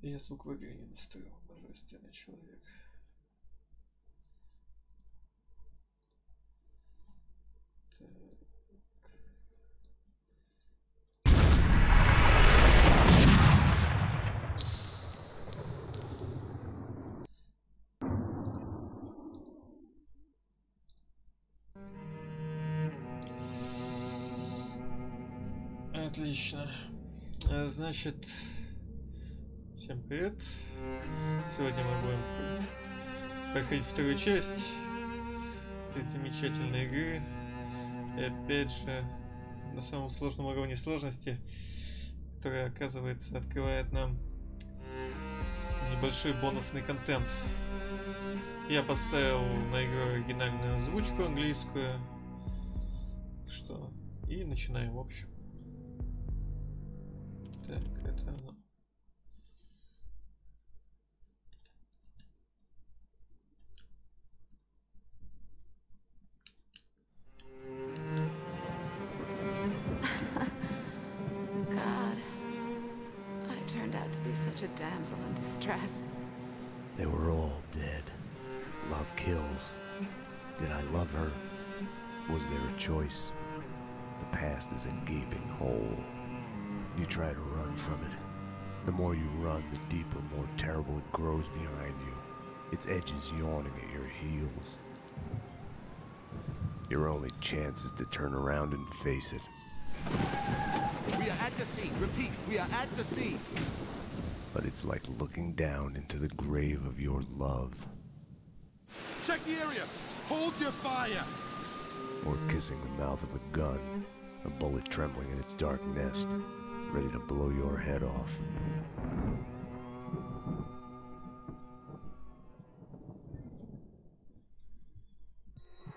Я звук в игре не настроил, божественный человек. Так. Отлично. Значит, всем привет. Сегодня мы будем проходить вторую часть этой замечательной игры. И опять же, на самом сложном уровне сложности, который, оказывается, открывает нам небольшой бонусный контент. Я поставил на игру оригинальную озвучку английскую. Что? И начинаем, в общем. Так, это оно. God, I turned out to be such a damsel in distress. They were all dead. Love kills. Did I love her? Was there a choice? The past is a gaping hole. You try to run from it. The more you run, the deeper, more terrible it grows behind you. Its edges yawning at your heels. Your only chance is to turn around and face it. We are at the sea. Repeat, we are at the sea. But it's like looking down into the grave of your love. Check the area. Hold your fire. Or kissing the mouth of a gun, a bullet trembling in its dark nest, ready to blow your head off.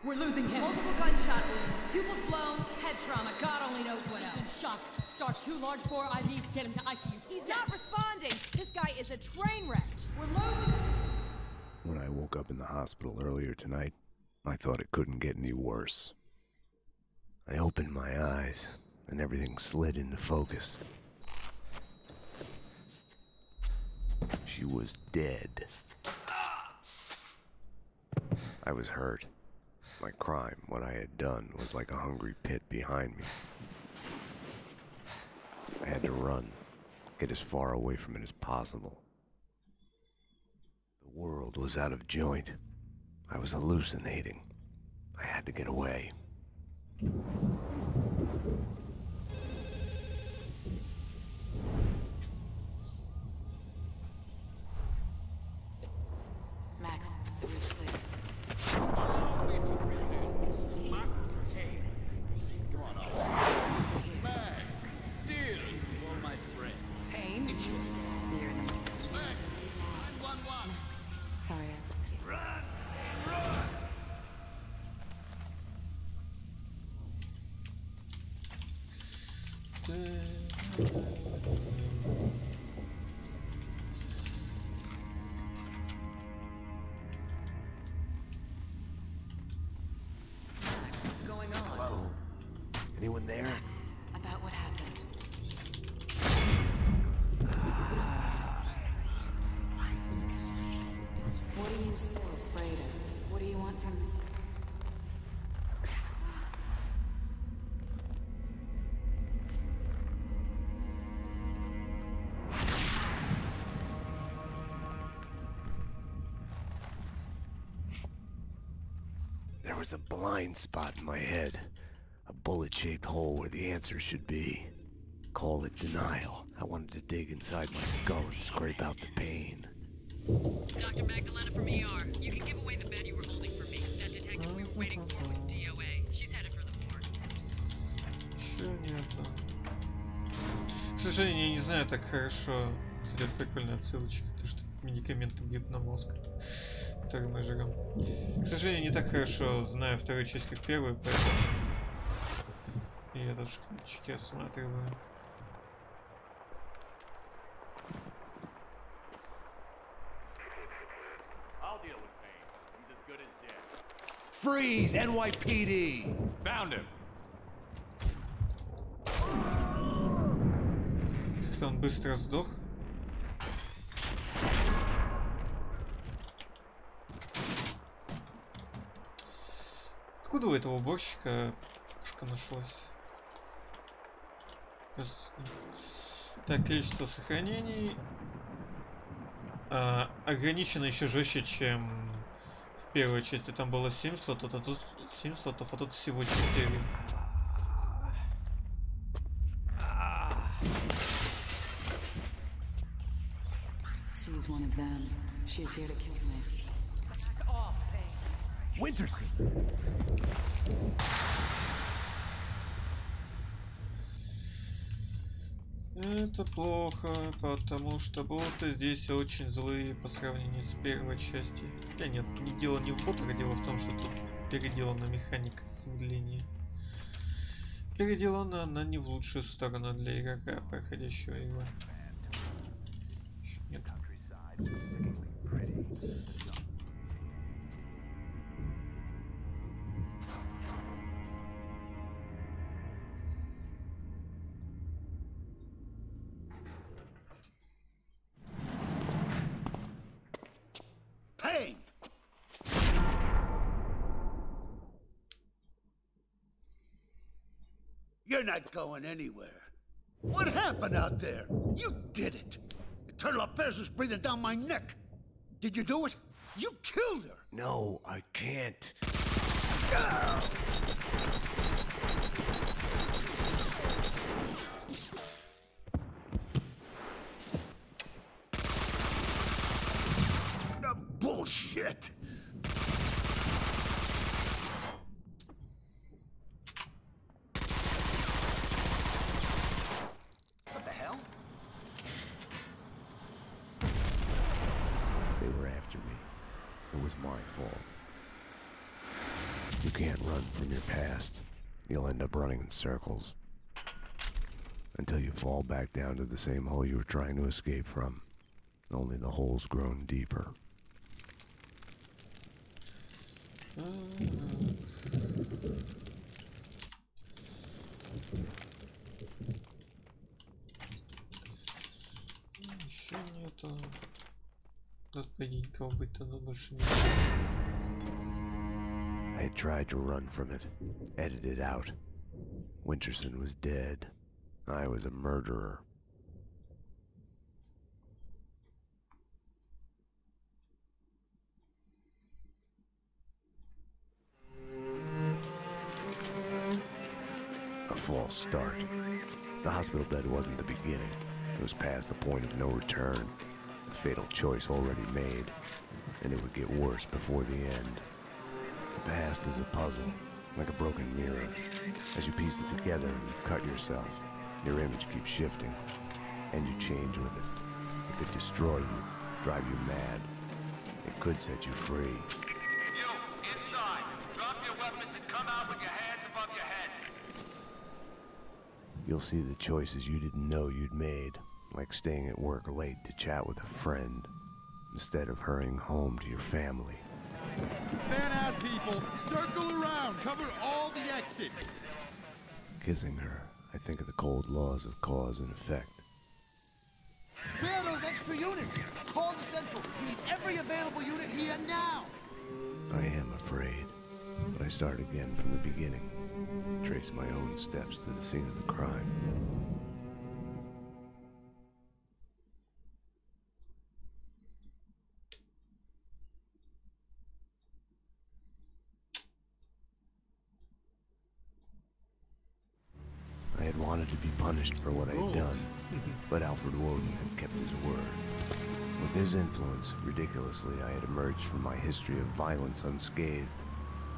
We're losing him. Multiple gunshot wounds, pupils blown, head trauma, God only knows what He's else. in shock. Start 2 large bore IVs, get him to ICU. He's not responding. This guy is a train wreck. We're losing. When I woke up in the hospital earlier tonight, I thought it couldn't get any worse. I opened my eyes, and everything slid into focus. She was dead. I was hurt. My crime, what I had done, was like a hungry pit behind me. I had to run, get as far away from it as possible. The world was out of joint. I was hallucinating. I had to get away. Max, the route's clear. Allow me to present Max Payne. Come on up. Mag, dearest of all my friends. Payne? It's your turn. You're in the... Mag, 911. Sorry, I broke you. Run! Run! What's going on? Hello? Anyone there? Max, about what happened. What are you so afraid of? What do you want from me? There was a blind spot in my head. A bullet-shaped hole where the answer should be. Call it denial. I wanted to dig inside my skull and scrape out the pain. Dr. Magdalena from ER. You can give away the bed you were holding for me. That detective we were waiting for with DOA. She's headed for the morgue. Понятно. К сожалению, я не знаю так хорошо. Кстати, это прикольная отсылочка, то что медикаменты бьют на мозг, который мы жрем. К сожалению, не так хорошо знаю вторую часть, как первую, поэтому я даже книжки осматриваю. I'll deal with Payne. He's as good as dead. Freeze, NYPD! Found him. быстро сдох. Откуда у этого уборщика пушка нашлась? Так, количество сохранений ограничено еще жестче, чем в первой части. Там было 7 слотов, а тут 7 слотов, а тут всего 4. She's one of them. She's here to kill me. Back off, Payne. Winterson! Это плохо, потому что боты здесь очень злые по сравнению с первой частью. Хотя нет, дело не в ботах, а дело в том, что тут переделана механика замедления. Переделана она не в лучшую сторону для игрока, проходящего его. Нет. Payne! You're not going anywhere. What happened out there? You did it. Eternal affairs was breathing down my neck. Did you do it? You killed her. No, I can't. Bullshit. What the hell? They were after me. It was my fault. You can't run from your past. You'll end up running in circles. Until you fall back down to the same hole you were trying to escape from. Only the hole's grown deeper. Еще нету. Надо по идее никого быть-то, но больше нет. I had tried to run from it, edit it out. Winterson was dead. I was a murderer. A false start. The hospital bed wasn't the beginning. It was past the point of no return. A fatal choice already made, and it would get worse before the end. The past is a puzzle, like a broken mirror. As you piece it together and you cut yourself, your image keeps shifting, and you change with it. It could destroy you, drive you mad. It could set you free. You, inside. Drop your weapons and come out with your hands above your head. You'll see the choices you didn't know you'd made, like staying at work late to chat with a friend, instead of hurrying home to your family. Fan out, people! Circle around! Cover all the exits! Kissing her, I think of the cold laws of cause and effect. Where are those extra units? Call the Central. We need every available unit here now! I am afraid, but I start again from the beginning. Trace my own steps to the scene of the crime. I had wanted to be punished for what I had done, but Alfred Woden had kept his word. With his influence, ridiculously, I had emerged from my history of violence unscathed.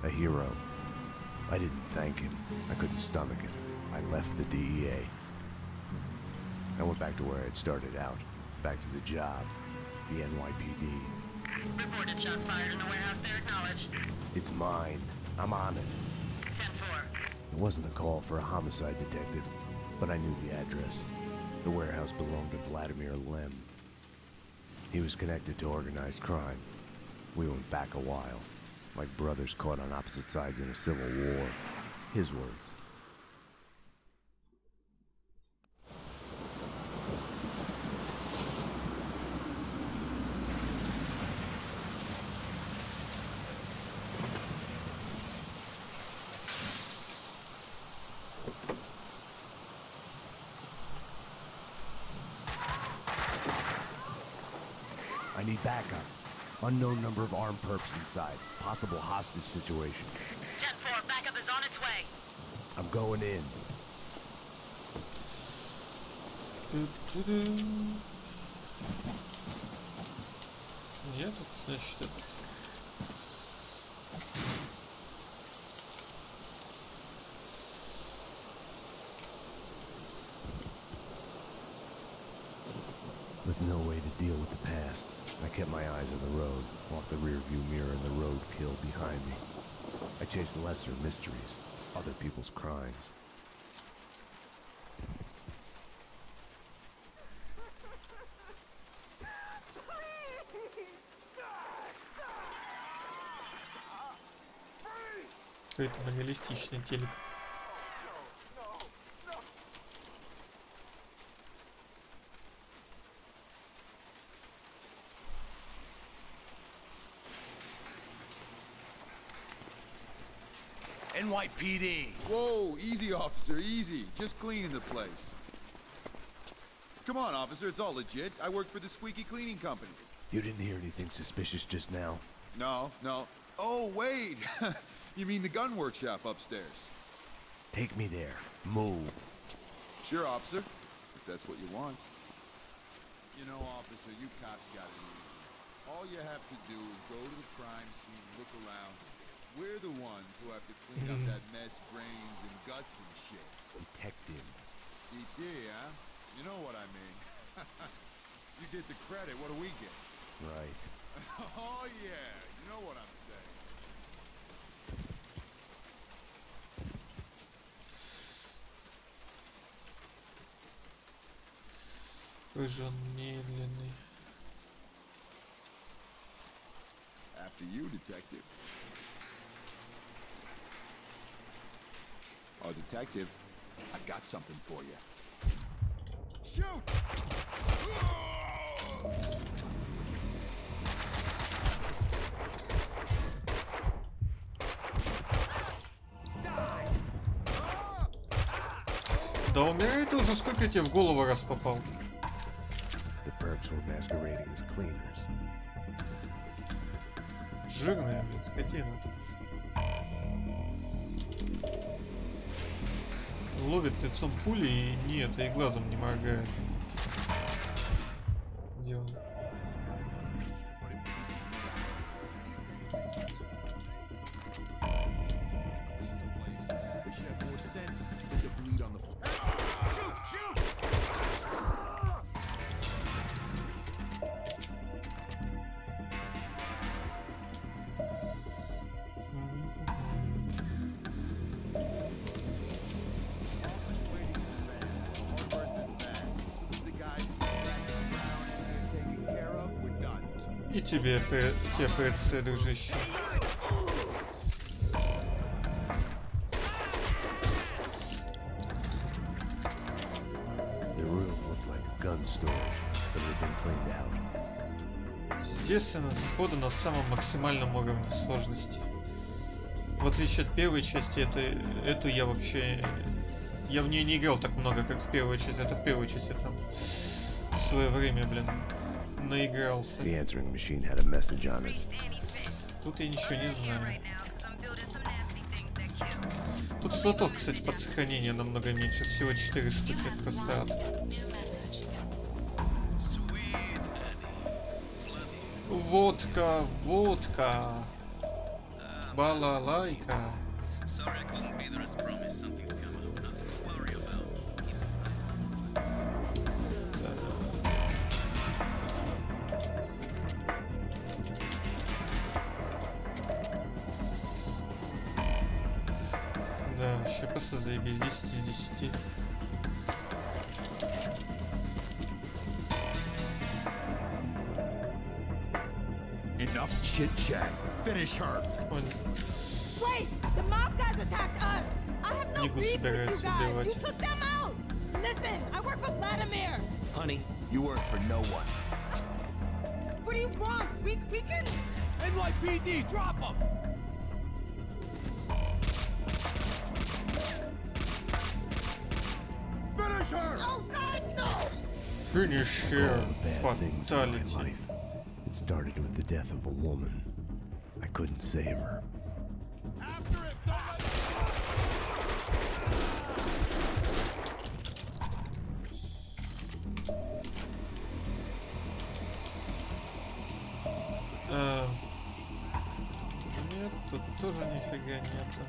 A hero. I didn't thank him. I couldn't stomach it. I left the DEA. I went back to where I had started out. Back to the job. The NYPD. Reported shots fired in the warehouse there, acknowledged. It's mine. I'm on it. 10-4. It wasn't a call for a homicide detective, but I knew the address. The warehouse belonged to Vladimir Lem. He was connected to organized crime. We went back a while, like brothers caught on opposite sides in a civil war. His words. need backup. Unknown number of armed perps inside. Possible hostage situation. 10-4, backup is on its way. I'm going in. Нет, тут, значит, это... With no way to deal with the past, I kept my eyes on the road, off the rear view mirror and the roadkill behind me. I chased lesser mysteries, other people's crimes. Какой-то реалистичный телек. NYPD. Whoa, easy, officer, easy. Just cleaning the place. Come on, officer, it's all legit. I work for the squeaky cleaning company. You didn't hear anything suspicious just now? No, no. Oh, wait. You mean the gun workshop upstairs? Take me there. Move. Sure, officer, if that's what you want. You know, officer, you cops got it easy. All you have to do is go to the crime scene, look around. We're the ones who have to clean up that mess, brains and guts and shit. Detective. DT, huh? You know what I mean. You get the credit, what do we get? Right. Oh yeah, you know what I'm saying. Какой же он медленный. After you, detective. Oh, detective, I got something for you. Shoot! Да умирай ты уже, сколько я тебе в голову раз попал. The perps were masquerading as cleaners. Жирная, блин, скотина. Ловит лицом пули и нет, и глазом не моргает. Где он? И тебе предстоит, дружище. Естественно, сходу на самом максимальном уровне сложности. В отличие от первой части, эту я вообще... Я в ней не играл так много, как в первой части. Это в первой части я там в свое время, блин, наигрался. Тут я ничего не знаю. Тут слотов, кстати, под сохранение намного меньше. Всего 4 штуки. Это просто ад. Водка, водка. Балалайка. Да, вообще просто заебись, 10 из 10. Enough chit chat. Finish her. Wait! The mob guys attacked us! I have no beef with you guys! You took them out! Listen, I work for Vladimir! Honey, you work for no one. What do you want? We can... NYPD, drop them! Finish her! Oh God, no! Finish her. Fatality. It started with the death of a woman. I couldn't save her. Нет, тут тоже нифига нету.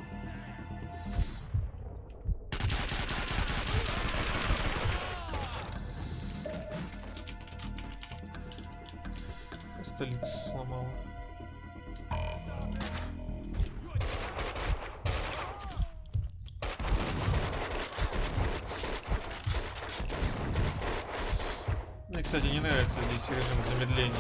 Столица сломала. Мне, кстати, не нравится здесь режим замедления.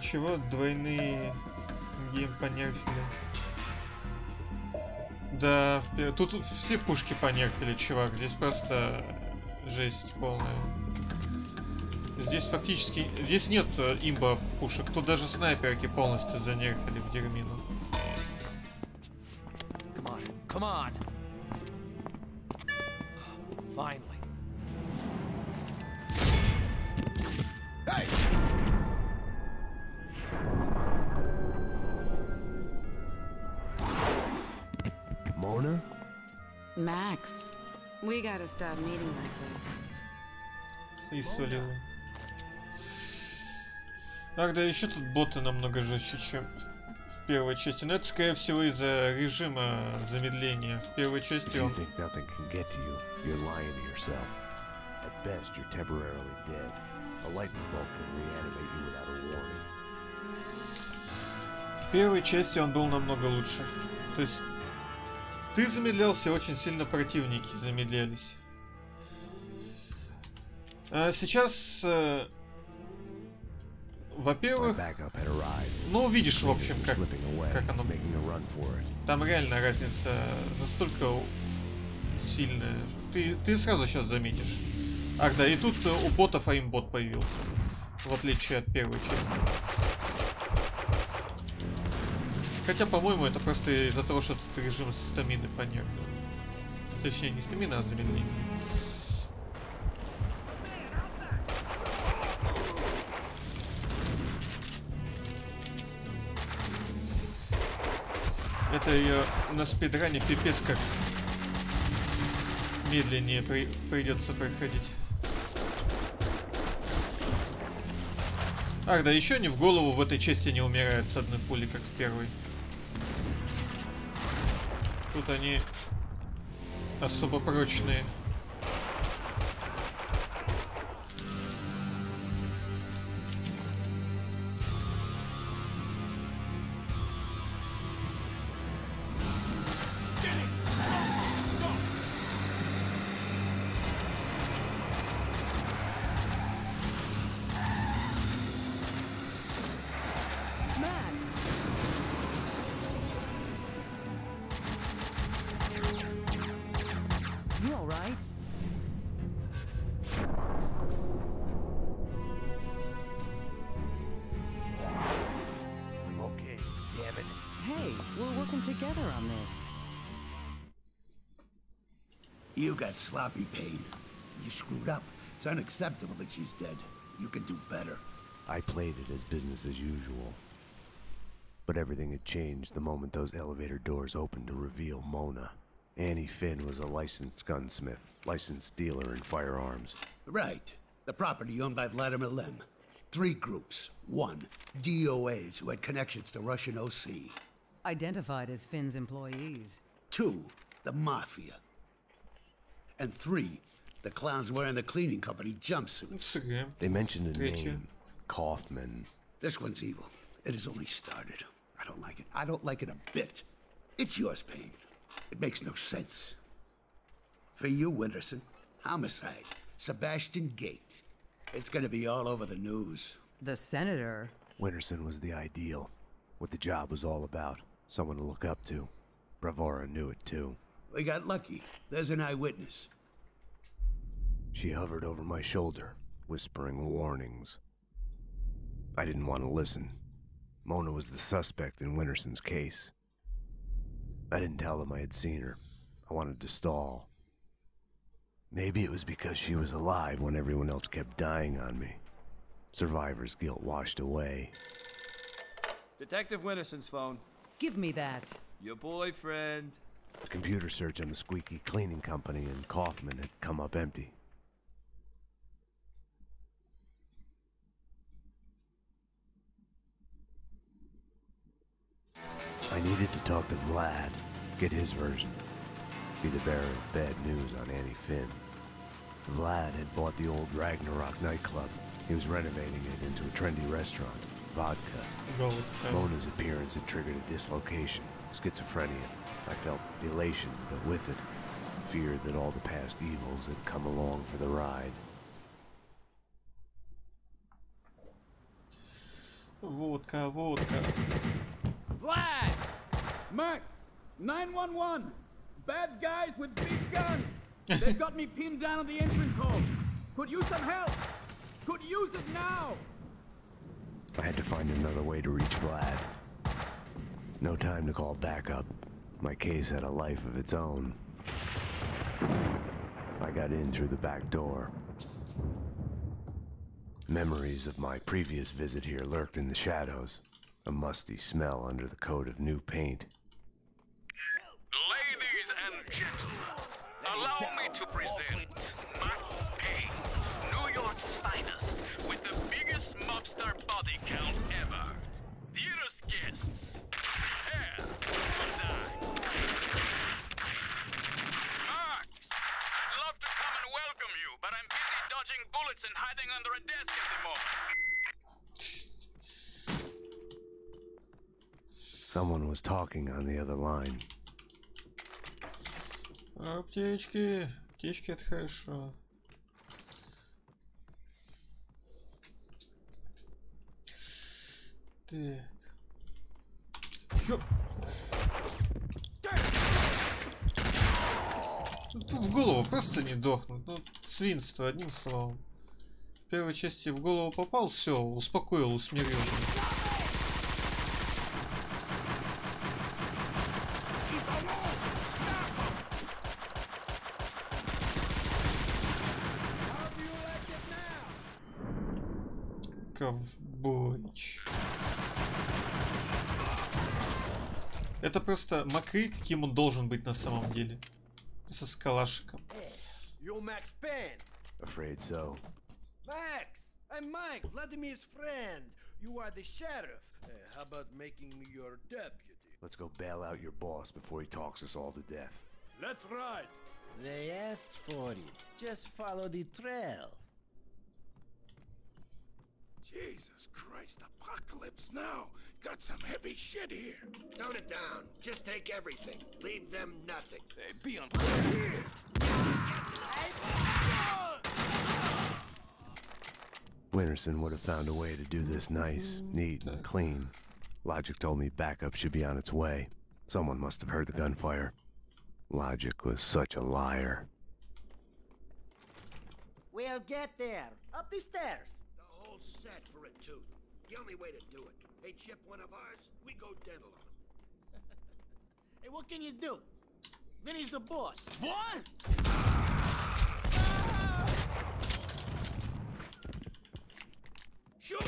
Чего? Двойные гейм понерфили. Да, тут все пушки понерфили, чувак. Здесь просто жесть полная. Здесь фактически... Здесь нет имба пушек. Тут даже снайперки полностью занерфили в дерьмину. Come on. Finally. Hey! Mona? Max, we gotta stop meeting like this. И свалила. Ах, да, еще тут боты намного жестче, чем в первой части. Но это, скорее всего, из-за режима замедления. В первой части он... В первой части он был намного лучше. То есть ты замедлялся, очень сильно противники замедлялись. А сейчас, во-первых, ну увидишь, в общем, как оно. Там реально разница настолько сильная. Ты сразу сейчас заметишь. Ах да, и тут у ботов аимбот появился. В отличие от первой части. Хотя, по-моему, это просто из-за того, что тут режим стамины понервный. Точнее, не стамина, а замедление. Это ее на спидране пипец как медленнее придется проходить. Ах, да, еще они в голову в этой части не умирают с одной пули, как в первой. Тут они особо прочные. You got sloppy, Payne. You screwed up. It's unacceptable that she's dead. You can do better. I played it as business as usual. But everything had changed the moment those elevator doors opened to reveal Mona. Annie Finn was a licensed gunsmith, licensed dealer in firearms. Right. The property owned by Vladimir Lem. 3 groups. 1, DOAs who had connections to Russian OC. Identified as Finn's employees. 2, the Mafia. And 3, the clowns wearing the cleaning company jumpsuits. They mentioned a name, Kaufman. This one's evil. It has only started. I don't like it. I don't like it a bit. It's yours, Payne. It makes no sense. For you, Winterson, homicide, Sebastian Gate. It's gonna be all over the news. The senator? Winterson was the ideal. What the job was all about. Someone to look up to. Bravura knew it too. We got lucky. There's an eyewitness. She hovered over my shoulder, whispering warnings. I didn't want to listen. Mona was the suspect in Winterson's case. I didn't tell them I had seen her. I wanted to stall. Maybe it was because she was alive when everyone else kept dying on me. Survivor's guilt washed away. Detective Winterson's phone. Give me that. Your boyfriend. The computer search on the squeaky cleaning company in Kaufman had come up empty. I needed to talk to Vlad, get his version. Be the bearer of bad news on Annie Finn. Vlad had bought the old Ragnarok nightclub. He was renovating it into a trendy restaurant. Vodka. Mona's appearance had triggered a dislocation, schizophrenia. I felt elation, but with it, fear that all the past evils had come along for the ride. Водка, водка. Vlad! Max! 911! Bad guys with big guns! They've got me pinned down on the entrance hall. Could use some help! Could use it now! I had to find another way to reach Vlad. No time to call backup. My case had a life of its own. I got in through the back door. Memories of my previous visit here lurked in the shadows. A musty smell under the coat of new paint. Ladies and gentlemen, allow me to present Max Payne, New York's finest, with the biggest mobster body count ever. Theater's guests, prepare to die. Max, I'd love to come and welcome you, but I'm busy dodging bullets and hiding under a desk at the moment. Someone was talking on the other line. Аптечки. Аптечки это хорошо. Так. Ёп. Тут в голову просто не дохнут. Ну, свинство, одним словом. В первой части в голову попал, все, успокоил, усмирил. Ковбойч. Это просто Макри, каким он должен быть на самом деле. Со скалашиком. You're Max Payne. Afraid so. Max, I'm Mike, Vladimir's friend. You are the sheriff. How about making me your deputy? Let's go bail out your boss before he talks us all to death. Let's ride. They asked for it. Just follow the trail. Jesus Christ, apocalypse now. Got some heavy shit here. Tone it down. Just take everything. Leave them nothing. Hey, be on. Winterson would have found a way to do this nice, neat, and clean. Logic told me backup should be on its way. Someone must have heard the gunfire. Logic was such a liar. We'll get there. Up the stairs. The whole set for it, too. The only way to do it. They chip one of ours, we go dental on them. Hey, what can you do? Vinny's the boss. What? Shoot!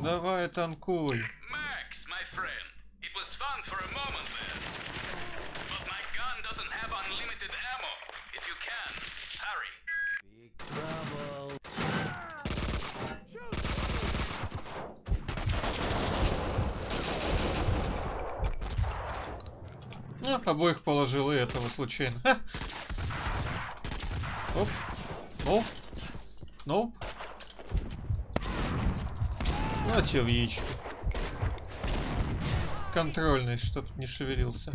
Давай, танкуй. Max, my friend, it was fun for a moment there. But my gun doesn't have unlimited ammo. If you can, hurry. Big trouble. Ну, обоих положил, и этого случайно. Ха! Оп. Оп. Ноп. На тебе в яички. Контрольный, чтоб не шевелился.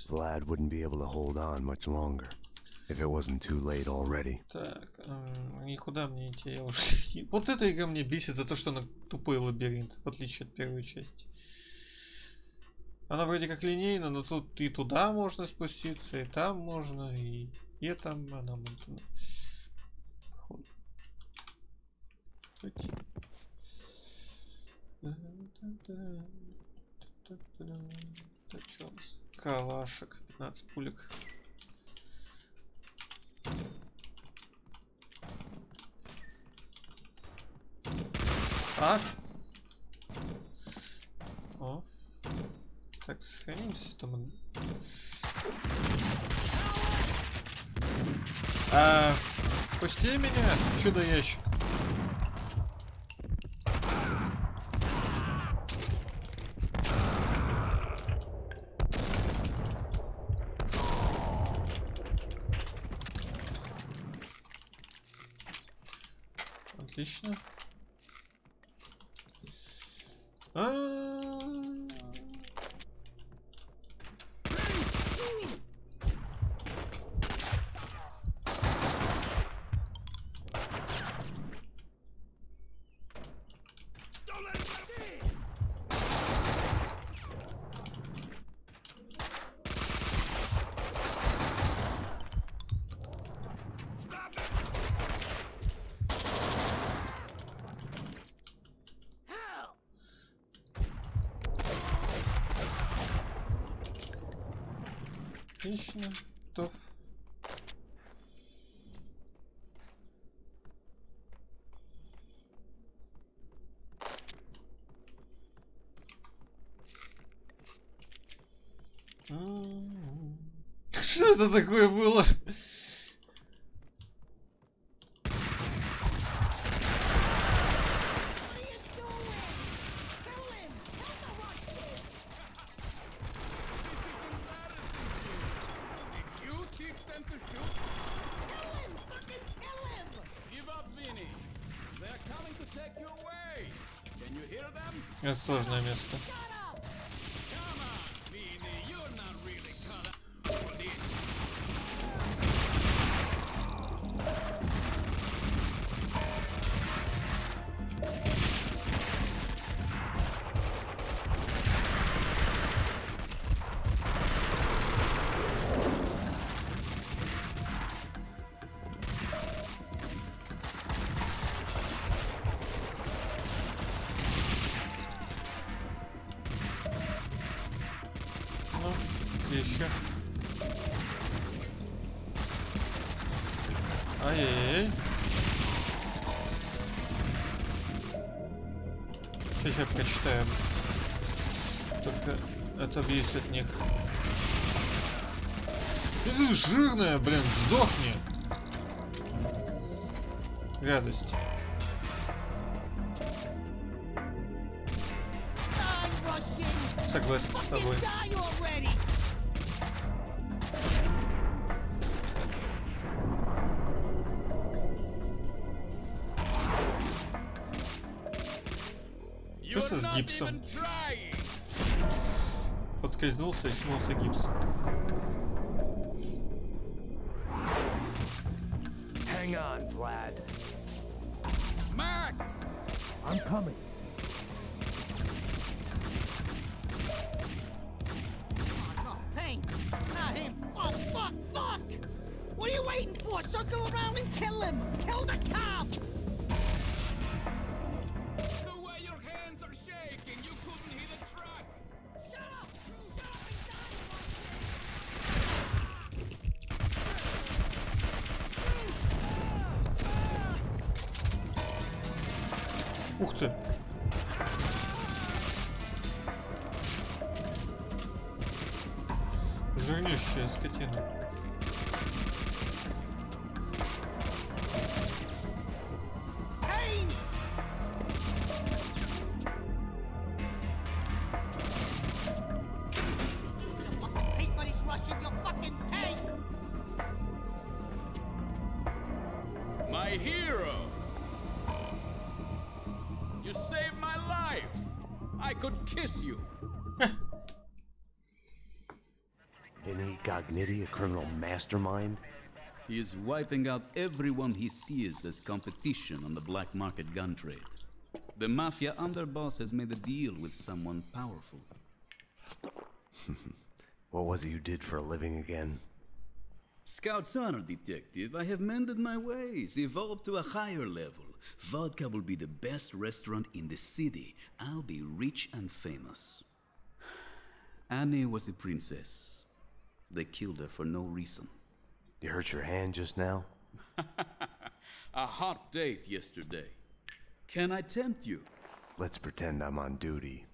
Vlad wouldn't be able to hold on much longer. If it wasn't too late already. Так, никуда мне идти, я уже... Вот эта игра мне бесит за то, что она тупой лабиринт, в отличие от первой части. Она вроде как линейна, но тут и туда можно спуститься, и там можно, и там она может туда. Походу. Так, что у нас? Калашек, 15 пулек. А? О. Так, сохранимся там. Пусти меня, чудо-ящик. Отлично. Отлично, готов. Что это такое было? Это сложное место. Еще. Ай-яй-яй. Сейчас прочитаем. Только отобьюсь от них. Ты жирная, блин, сдохни. Радость. Согласен с тобой. Просто с гипсом. Подскользнулся и шнулся гипс. Hang on, Vlad. Max! I'm coming. Oh, Payne! Not him! Fuck! What are you waiting for? Circle around and kill him! Kill the cop! The way your hands are shaking, you couldn't hit a truck! Shut up! Ух ты! Жирнющая скотина. My hero! You saved my life! I could kiss you! Vinny Gognitti, a criminal mastermind? He is wiping out everyone he sees as competition on the black market gun trade. The mafia underboss has made a deal with someone powerful. What was it you did for a living again? Scout's honor, detective. I have mended my ways, evolved to a higher level. Vodka will be the best restaurant in the city. I'll be rich and famous. Annie was a princess. They killed her for no reason. You hurt your hand just now? A hot date yesterday. Can I tempt you? Let's pretend I'm on duty.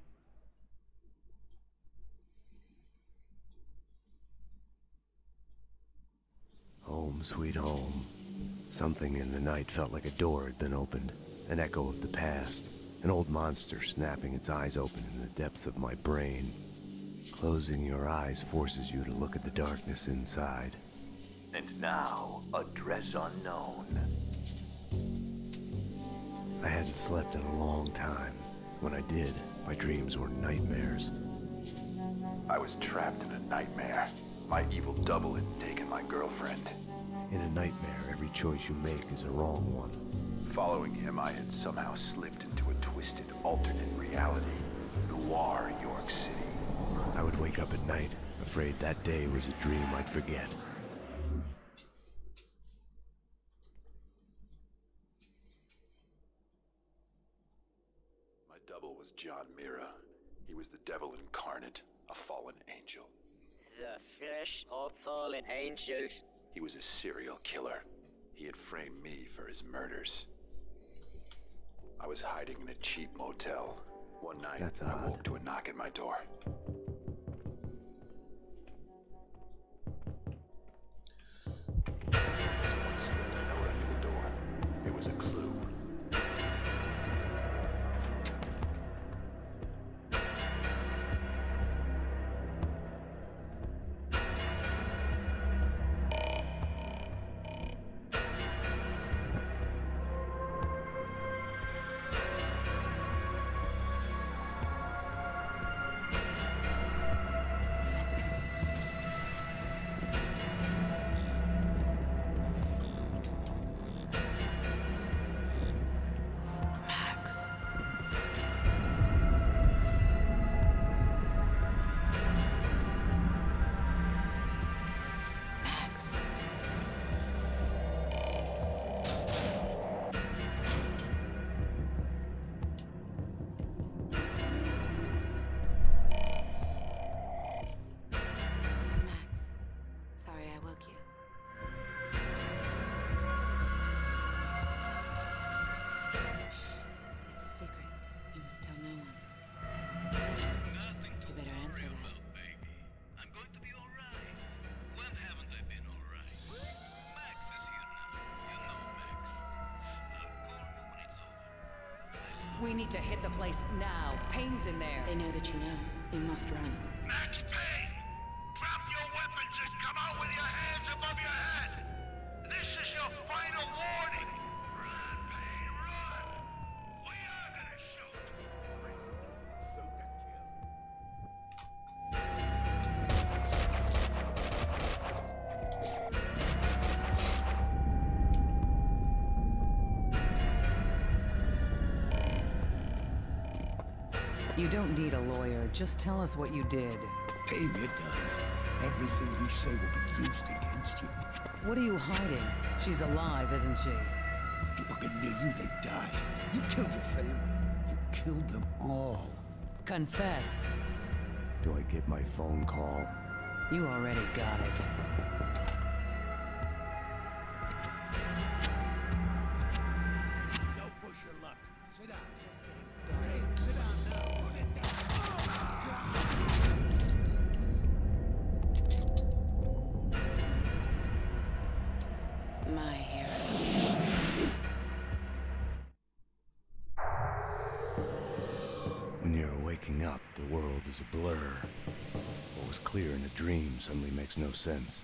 Home, sweet home. Something in the night felt like a door had been opened. An echo of the past. An old monster snapping its eyes open in the depths of my brain. Closing your eyes forces you to look at the darkness inside. And now, address unknown. I hadn't slept in a long time. When I did, my dreams were nightmares. I was trapped in a nightmare. My evil double had taken my girlfriend. In a nightmare, every choice you make is a wrong one. Following him, I had somehow slipped into a twisted alternate reality. Noir, York City. I would wake up at night, afraid that day was a dream I'd forget. My double was John Mira. He was the devil incarnate, a fallen angel. The flesh of fallen angels. He was a serial killer. He had framed me for his murders. I was hiding in a cheap motel. One night, I woke to a knock at my door. Someone slipped a note under the door. It was a clue. We need to hit the place now. Payne's in there. They know that you know. You must run. Max Payne! Drop your weapons and come out with your hands above your head! This is your final warning! Run, Payne, run! We are gonna shoot! You don't need a lawyer. Just tell us what you did. Payne, you're done. Everything you say will be used against you. What are you hiding? She's alive, isn't she? People get near you, they die. You killed your family. You killed them all. Confess. Do I get my phone call? You already got it. Don't push your luck. Sit down. Just getting started. Sit down now. Put it down. My hero. When you're waking up, the world is a blur. What was clear in a dream suddenly makes no sense.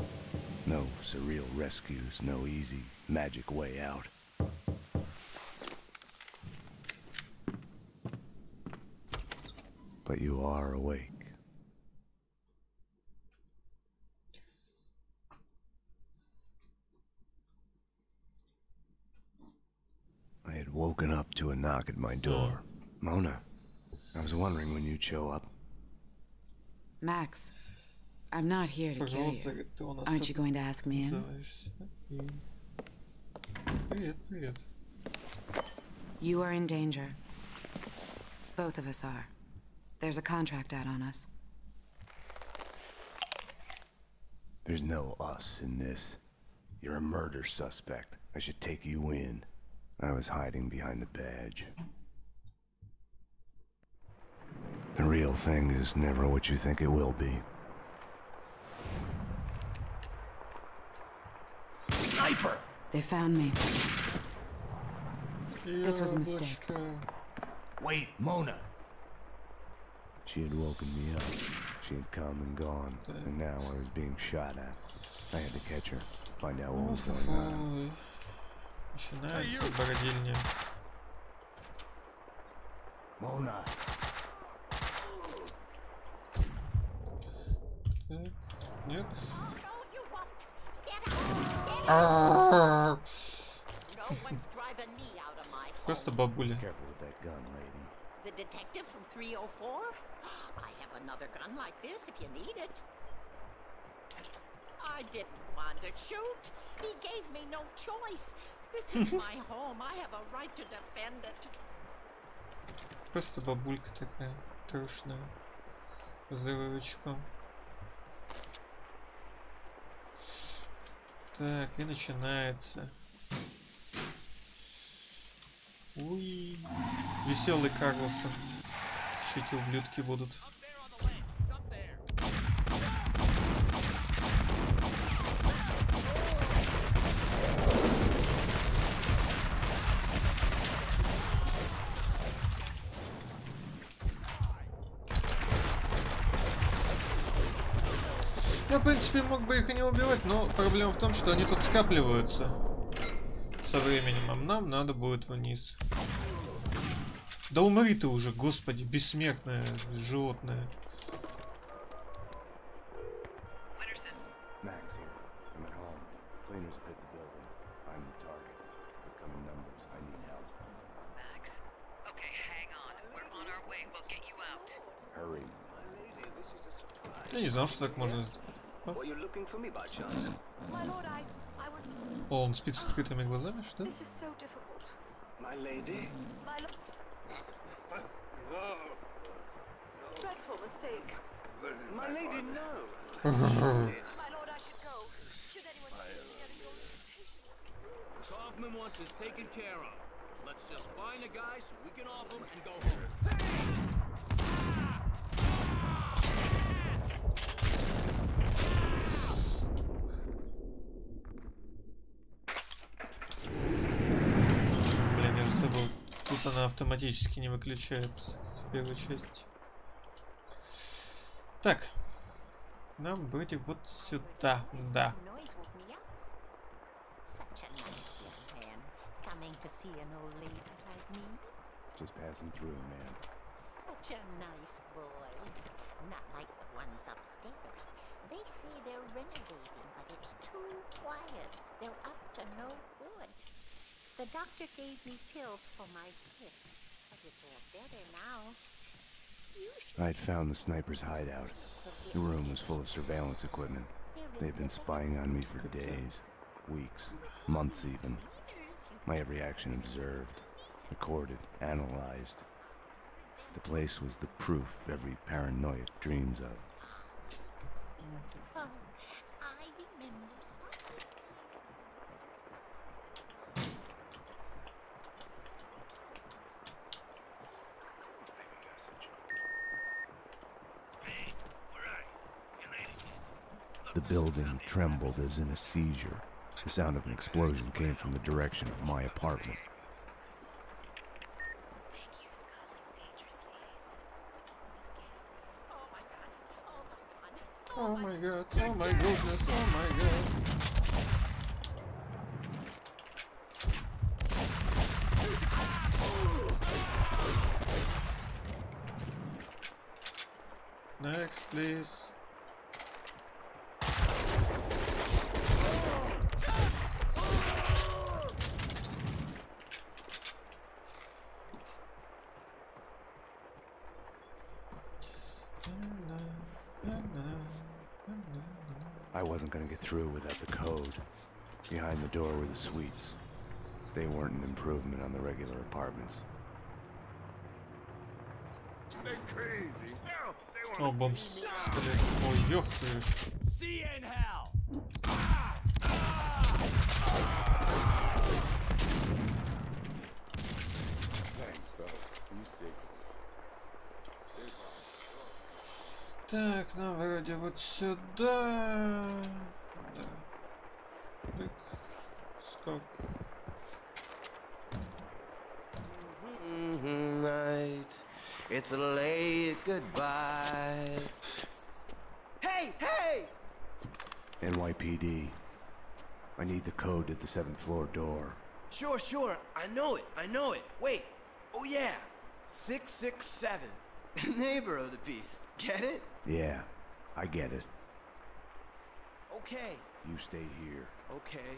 No surreal rescues, no easy, magic way out. But you are awake. woken up to a knock at my door. Mona, I was wondering when you'd show up. Max, I'm not here to kill you. Aren't you going to ask me in? Привет, привет. You are in danger. Both of us are. There's a contract out on us. There's no us in this. You're a murder suspect. I should take you in. I was hiding behind the badge. The real thing is never what you think it will be. Sniper! They found me. This was a mistake. Wait, Mona. She had woken me up. She had come and gone, and now I was being shot at. I had to catch her, find out what was going on. Начинается бородильня. Mona. Так, нет. Просто бабуля. The detective from 304? I have another gun like this if you need it. I didn't want to shoot. He gave me no choice. This is my home. I have a right to defend it. Просто бабулька такая трушная. Здоровячком. Так, и начинается. Уй. Веселый Карлсон. Что эти ублюдки будут? Я, в принципе, мог бы их и не убивать, но проблема в том, что они тут скапливаются со временем, а нам надо будет вниз. Да умри ты уже, господи, бессмертное животное. Я не знал, что так можно сделать. О, он спит с открытыми глазами, что? Kaufman wants us taken care of. Let's just find a guy so we can off him and go home. Блин, я же забыл. Тут она автоматически не выключается в первой части. Так. Нам вроде вот сюда, да. Just passing through, man. Such a nice boy. Not like the ones upstairs. They say they're renovating, but it's too quiet. They're up to no good. The doctor gave me pills for my hip, but it's all better now. I'd found the sniper's hideout. The room was full of surveillance equipment. They'd been spying on me for days, weeks, months even. My every action observed, recorded, analyzed. The place was the proof every paranoiac dreams of. Oh, I remember something. The building trembled as in a seizure. The sound of an explosion came from the direction of my apartment. Oh my god, oh my goodness, oh my god. Next, please. I wasn't gonna get through without the code. Behind the door were the suites. They weren't an improvement on the regular apartments. They're crazy. No, they want О, бомж стреляет. Ой, ёхаешь. See you in hell. Thanks, fellas. Be safe. Так, нам вроде вот сюда. Да. Так. Скок. Night. It's a late goodbye. Hey, hey! NYPD. I need the code to the 7th floor door. Sure. I know it. Wait. Oh, yeah. 667. Neighbor of the piece. Get it? Yeah, I get it. Okay. You stay here. Okay.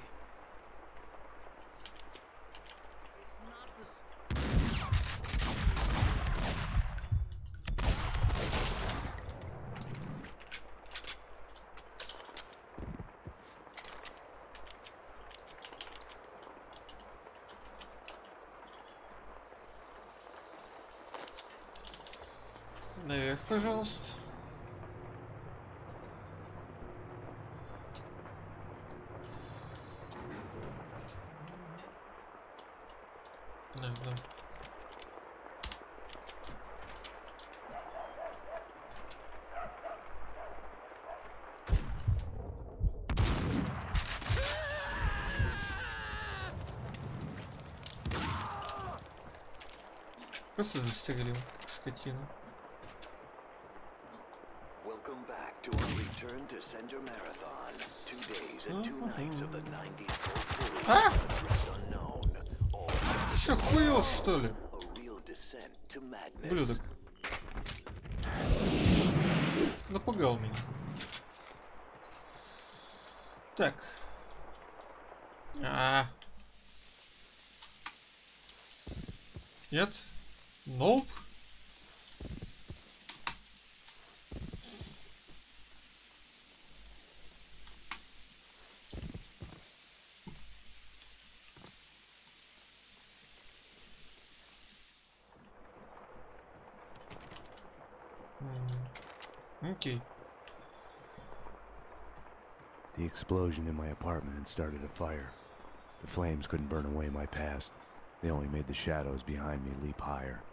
Наверх, пожалуйста. Да. Просто застрелил, как скотину. Welcome back to our return to Sender Marathon. 2 days and 2 nights of the 90s cold unknown. Ты чё, хуёшь, что ли? Блюдок. Напугал меня. Так. Нет? Nope. Okay. The explosion in my apartment had started a fire. The flames couldn't burn away my past. They only made the shadows behind me leap higher.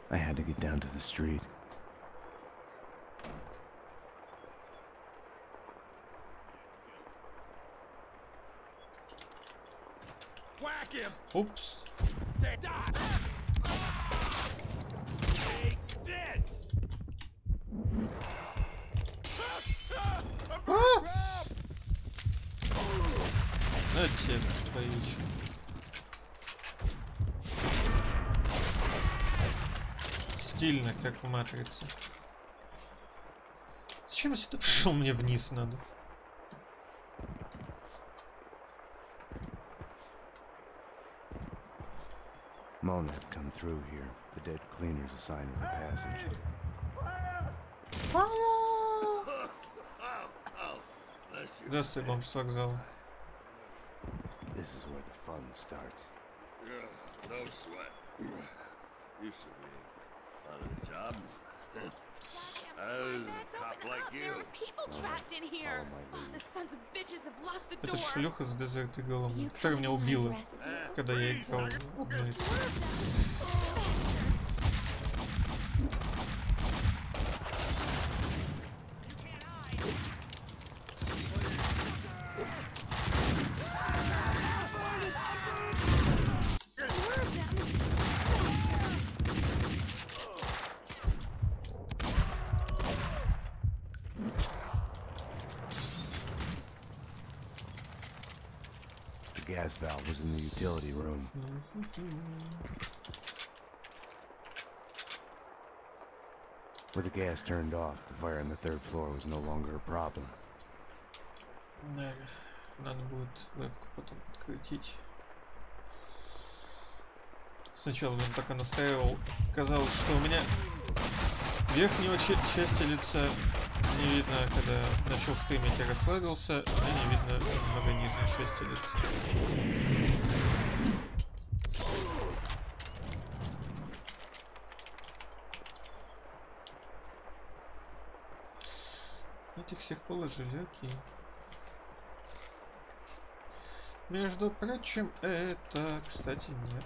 I had to get down to the street. Whack him! Oops. Take this! Зачем твоичка? Стильно, как в Матрице. Зачем я сюда пришел? Мне вниз надо. Mona had come through here. The dead cleaner's a sign of the passage. Здравствуй, бомж с вокзала. This is where the fun starts. Yeah, no sweat. Used to be out of the job. A cop like you. There are people trapped in here. The sons of bitches have locked the door. Это шлюха с Desert Eagle, которая меня убила, когда я играл в одну из. The gas valve was in the utility room. With the gas turned off, the fire on the 3rd floor was no longer a problem. Да, надо будет вебку потом подкрутить. Сначала, блин, пока настраивал, казалось, что у меня верхнего части лица не видно, когда начал стримить и расслабился, мне не видно много нижней части лица. Этих всех положили, окей. Между прочим, это, кстати, нет.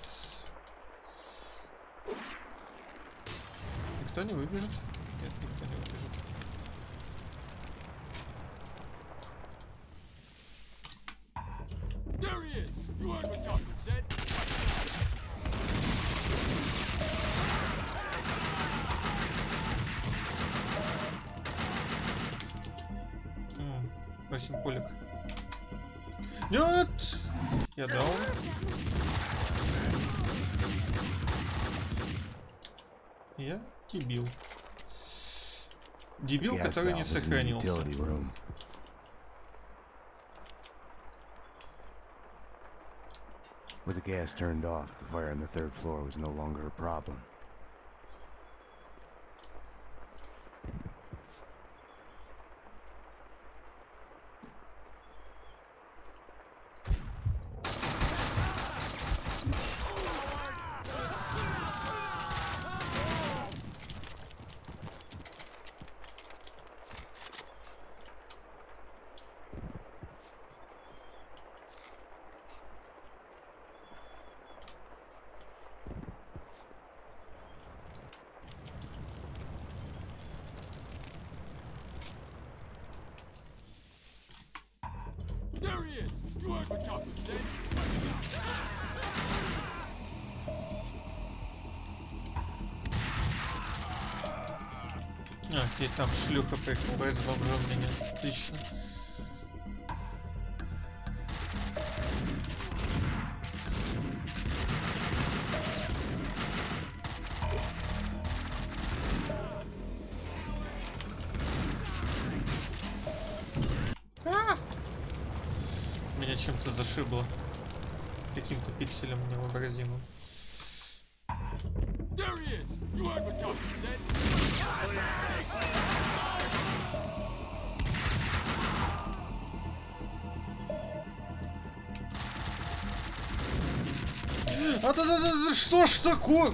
Никто не выбежит? Нет, никто не выбежит. There he is! You heard what Kaufman said? Восемь полик. Нет! Я дал. Я дебил. Дебил, который не сохранился. With the gas turned off, the fire on the third floor was no longer a problem. There he is! You heard what Kaufman said? Окей, там шлюха прикрывает с бомжом меня. Отлично. Меня чем-то зашибло. Каким-то пикселем невообразимым. There he is! You heard what Kaufman said? Что ж такое?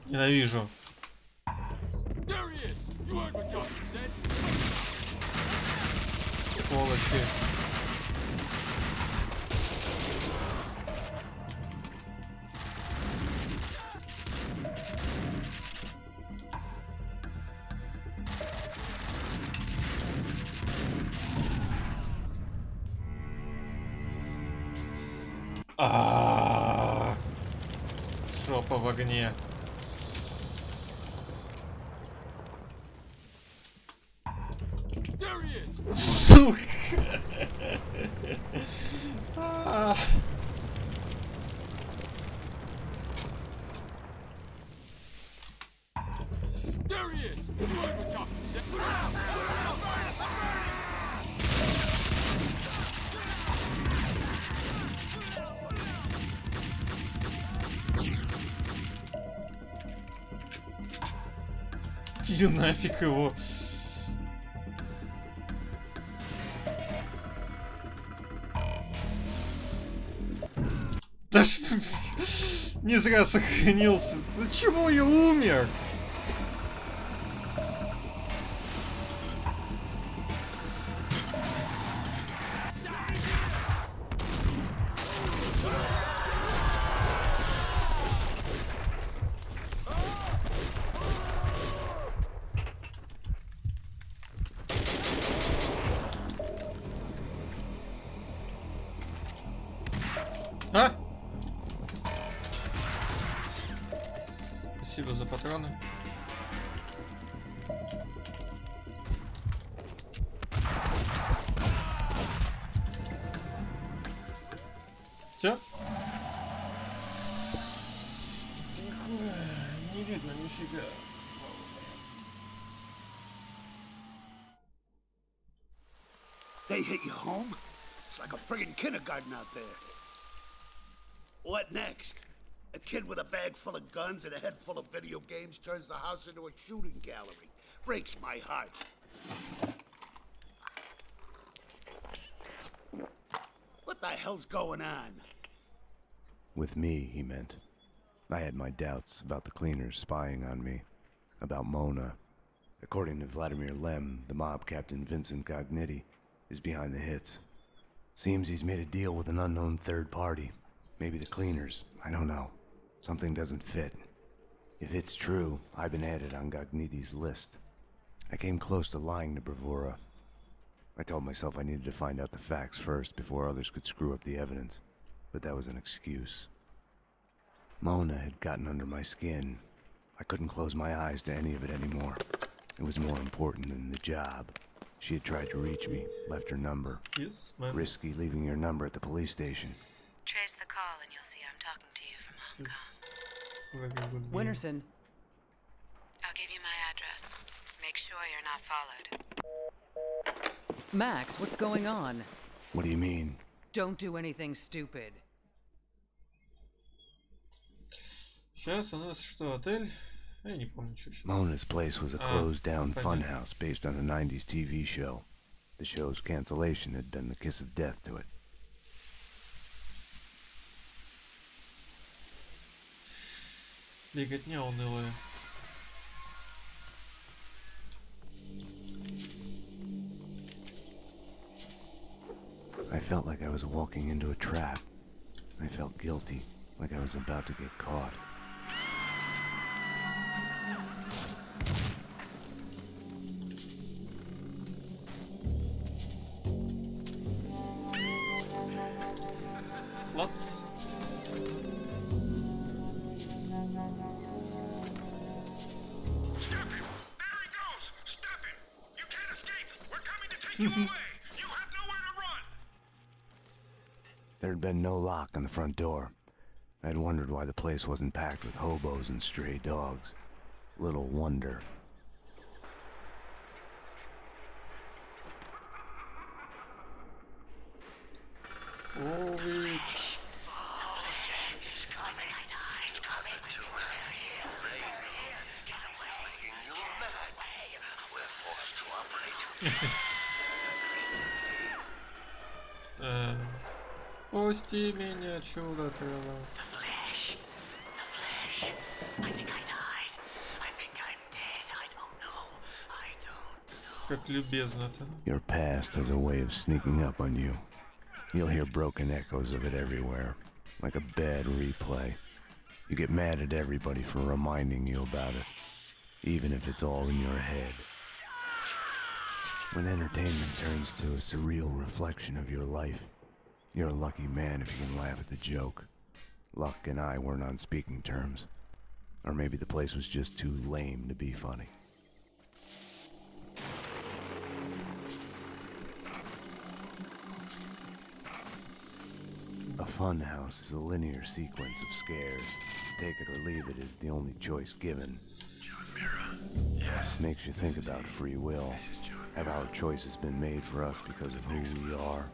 Ненавижу. There he is! You heard what Kaufman said? Сволочи. Жопа в огне. Сука. There he is! You heard what Kaufman said? Иди нафиг его. Да что... Не зря сохранился. Почему я умер? А? Спасибо за патроны. Все? Не видно нифига. They hit you home? It's like a friggin' kindergarten out there. What next? A kid with a bag full of guns and a head full of video games turns the house into a shooting gallery. Breaks my heart. What the hell's going on? With me, he meant. I had my doubts about the cleaners spying on me, about Mona. According to Vladimir Lem, the mob captain Vincent Gognitti is behind the hits. Seems he's made a deal with an unknown third party. Maybe the cleaners, I don't know. Something doesn't fit. If it's true, I've been added on Gognitti's list. I came close to lying to Bravura. I told myself I needed to find out the facts first before others could screw up the evidence, but that was an excuse. Mona had gotten under my skin. I couldn't close my eyes to any of it anymore. It was more important than the job. She had tried to reach me, left her number. Yes, ma'am. Risky leaving your number at the police station. Trace the call and you'll see I'm talking to you from Hong Kong. Very good. Winterson. I'll give you my address. Make sure you're not followed. Max, what's going on? What do you mean? Don't do anything stupid. Сейчас у нас что, отель? Я не помню, что сейчас. Mona's place was a closed-down funhouse based on a 90s TV show. The show's cancellation had been the kiss of death to it. Беготня унылая. I felt like I was walking into a trap. I felt guilty, like I was about to get caught. Lots. Stop him! There he goes! Stop him! You can't escape! We're coming to take you away! You have nowhere to run! There had been no lock on the front door. I had wondered why the place wasn't packed with hobos and stray dogs. Little wonder. Holy. Пусти меня, чудо трава. Как любезно-то. Your past has a way of sneaking up on you. You'll hear broken echoes of it everywhere, like a bad replay. You get mad at everybody for reminding you about it, even if it's all in your head. When entertainment turns to a surreal reflection of your life, you're a lucky man if you can laugh at the joke. Luck and I weren't on speaking terms. Or maybe the place was just too lame to be funny. A fun house is a linear sequence of scares. Take it or leave it is the only choice given. Yes. Makes you think about free will. Have our choices been made for us because of who we are?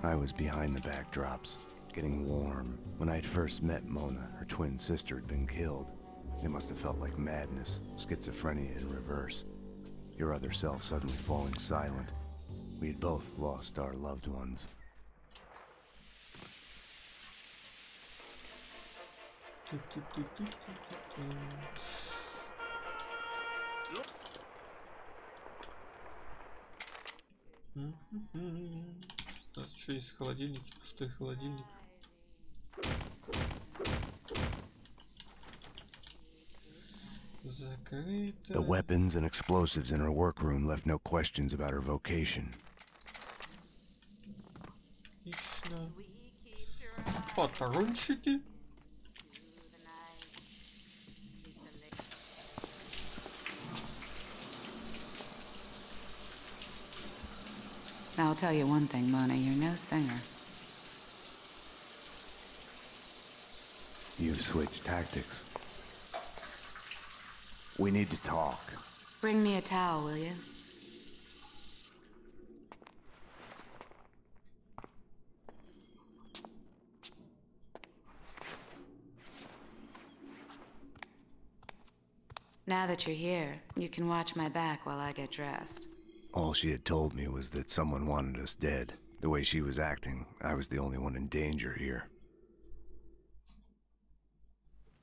I was behind the backdrops, getting warm. When I'd first met Mona, her twin sister had been killed. It must have felt like madness, schizophrenia in reverse. Your other self suddenly falling silent. We had both lost our loved ones. У нас еще есть холодильник, пустой холодильник. Закрыто. The weapons and explosives in her workroom left no questions about her vocation. Отлично. Патрончики. I'll tell you one thing, Mona, you're no singer. You've switched tactics. We need to talk. Bring me a towel, will you? Now that you're here, you can watch my back while I get dressed. All she had told me was that someone wanted us dead. The way she was acting, I was the only one in danger here.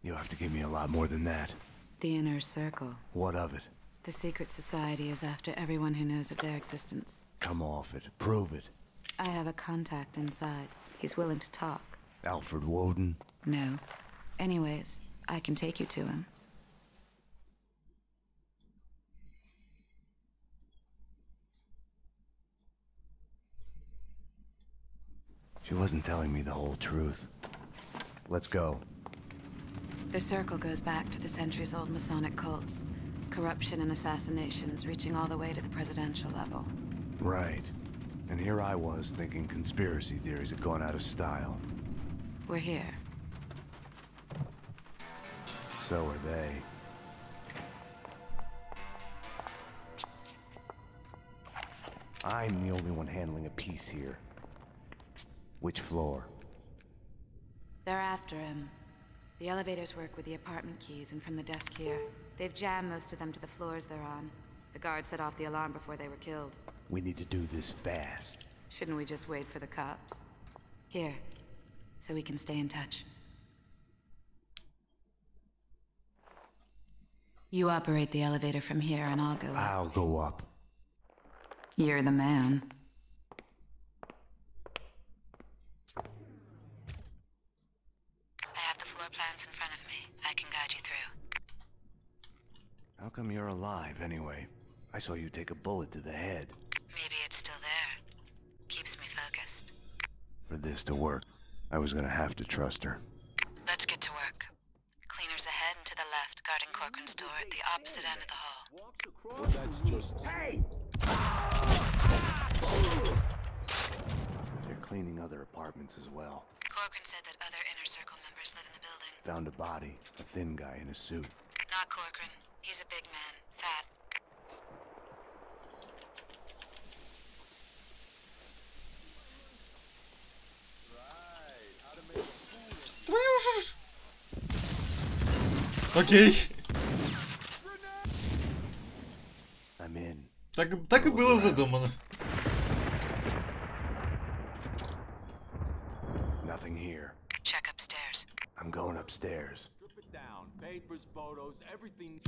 You'll have to give me a lot more than that. The Inner Circle. What of it? The secret society is after everyone who knows of their existence. Come off it. Prove it. I have a contact inside. He's willing to talk. Alfred Woden? No. Anyways, I can take you to him. She wasn't telling me the whole truth. Let's go. The Circle goes back to the centuries-old Masonic cults. Corruption and assassinations reaching all the way to the presidential level. Right. And here I was thinking conspiracy theories had gone out of style. We're here. So are they. I'm the only one handling a piece here. Which floor? They're after him. The elevators work with the apartment keys and from the desk here. They've jammed most of them to the floors they're on. The guards set off the alarm before they were killed. We need to do this fast. Shouldn't we just wait for the cops? Here, so we can stay in touch. You operate the elevator from here and I'll go up. I'll go up. You're the man. Plans in front of me. I can guide you through. How come you're alive, anyway? I saw you take a bullet to the head. Maybe it's still there. Keeps me focused. For this to work, I was gonna have to trust her. Let's get to work. Cleaners ahead and to the left, guarding Corcoran's door at the opposite end of the hall. Well, that's just... Hey! They're cleaning other apartments as well. Corcoran said that other Inner Circle members live in the building. Found a body, a thin guy in a suit. Not Corcoran. He's a big man, fat. Твою же... Окей. I'm in. Так и было задумано. Nothing here. Check upstairs. I'm going upstairs. Strip it down. Papers, photos, everything.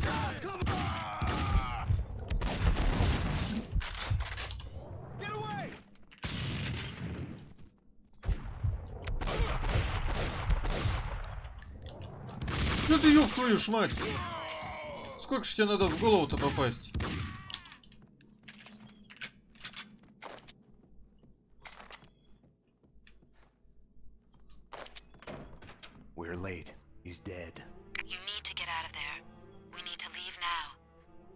Get away! Ну ты ёб твою ж мать! Сколько ж тебе надо в голову-то попасть? We're late. He's dead. You need to get out of there. We need to leave now.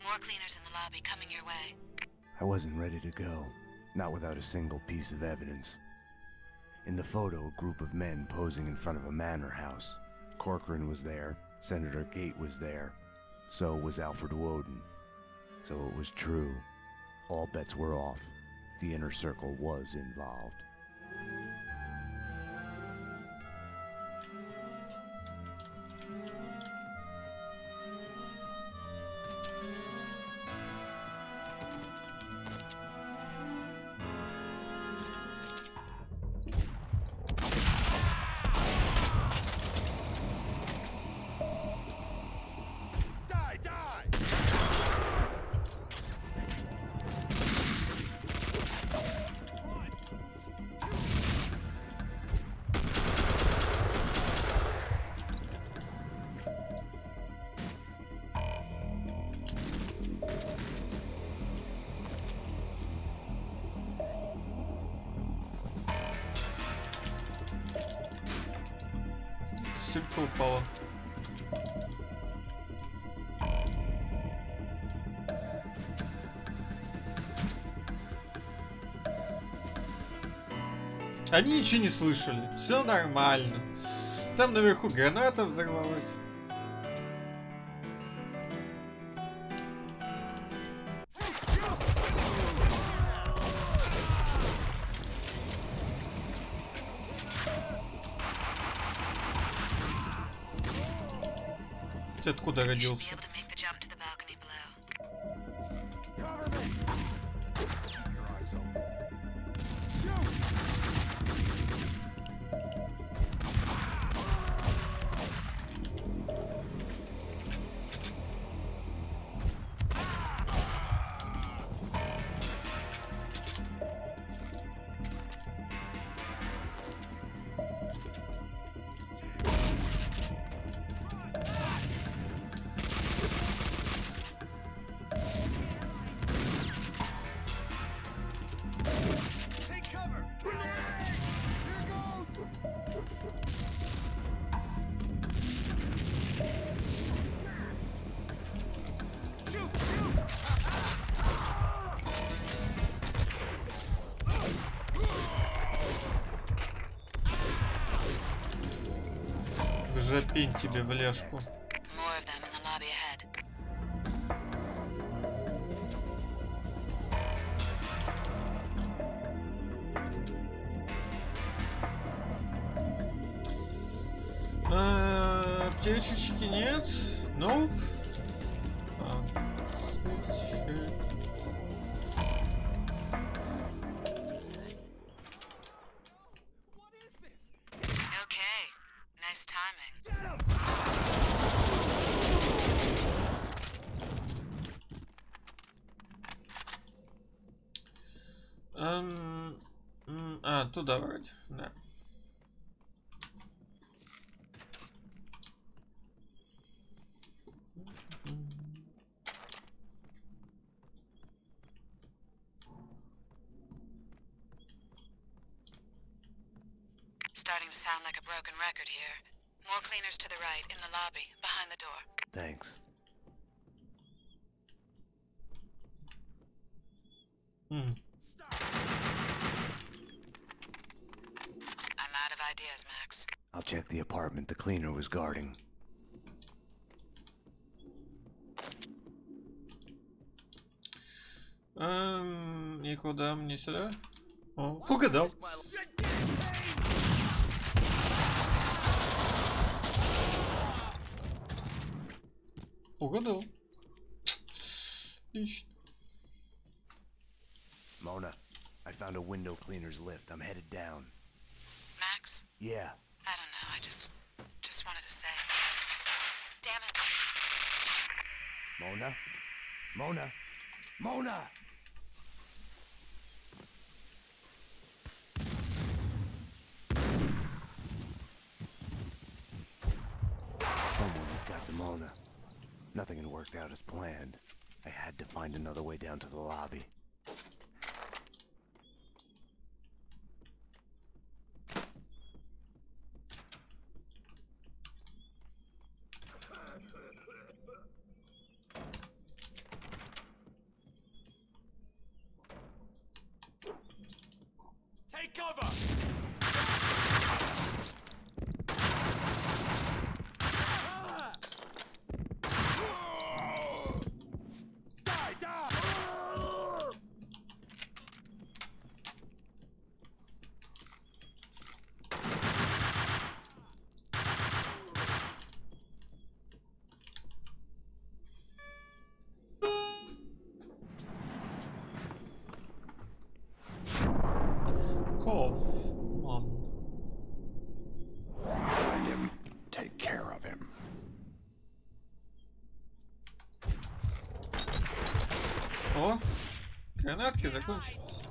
More cleaners in the lobby coming your way. I wasn't ready to go. Not without a single piece of evidence. In the photo, a group of men posing in front of a manor house. Corcoran was there. Senator Gate was there. So was Alfred Woden. So it was true. All bets were off. The Inner Circle was involved. Столько упало. Они ничего не слышали. Все нормально. Там наверху граната взорвалась. ты откуда родился? Жопень тебе в ляжку. Аптечечки нет? Ну? Туда вроде, да. Starting to sound like a broken record here. More cleaners to the right, in the lobby, behind the door. Thanks. I'm out of ideas, Max. I'll check the apartment the cleaner was guarding. И куда мне сюда? О, угадал. Угадал. Отлично. Mona, I found a window cleaner's lift. I'm headed down. Max? Yeah. I don't know. I just wanted to say. Damn it. Mona? Mona? Mona! Someone got to Mona. Nothing had worked out as planned. I had to find another way down to the lobby. Take cover! Find him. Take care of him. О, гранатки закончились.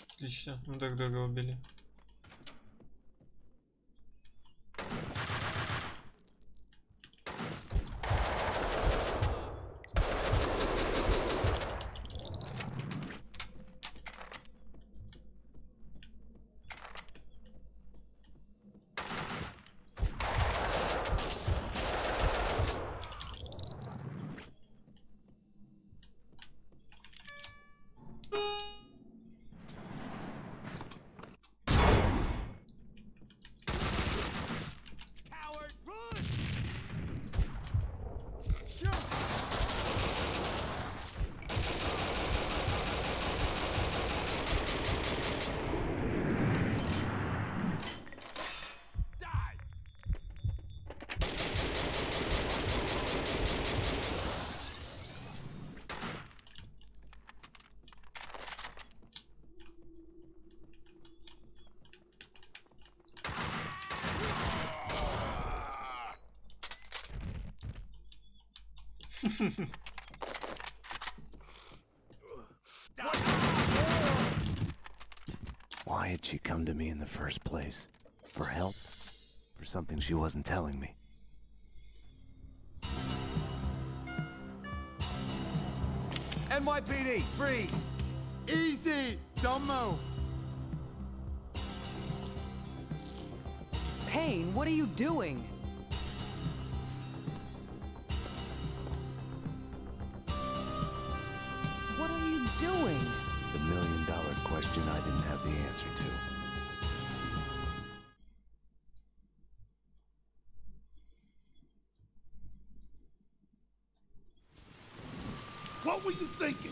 Отлично, мы друг друга убили. Why had she come to me in the first place? For help? For something she wasn't telling me? NYPD, freeze! Easy! Don't move! Payne, what are you doing? What are you doing? The million-dollar question I didn't have the answer to. What were you thinking?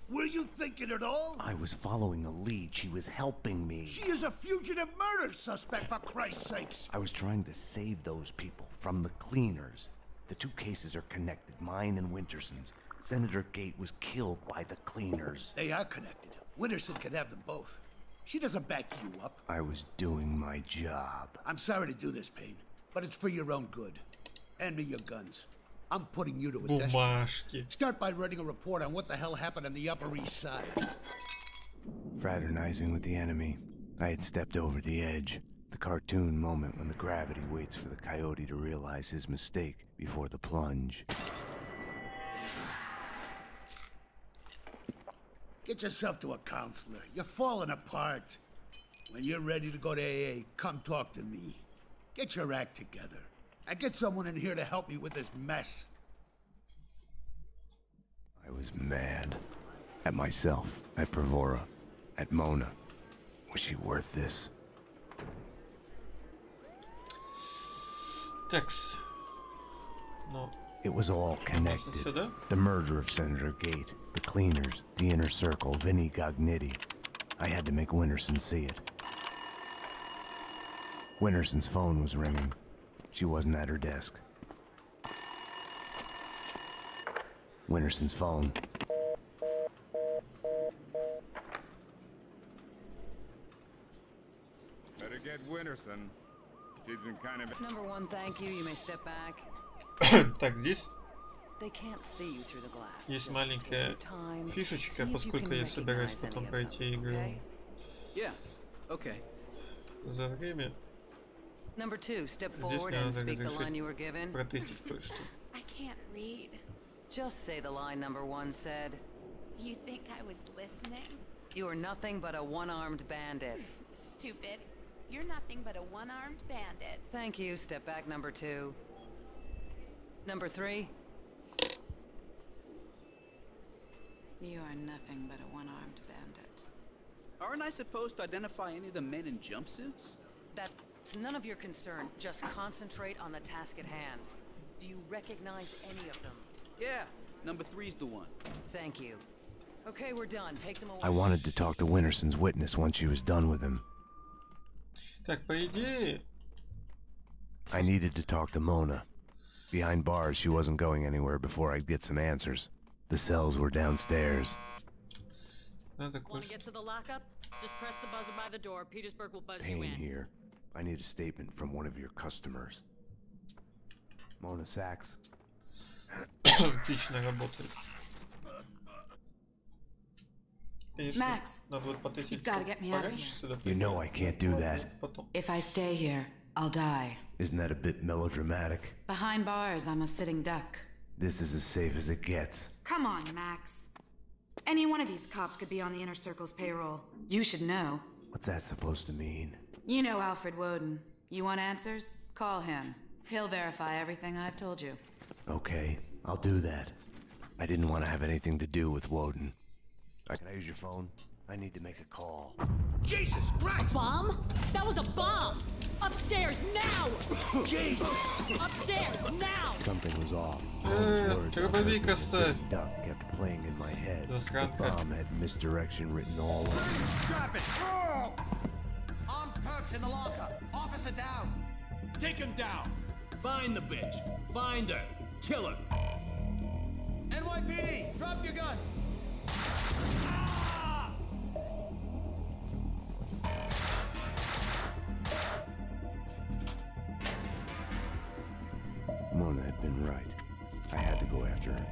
Were you thinking at all? I was following a lead. She was helping me. She is a fugitive murder suspect, for Christ's sakes. I was trying to save those people from the cleaners. The two cases are connected, mine and Winterson's. Senator Gate was killed by the cleaners. They are connected. Winterson can have them both. She doesn't back you up. I was doing my job. I'm sorry to do this, Payne, but it's for your own good. Hand me your guns. I'm putting you to a test. Бумажки. Start by writing a report on what the hell happened on the Upper East Side. Fraternizing with the enemy, I had stepped over the edge. The cartoon moment when the gravity waits for the coyote to realize his mistake before the plunge. Get yourself to a counselor. You're falling apart. When you're ready to go to AA, come talk to me. Get your act together. And get someone in here to help me with this mess. I was mad. At myself, at Bravura, at Mona. Was she worth this? Текс. No. It was all connected. The murder of Senator Gate, the cleaners, the inner circle, Vinnie Gognitti. I had to make Winterson see it. Winterson's phone was ringing. She wasn't at her desk. Winterson's phone. Better get Winterson. She's been kind of... Number one, thank you. You may step back. Так, здесь They can't see you through the glass. есть Just маленькая take your time. фишечка, See if you поскольку can я собираюсь recognize потом any of пройти them, игру okay? Yeah, okay. за время. Number two, step Здесь forward мне and надо speak the line you were разрешить given. протестить кое-что. I can't read. Just say the line number one said. You think I was listening? You are nothing but a one-armed bandit. Stupid. You're nothing but a one-armed bandit. Thank you. Step back, number two. Number three. You are nothing but a one-armed bandit. Aren't I supposed to identify any of the men in jumpsuits? That's none of your concern. Just concentrate on the task at hand. Do you recognize any of them? Yeah, number three's the one. Thank you. Okay, we're done. Take them away. I wanted to talk to Winterson's witness once she was done with him. Так, по идее... I needed to talk to Mona. Behind bars, she wasn't going anywhere before I'd get some answers. The cells were downstairs. Надо Want to кое-что. get to the lockup? Just press the buzzer by the door. Petersburg will buzz you Payne in. here. I need a statement from one of your customers. Mona Sachs. Отлично работает. Конечно, Max, надо вот потестить you've got to get me out of пораньше here. сюда. You know I can't do that. Потом. If I stay here, I'll die. Isn't that a bit melodramatic? Behind bars, I'm a sitting duck. This is as safe as it gets. Come on, Max. Any one of these cops could be on the Inner Circle's payroll. You should know. What's that supposed to mean? You know Alfred Woden. You want answers? Call him. He'll verify everything I've told you. Okay, I'll do that. I didn't want to have anything to do with Woden. Can I use your phone? I need to make a call. Jesus Christ! A bomb? That was a bomb! Upstairs, now! Jesus! Upstairs, now! Something was off. Woden's words on дробовик purpose, the оставь. sick duck kept playing in my head. The Засранка. bomb had misdirection written all over it. Drop it! Oh! Armed perps in the locker. Officer down. Take him down. Find the bitch. Find her. Kill her. NYPD, drop your gun. Mona had been right. I had to go after her.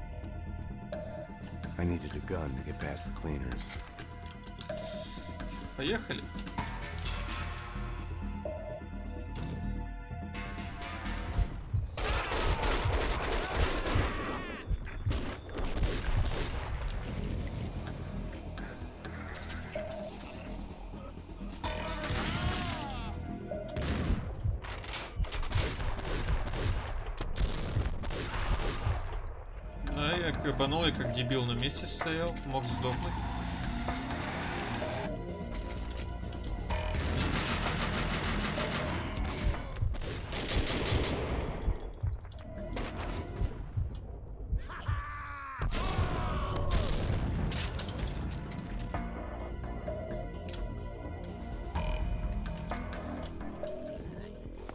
I needed a gun to get past the cleaners. Поехали. Я крепанул, и как дебил на месте стоял, мог сдохнуть.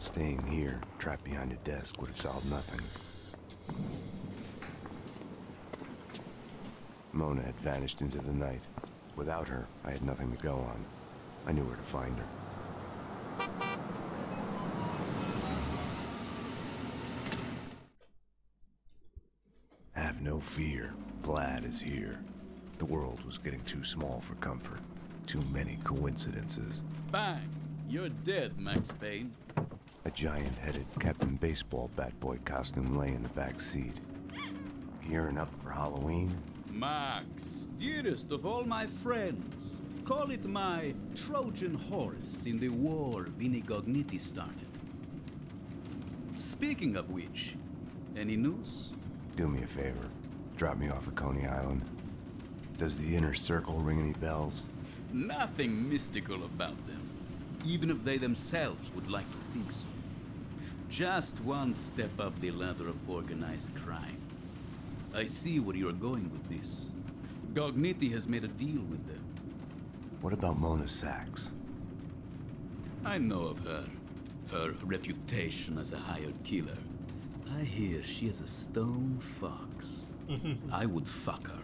Staying here, trapped behind a desk, would have solved nothing. Mona had vanished into the night. Without her, I had nothing to go on. I knew where to find her. Have no fear. Vlad is here. The world was getting too small for comfort. Too many coincidences. Bang! You're dead, Max Payne. A giant-headed Captain Baseball bat boy costume lay in the back seat. Gearing up for Halloween? Max, dearest of all my friends. Call it my Trojan horse in the war Vinnie Gognitti started. Speaking of which, any news? Do me a favor. Drop me off at Coney Island. Does the inner circle ring any bells? Nothing mystical about them, even if they themselves would like to think so. Just one step up the ladder of organized crime. I see where you're going with this. Gognitti has made a deal with them. What about Mona Sachs? I know of her. Her reputation as a hired killer. I hear she is a stone fox. I would fuck her.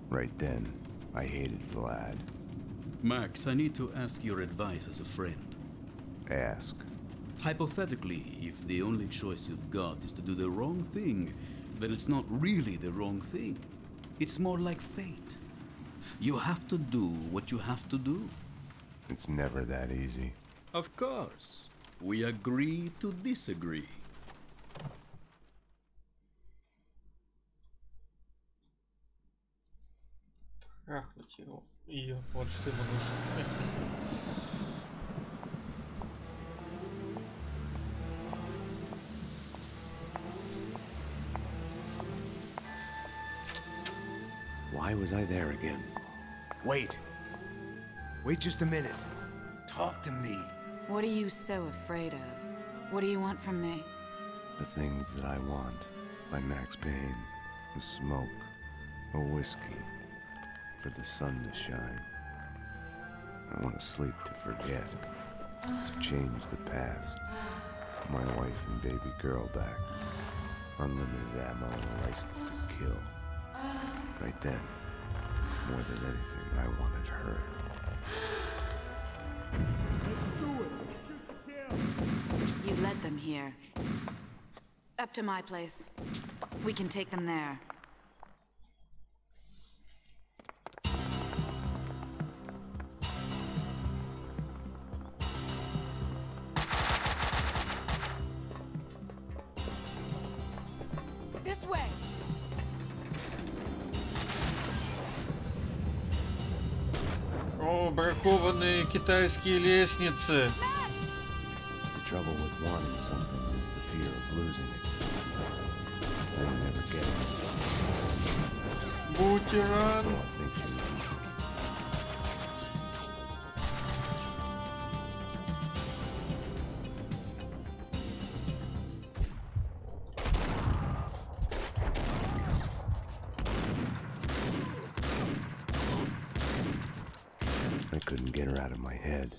Right then, I hated Vlad. Max, I need to ask your advice as a friend. Ask. Hypothetically, if the only choice you've got is to do the wrong thing, then it's not really the wrong thing. It's more like fate. You have to do what you have to do. It's never that easy. Of course. We agree to disagree. Трахнуть его. Ее. Вот что ему нужно. Why was I there again? Wait. Wait just a minute. Talk to me. What are you so afraid of? What do you want from me? The Things That I Want by Max Payne. A smoke. A whiskey. For the sun to shine. I want to sleep to forget. To change the past. My wife and baby girl back. Unlimited ammo and a license to kill. Right then, more than anything, I wanted her. You led them here. Up to my place. We can take them there. This way! О, бракованные китайские лестницы. The trouble with wanting something is the fear of losing it. You'll never get it. Бутеран. I couldn't get her out of my head.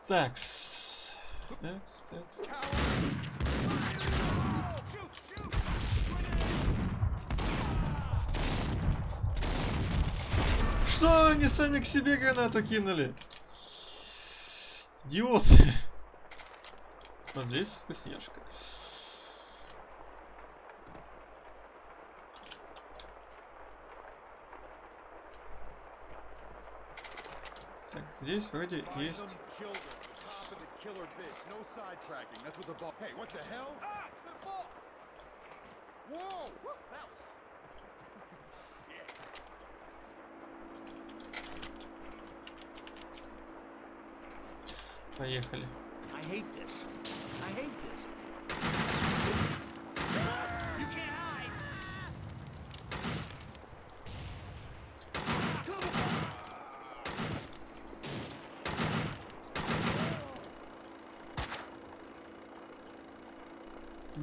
Такс. Что они сами к себе гранату кинули? Идиоты. Вот здесь вкусняшка. Здесь вроде есть. Поехали. I hate this. I hate this. You can't hide.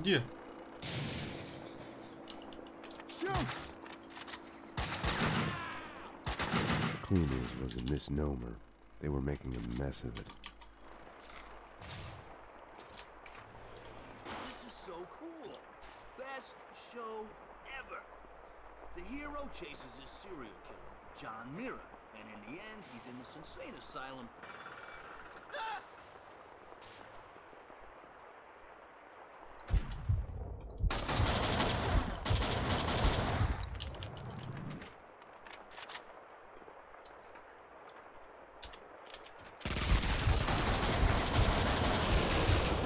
Где? Cleaners was a misnomer. They were making a mess of it. This is so cool. Best show ever. The hero chases his serial killer, John Mira, and in the end, he's in this insane asylum. Ah!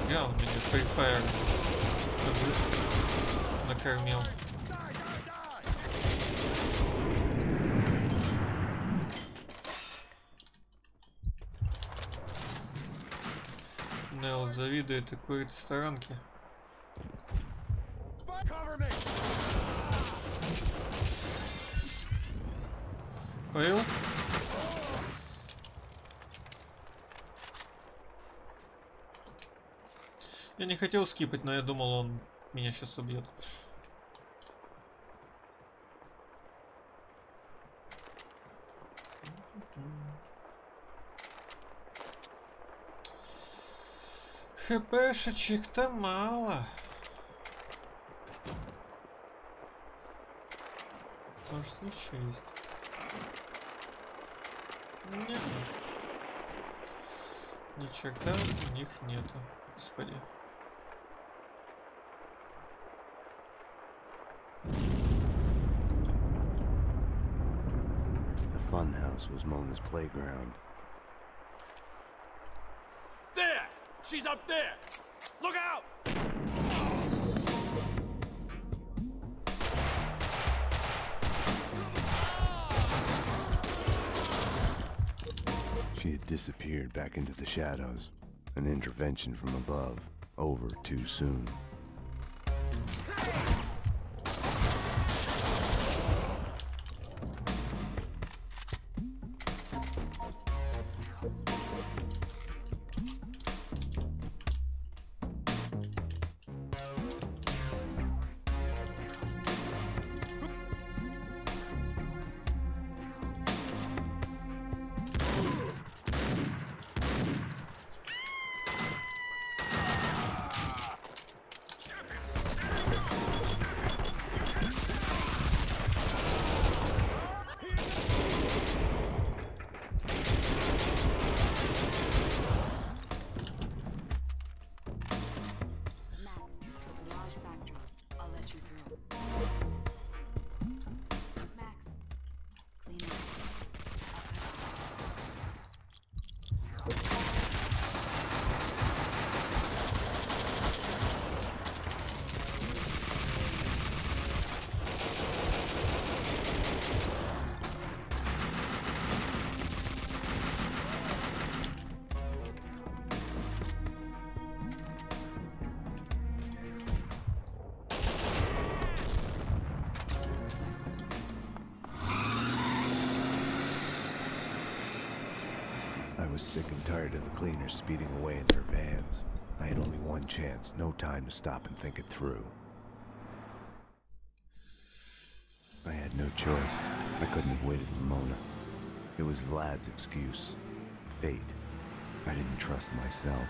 Я он меня Free Fire накормил. Нел завидует и курит в сторонке. Понял? Я не хотел скипать, но я думал, он меня сейчас убьет. ХПшечек-то мало. Может, ничего есть. Нет. Ни черта у них нету. Господи. The funhouse was Mona's playground. There! She's up there! Look out! She had disappeared back into the shadows. An intervention from above. Over too soon. I was sick and tired of the cleaners speeding away in their vans. I had only one chance, no time to stop and think it through. I had no choice. I couldn't have waited for Mona. It was Vlad's excuse. Fate. I didn't trust myself.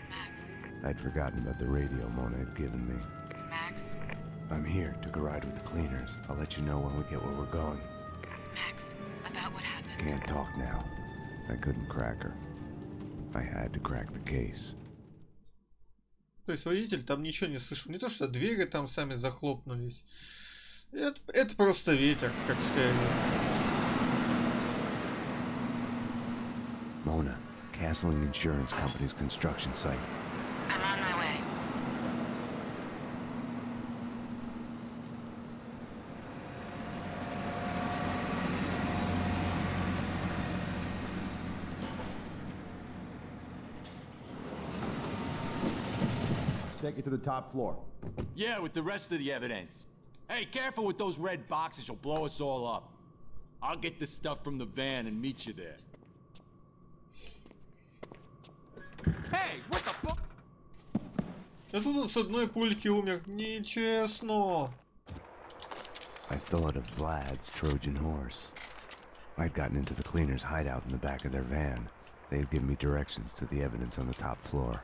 Max. I'd forgotten about the radio Mona had given me. Max. I'm here. Took a ride with the cleaners. I'll let you know when we get where we're going. Max, about what happened. Can't talk now. I couldn't crack her. I had to crack the case. То есть водитель там ничего не слышал. Не то, что двери там сами захлопнулись. Это просто ветер, как в Skyrim. Mona, Castling Insurance Company's construction site. I'm on my way. Take it to the top floor. Yeah, with the rest of the evidence. Hey, careful with those red boxes, you'll blow us all up. I'll get the stuff from the van and meet you there. Hey, what the fuck? Я тут с одной пульки умер. Нечестно. I thought of Vlad's Trojan horse. I'd gotten into the cleaners' hideout in the back of their van. They had given me directions to the evidence on the top floor.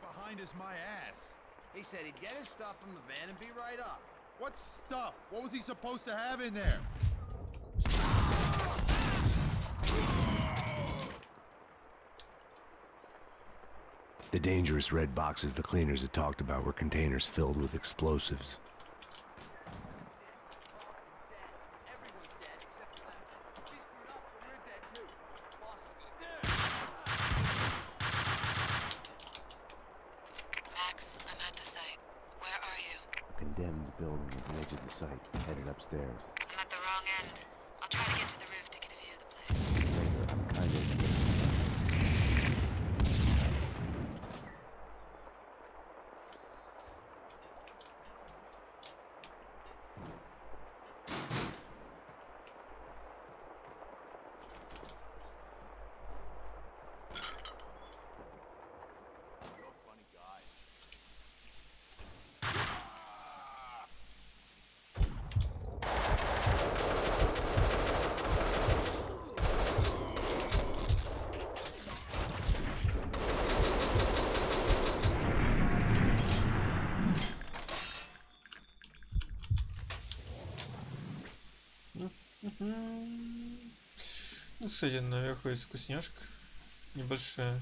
Behind us, my ass. He said he'd get his stuff from the van and be right up. What stuff? What was he supposed to have in there? The dangerous red boxes the cleaners had talked about were containers filled with explosives. Condemned building at the edge of the site, headed upstairs. I'm at the wrong end. I'll try to get to the roof to get a view of the place. Later, I'm kind of... Ну, кстати, наверху есть вкусняшка небольшая.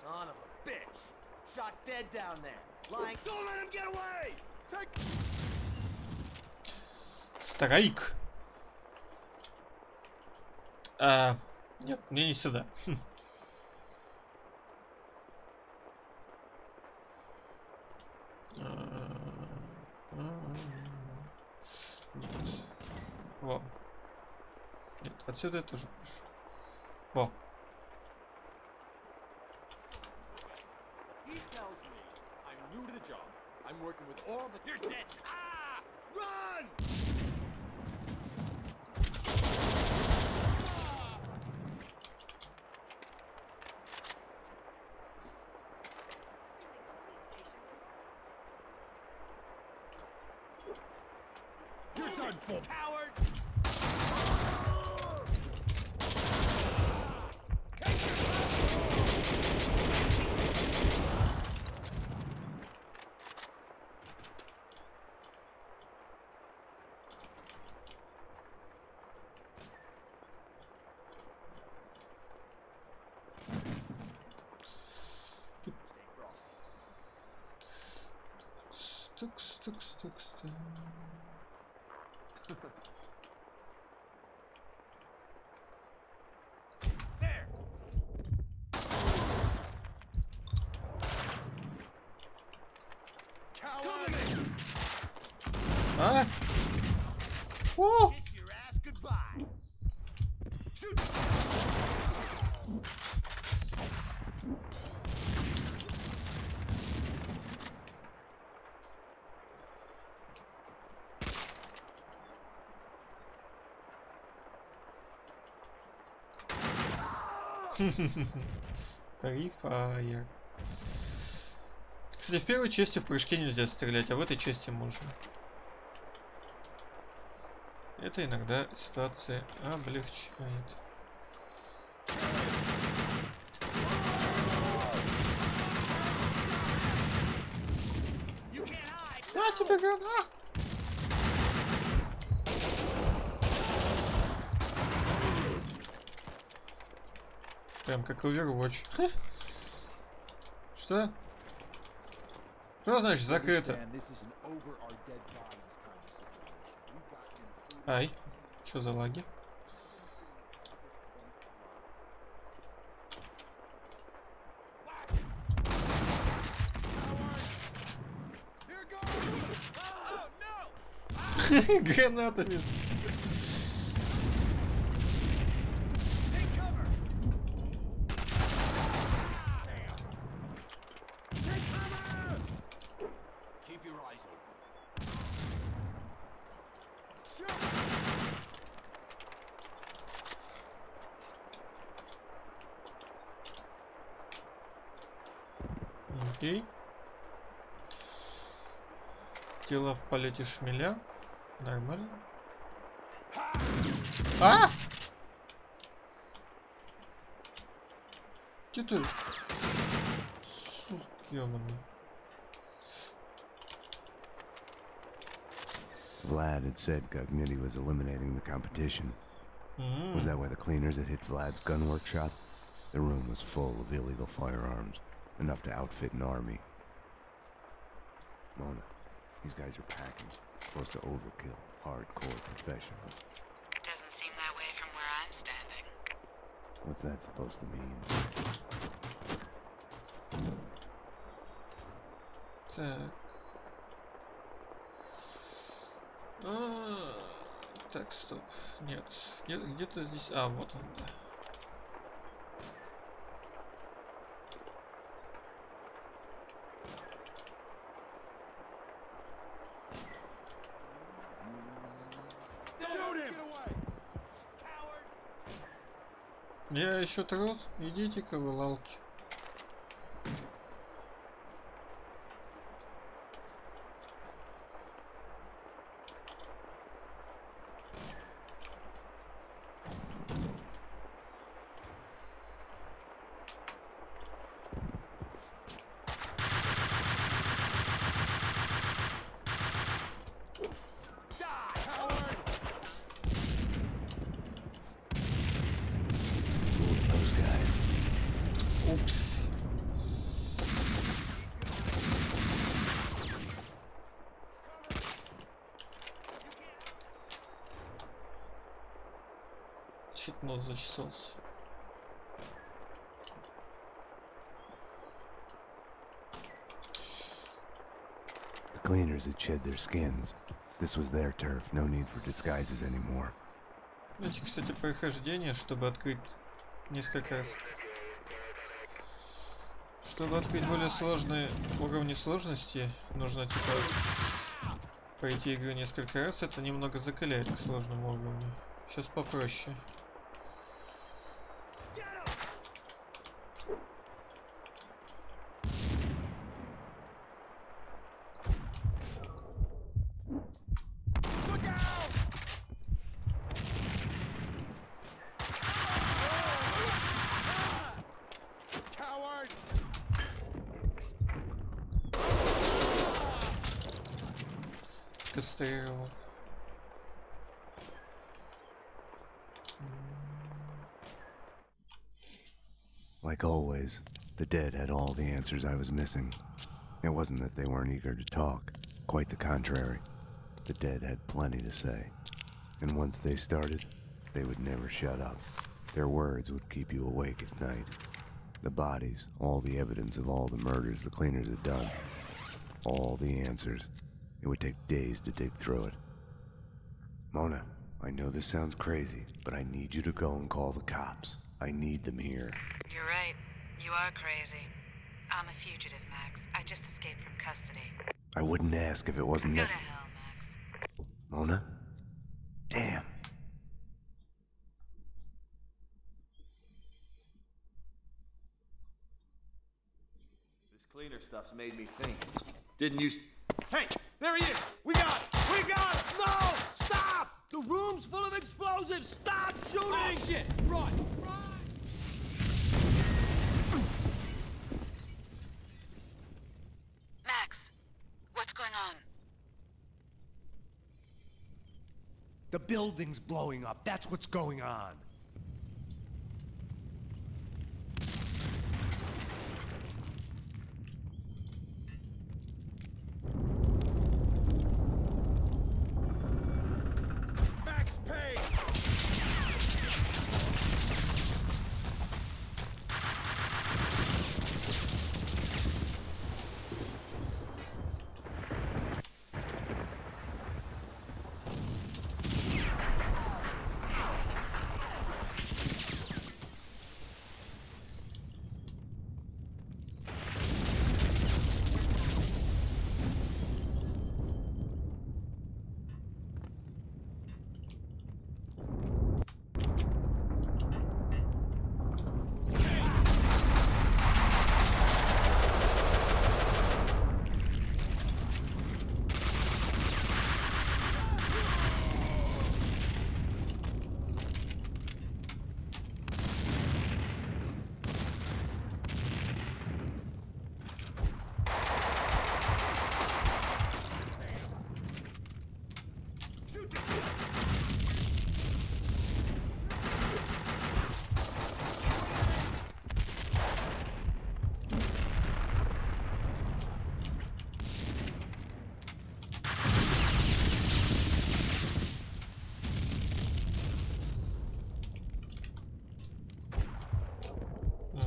Son of a bitch! Shot dead down there. Lying. Don't let him get away! Take. Страйк. Нет, мне не сюда. Нет. Во. Нет, отсюда я тоже пишу. Во. He tells me I'm new to the job. I'm working with all the... You're dead! Ah! Run! You're done for, coward! Стук, стук, стук, стук. А? О! Фрифайр. Кстати, в первой части в прыжке нельзя стрелять, а в этой части можно. Это иногда ситуация облегчает. На тебе граната! Прям как Overwatch. Что? Что значит закрыто? Ай, что за лаги? Гранатами. Окей. Тело в полете шмеля. Нормально. А! Где ты? Ёбаный. Vlad had said Gugnitti was eliminating the competition. Was that why the cleaners had hit Vlad's gun workshop? The room was full of illegal firearms, enough to outfit an army. Mona, these guys are packing. Close to overkill. Hardcore professionals. It doesn't seem that way from where I'm standing. What's that supposed to mean? Так. Так, стоп. Нет. Где-то здесь... А, вот он, да. Я еще трус. Идите-ка вы, лалки. Упс. Чуть нос зачесался. The cleaners had shed their skins. This was their turf, no need for disguises anymore. Эти, кстати, прохождения, чтобы открыть несколько раз. Чтобы открыть более сложные уровни сложности, нужно типа пройти игру несколько раз. Это немного закаляет к сложному уровню. Сейчас попроще. Кастрировал. Like always, the dead had all the answers I was missing. It wasn't that they weren't eager to talk. Quite the contrary. The dead had plenty to say. And once they started, they would never shut up. Their words would keep you awake at night. The bodies, all the evidence of all the murders the cleaners had done. All the answers. It would take days to dig through it. Mona, I know this sounds crazy, but I need you to go and call the cops. I need them here. You're right. You are crazy. I'm a fugitive, Max. I just escaped from custody. I wouldn't ask if it wasn't Go to necessary. hell, Max. Mona? Damn. This cleaner stuff's made me think. Didn't you... Hey! There he is! We got it! We got it! No! Stop! The room's full of explosives! Stop shooting! Oh, shit! Run! Max, what's going on? The building's blowing up. That's what's going on. Max Payne!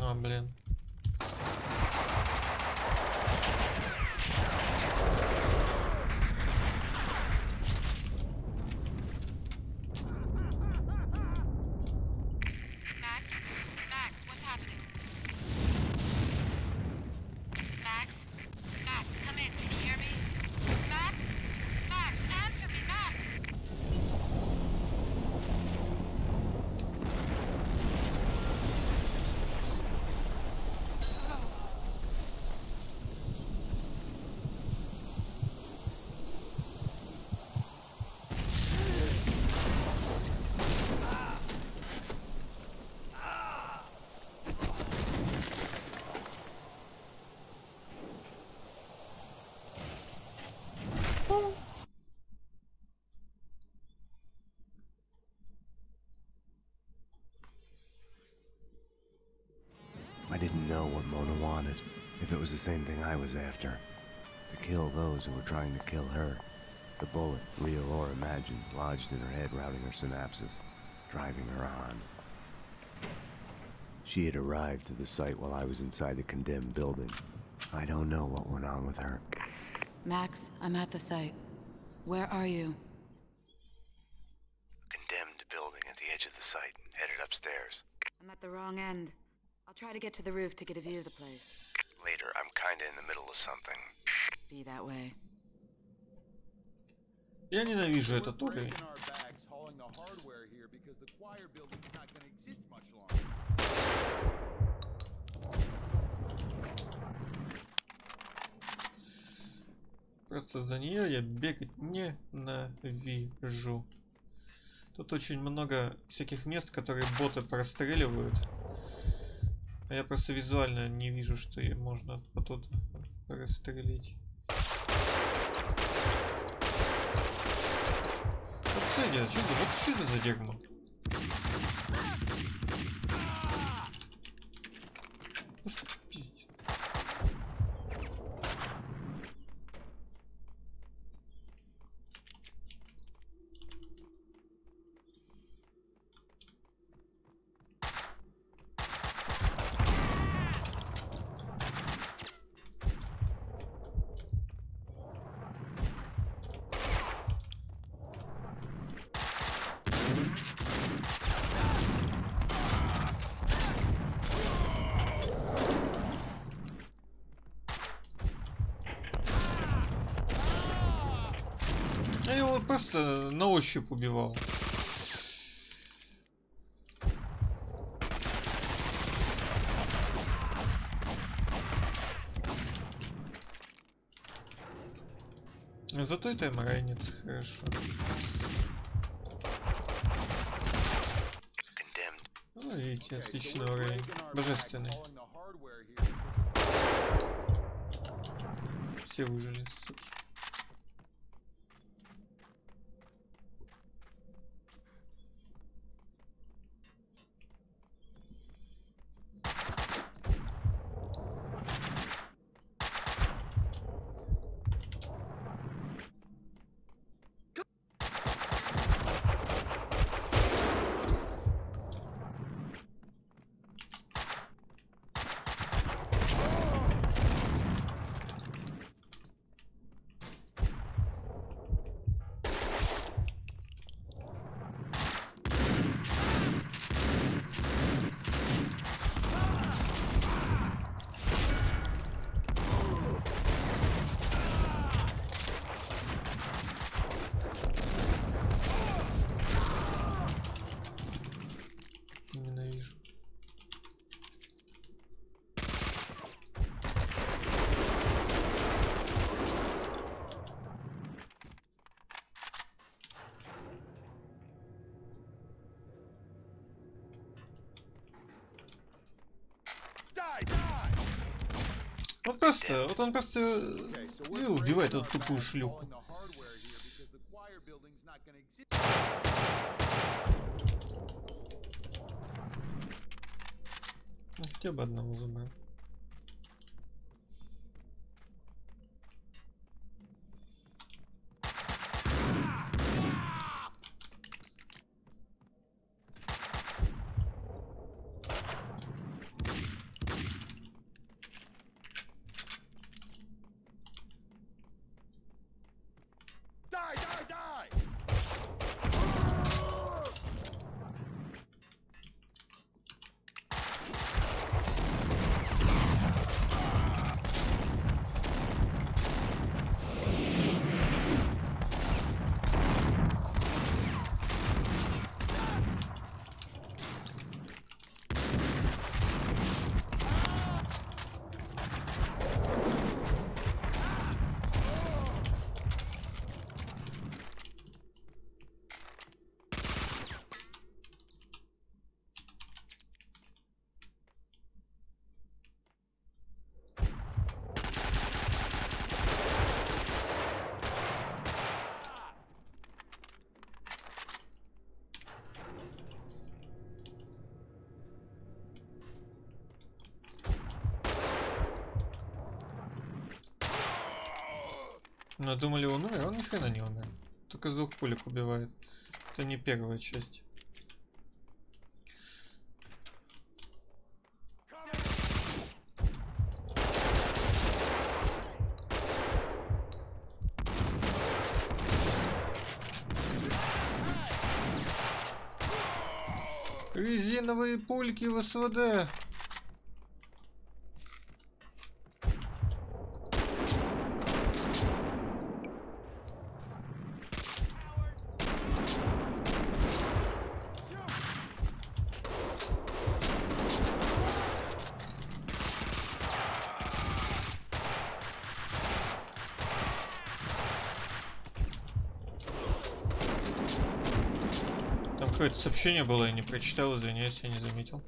А, блин. Max, what's happening? Max? Max, come in. Can you hear me? Max? Max, answer me, Max! I didn't know what Mona wanted, if it was the same thing I was after. To kill those who were trying to kill her. The bullet, real or imagined, lodged in her head, routing her synapses, driving her on. She had arrived to the site while I was inside the condemned building. I don't know what went on with her. Max, I'm at the site. Where are you? Condemned building at the edge of the site, headed upstairs. I'm at the wrong end. I'll try to get to the roof to get a view of the place. Later, I'm kinda in the middle of something. Be that way. Я ненавижу этот уровень. Просто за нее я бегать ненавижу. Тут очень много всяких мест, которые боты простреливают. А я просто визуально не вижу, что ее можно оттуда расстрелить. Вот, кстати, а что это за дерьмо? Просто пиздец. Я его просто на ощупь убивал. Зато это ранец, хорошо. Ну, видите, отличный уровень. Божественный. Все выжили, суки. Вот он просто и убивает эту тупую шлюху. Ну, хотя бы одного забрал. Но думали, он умер, а он ни хрена не умер. Только с 2 пулек убивает. Это не первая часть. Резиновые пульки в СВД. Какое-то сообщение было, я не прочитал, извиняюсь, я не заметил.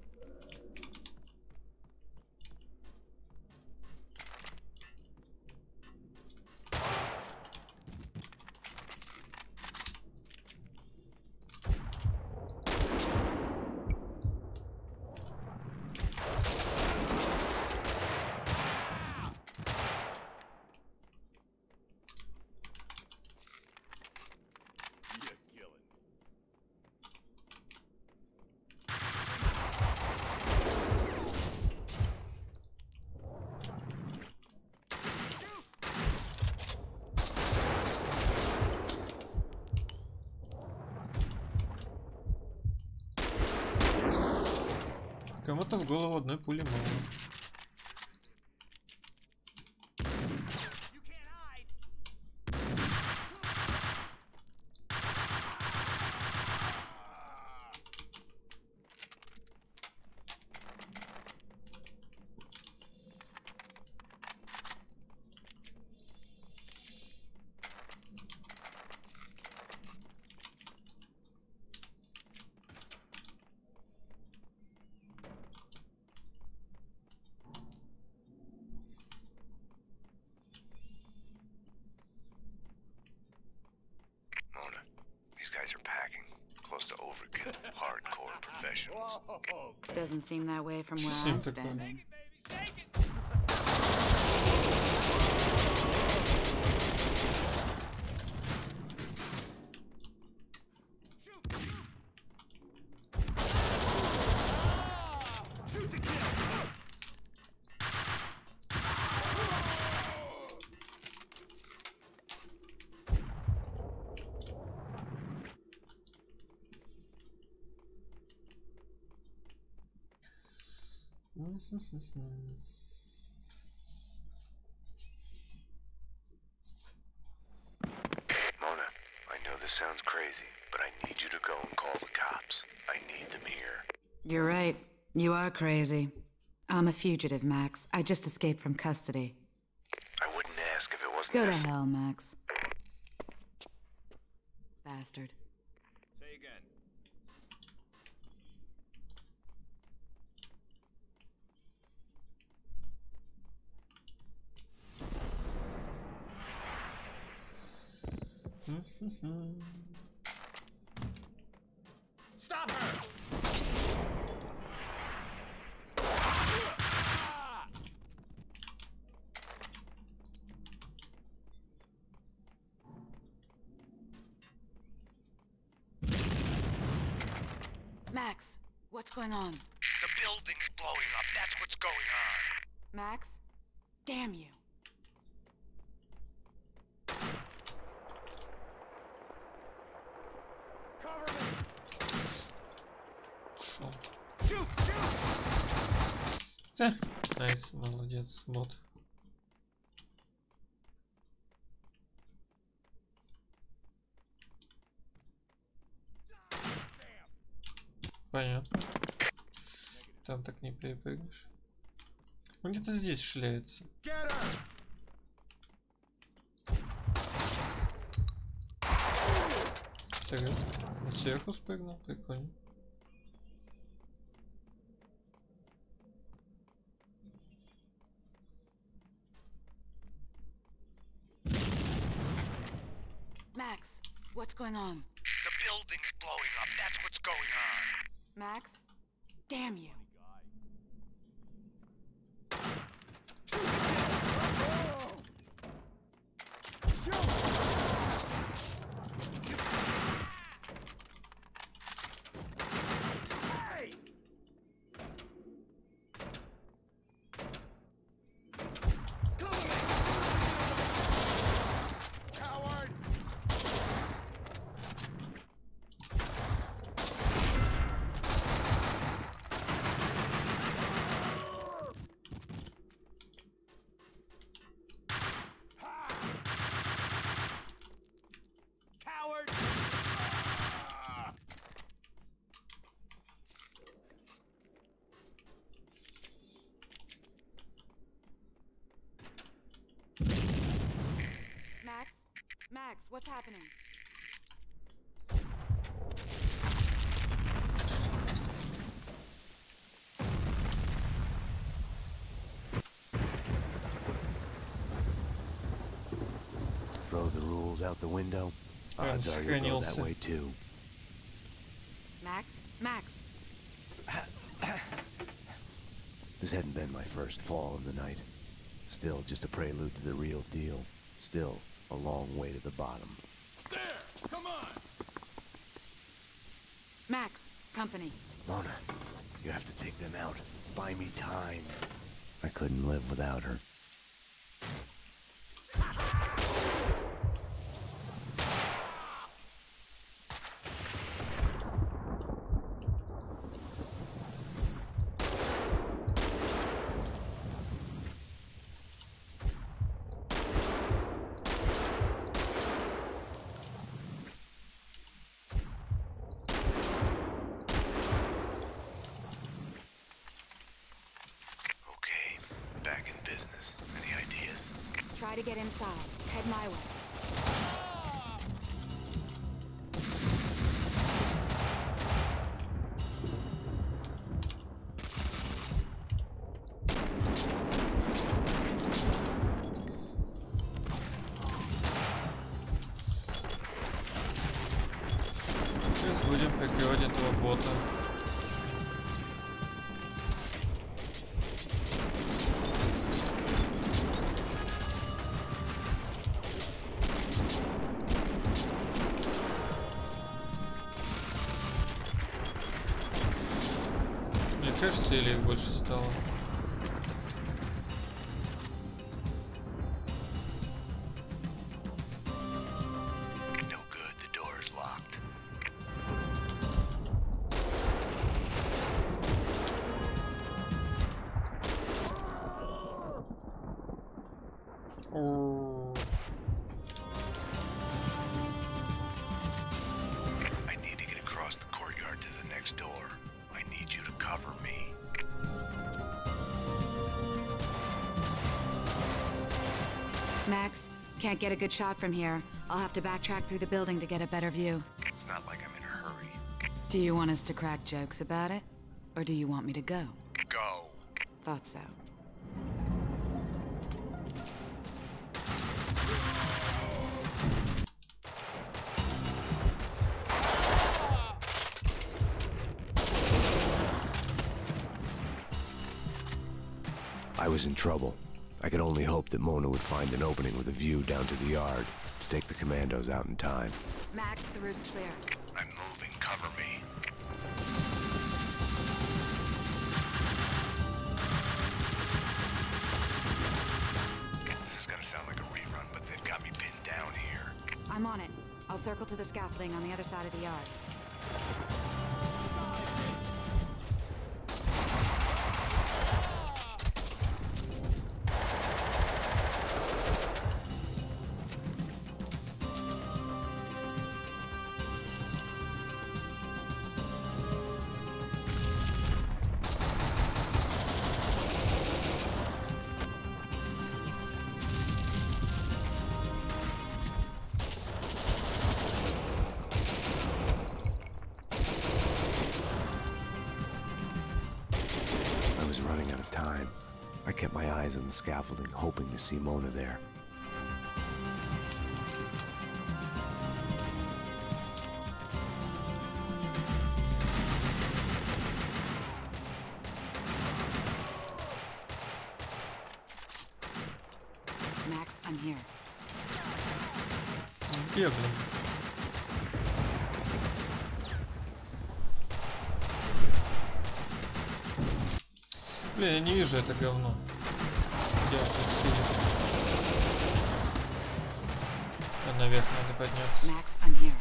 Кому-то в голову одной пули мало. Doesn't seem that way from where I'm standing. Mona, I know this sounds crazy, but I need you to go and call the cops. I need them here. You're right. You are crazy. I'm a fugitive, Max. I just escaped from custody. I wouldn't ask if it wasn't Go to hell, Max. Bastard. Say again. Stop her! Max, what's going on? The building's blowing up. That's what's going on. Max? Damn you. Cover me! Шо? Shoot! Shoot! Найс, молодец, мод. Понятно. Там так не перепрыгнешь. Он где-то здесь шляется. Серьезно? Он сверху спрыгнул? Прикольно. Max, what's going on? The building's blowing up. That's what's going on. Max? Damn you. Max, what's happening? Throw the rules out the window. Odds are you'll go that way too. Max? Max! This hadn't been my first fall in the night. Still just a prelude to the real deal. Still a long way to the bottom. There! Come on! Max, company. Mona, you have to take them out. Buy me time. I couldn't live without her. Try to get inside. Head my way. Сейчас будем прикрывать этого бота. Кажется, или их больше стало? No good, the door is locked. I need to get across the courtyard to the next door. I need you to cover me. Max, can't get a good shot from here. I'll have to backtrack through the building to get a better view. It's not like I'm in a hurry. Do you want us to crack jokes about it? Or do you want me to go? Go. Thought so. I was in trouble. I could only hope that Mona would find an opening with a view down to the yard to take the commandos out in time. Max, the route's clear. I'm moving. Cover me. This is gonna sound like a rerun, but they've got me pinned down here. I'm on it. I'll circle to the scaffolding on the other side of the yard. Running out of time. I kept my eyes on the scaffolding, hoping to see Mona there. Max, I'm here. Yeah, блин. Блин, я не вижу это говно. Где он тут сидит? А наверх надо подняться. Max, I'm here.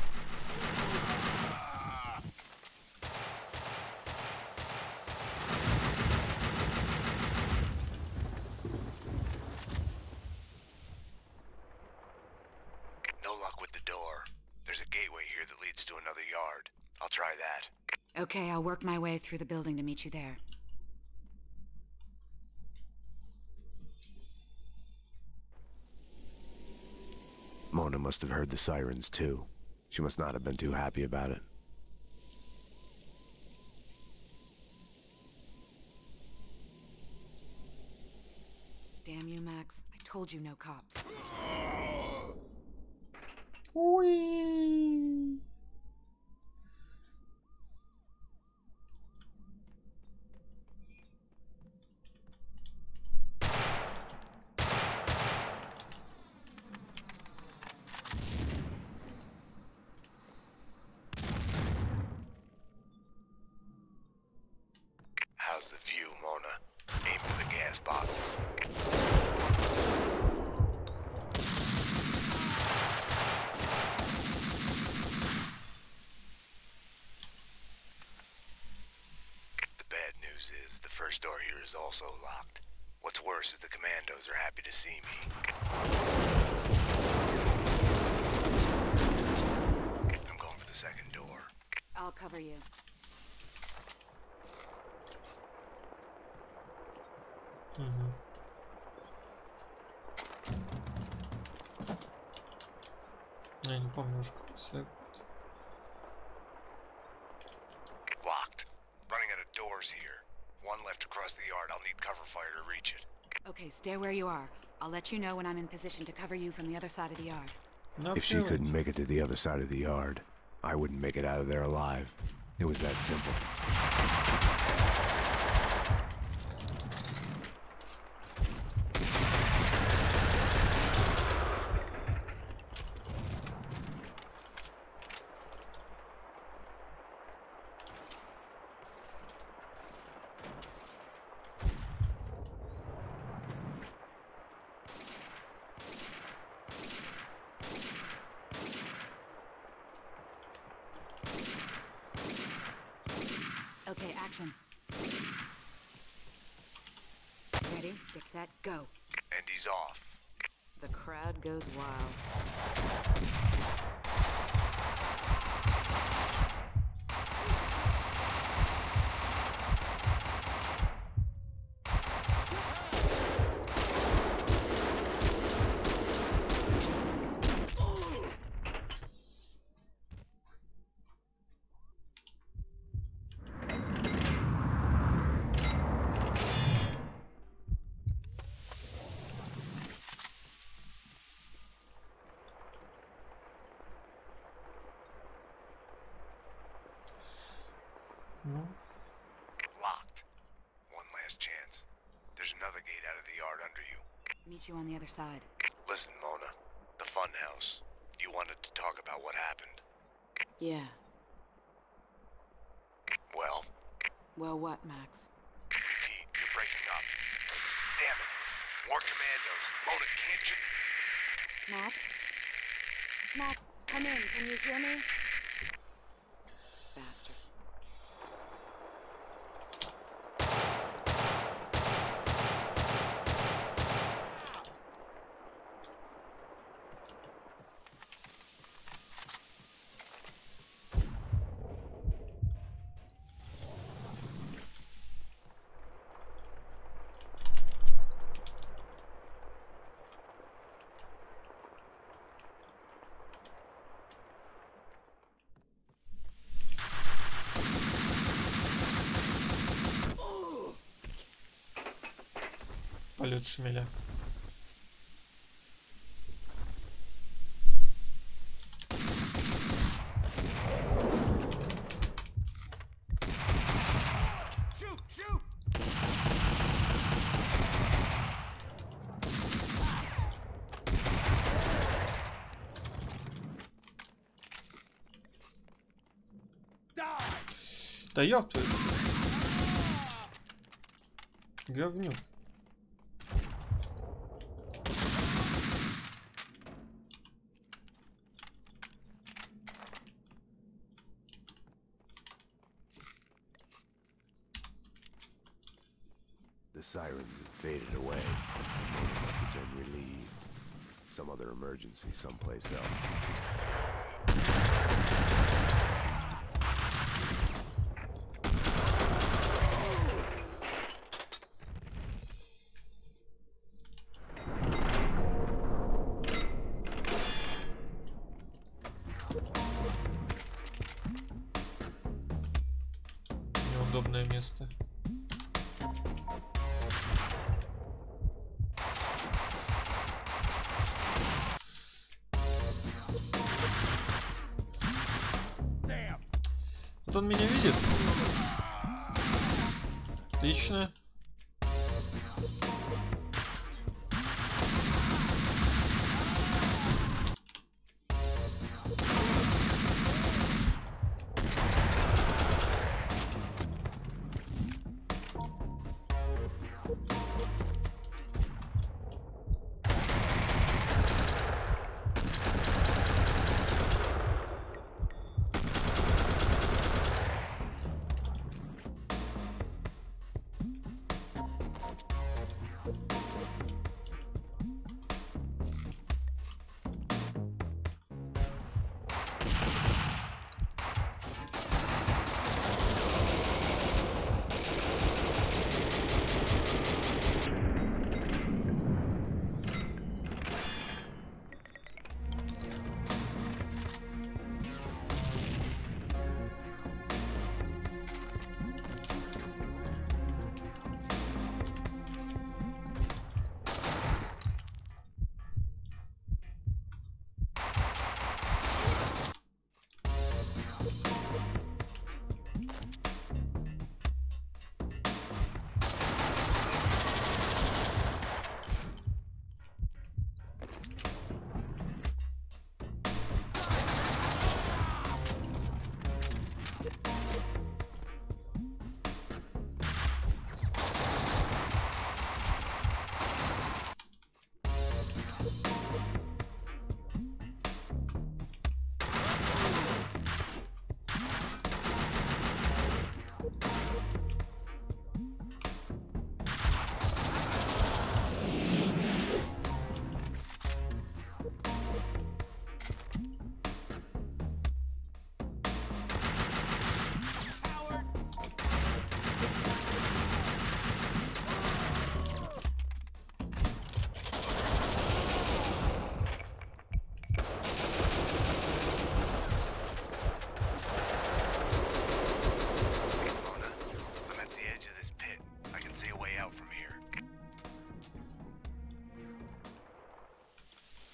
No luck with the door. There's a gateway here that leads to another yard. I'll try that. Okay, I'll work my way through the building to meet you there. Mona must have heard the sirens too. She must not have been too happy about it. Damn you, Max. I told you no cops. Whee! How's the view, Mona? Aim for the gas bottles. The bad news is the first door here is also locked. What's worse is the commandos are happy to see me. I'm going for the second door. I'll cover you. Я не помню уже, как следует. Locked. Running out of doors here. One left across the yard. I'll need cover fire to reach it. Okay, stay where you are. I'll let you know when I'm in position to cover you from the other side of the yard. If she couldn't make it to the other side of the yard, I wouldn't make it out of there alive. It was that simple. Okay, action. Ready, get set, go. And he's off. The crowd goes wild. Locked. One last chance. There's another gate out of the yard under you. Meet you on the other side. Listen, Mona. The fun house. You wanted to talk about what happened. Yeah. Well? Well, what, Max? Pete, you're breaking up. Damn it. More commandos. Mona, can't you... Max? Max, come in. Can you hear me? Bastard. Полет шмеля. Да ёб твою ж. Говнюк. The sirens had faded away. Mona must have been relieved. Some other emergency someplace else. Неудобное место. Вот он меня видит. Отлично.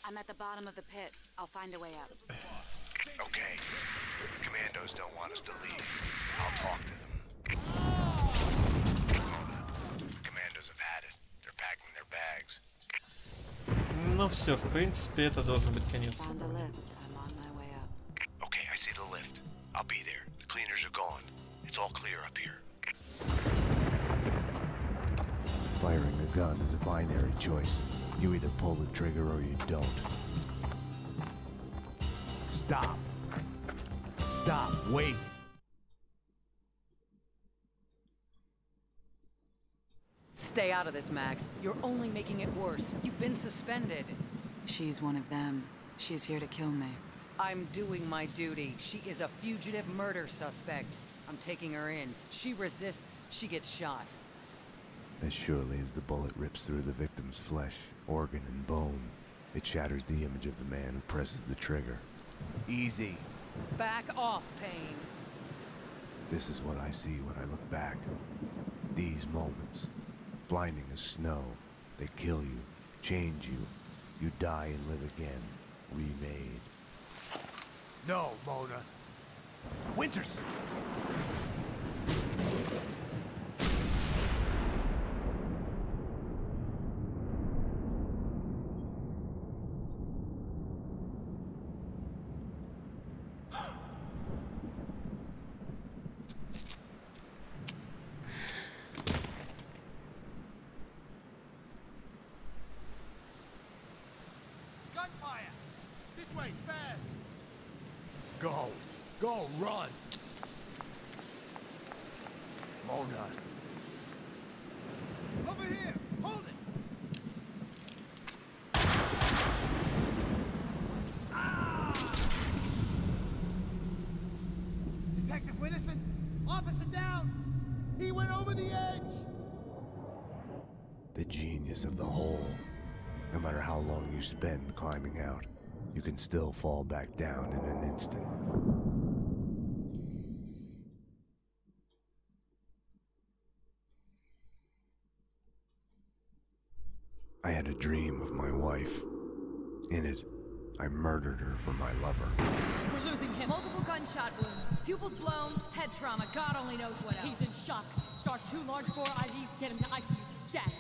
I'm at the bottom of the pit. I'll find a way out. Okay. The commandos don't want us to leave. I'll talk to them. Mona, the commandos have had it. Ну все, в принципе, это должен быть конец. Found a lift. I'm on my way up. Okay, I see the lift. I'll be there. The cleaners are gone. It's all clear up here. Firing a gun is a binary choice. You either pull the trigger or you don't. Stop. Stop. Wait. Stay out of this, Max. You're only making it worse. You've been suspended. She's one of them. She's here to kill me. I'm doing my duty. She is a fugitive murder suspect. I'm taking her in. She resists, she gets shot. As surely as the bullet rips through the victim's flesh, organ, and bone, it shatters the image of the man who presses the trigger. Easy. Back off, Payne. This is what I see when I look back. These moments. Blinding as snow. They kill you, change you. You die and live again. Remade. No, Mona. Winterson! Gunfire! This way, fast! Go! Go, run! Mona. Over here! Hold it! Detective Winterson! Officer down! He went over the edge! The genius of the hole. No matter how long you spend climbing out, you can still fall back down in an instant. I had a dream of my wife. In it, I murdered her for my lover. We're losing him. Multiple gunshot wounds. Pupils blown, head trauma. God only knows what else. He's in shock. Start 2 large bore IVs, get him to ICU stat.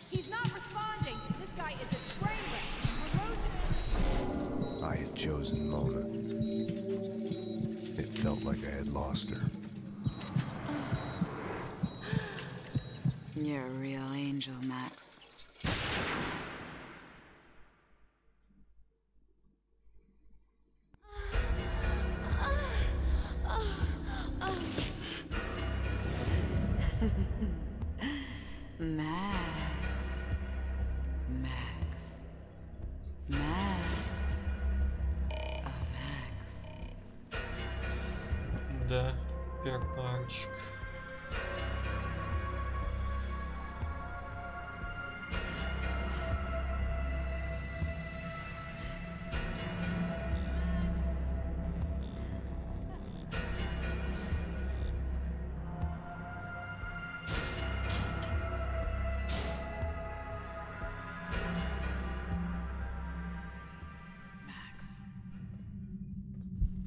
He's not responding. This guy is a train wreck. We're losing him. I had chosen Mona. It felt like I had lost her. You're a real angel, Max. Max. Max. Max. Oh, Max. Да, перпарчик.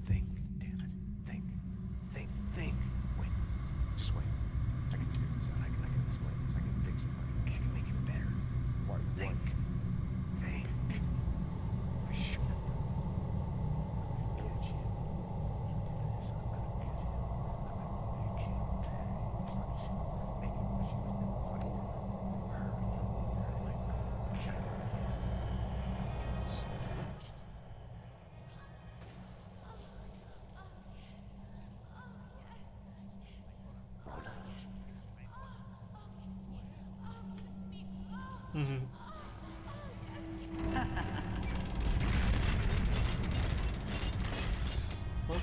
Think, damn it. Think. Wait. Just wait. I can figure this out. I can explain this. I can fix it. I can make it better. Think. I should have done it. I'm gonna get you. You do this. I'm gonna get you. I'm gonna make you pay. Punish you. Make you wish you was never fucking her. Like, kill her. Get switched. Мгм. Оп.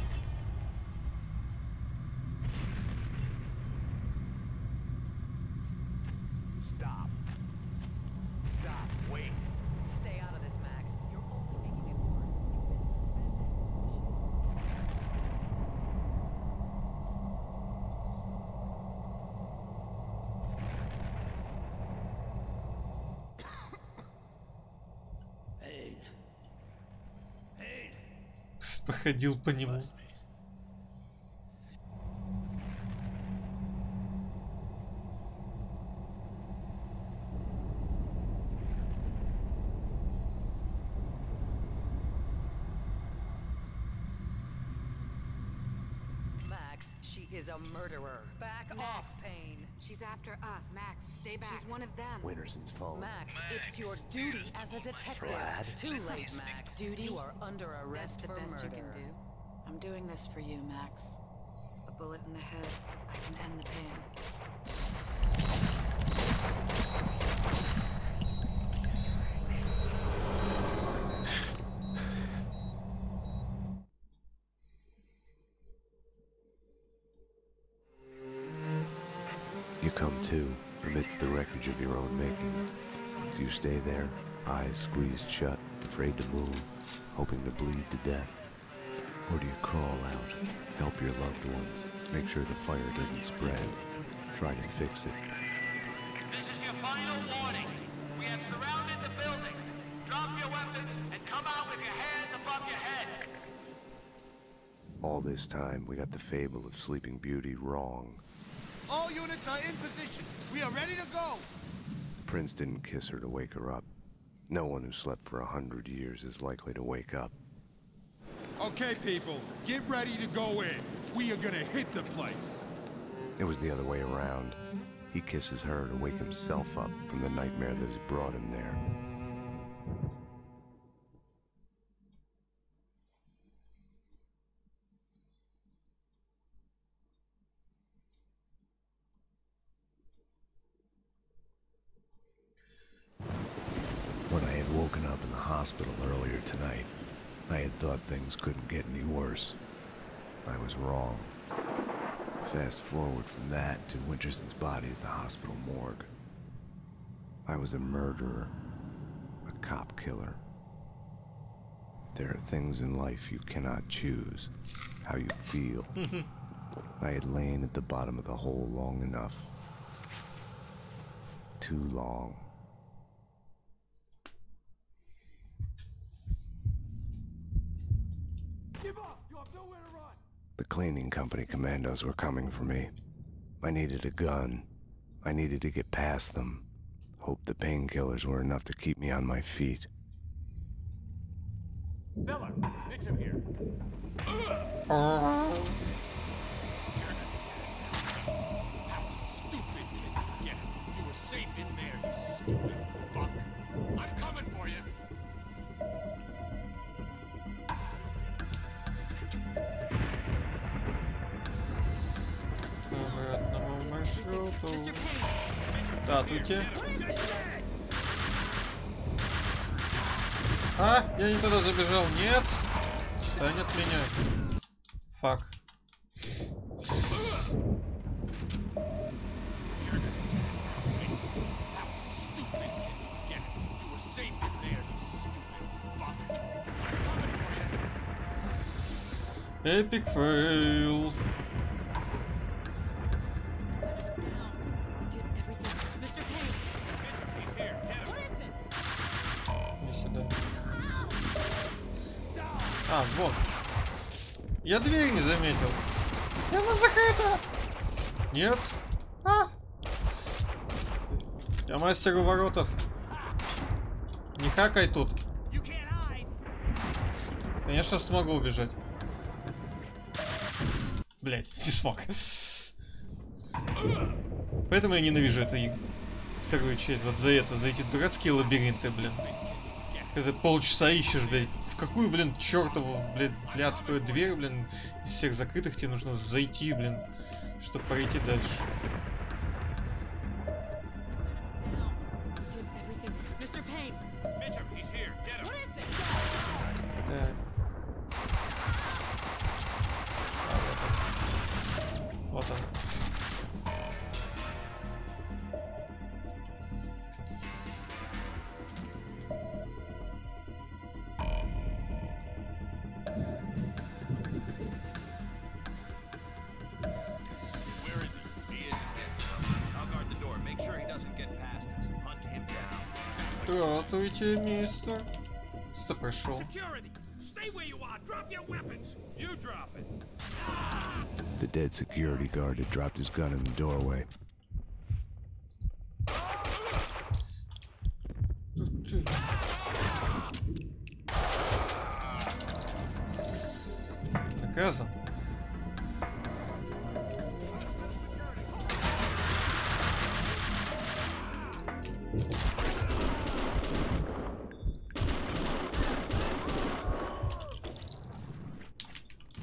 Stop. Stop. Wait. Stay out of this, Max. You're only making it worse. Payne. Payne. Походил по нему. Max, she is a murderer. Back off, Payne. She's after us. Max, stay back. She's one of them. Winterson's phone. Max, it's your duty as a detective. Brad? Too late, Max. Duty? You are under arrest That's for the best murder. you can do. I'm doing this for you, Max. A bullet in the head. I can end the pain. You come to, amidst the wreckage of your own making. Do you stay there, eyes squeezed shut, afraid to move, hoping to bleed to death? Or do you crawl out, help your loved ones, make sure the fire doesn't spread, try to fix it? This is your final warning. We have surrounded the building. Drop your weapons and come out with your hands above your head. All this time, we got the fable of Sleeping Beauty wrong. All units are in position. We are ready to go. Prince didn't kiss her to wake her up. No one who slept for 100 years is likely to wake up. Okay, people, get ready to go in. We are gonna hit the place. It was the other way around. He kisses her to wake himself up from the nightmare that has brought him there. When I had woken up in the hospital earlier tonight, I had thought things couldn't get any worse. I was wrong. Fast forward from that to Winterson's body at the hospital morgue. I was a murderer, a cop killer. There are things in life you cannot choose, how you feel. I had lain at the bottom of the hole long enough. Too long. Give up! You have nowhere to run! The cleaning company commandos were coming for me. I needed a gun. I needed to get past them. Hoped the painkillers were enough to keep me on my feet. Miller, Mitchum here. How stupid can you get? You were safe in there, you stupid fuck. I'm coming for you. По обратному маршруту. Здравствуйте. А, я не туда забежал. Нет. Отстань от меня. Фак. Эпик фейл. Не сюда. А, вот. Я дверь не заметил. Она закрыта. Нет. А. Я мастер воротов. Не хакай тут. Конечно, смогу убежать. Блять, не смог. Поэтому я ненавижу эту вторую часть. Вот за это, за эти дурацкие лабиринты, блин. Когда полчаса ищешь, блядь. В какую, блин, чертову, блядь, блядскую дверь, блин, из всех закрытых тебе нужно зайти, блин, чтобы пройти дальше. Так. Вот он. Здравствуйте, мистер. Что прошел? The dead security guard had dropped his gun in the doorway. Наказан.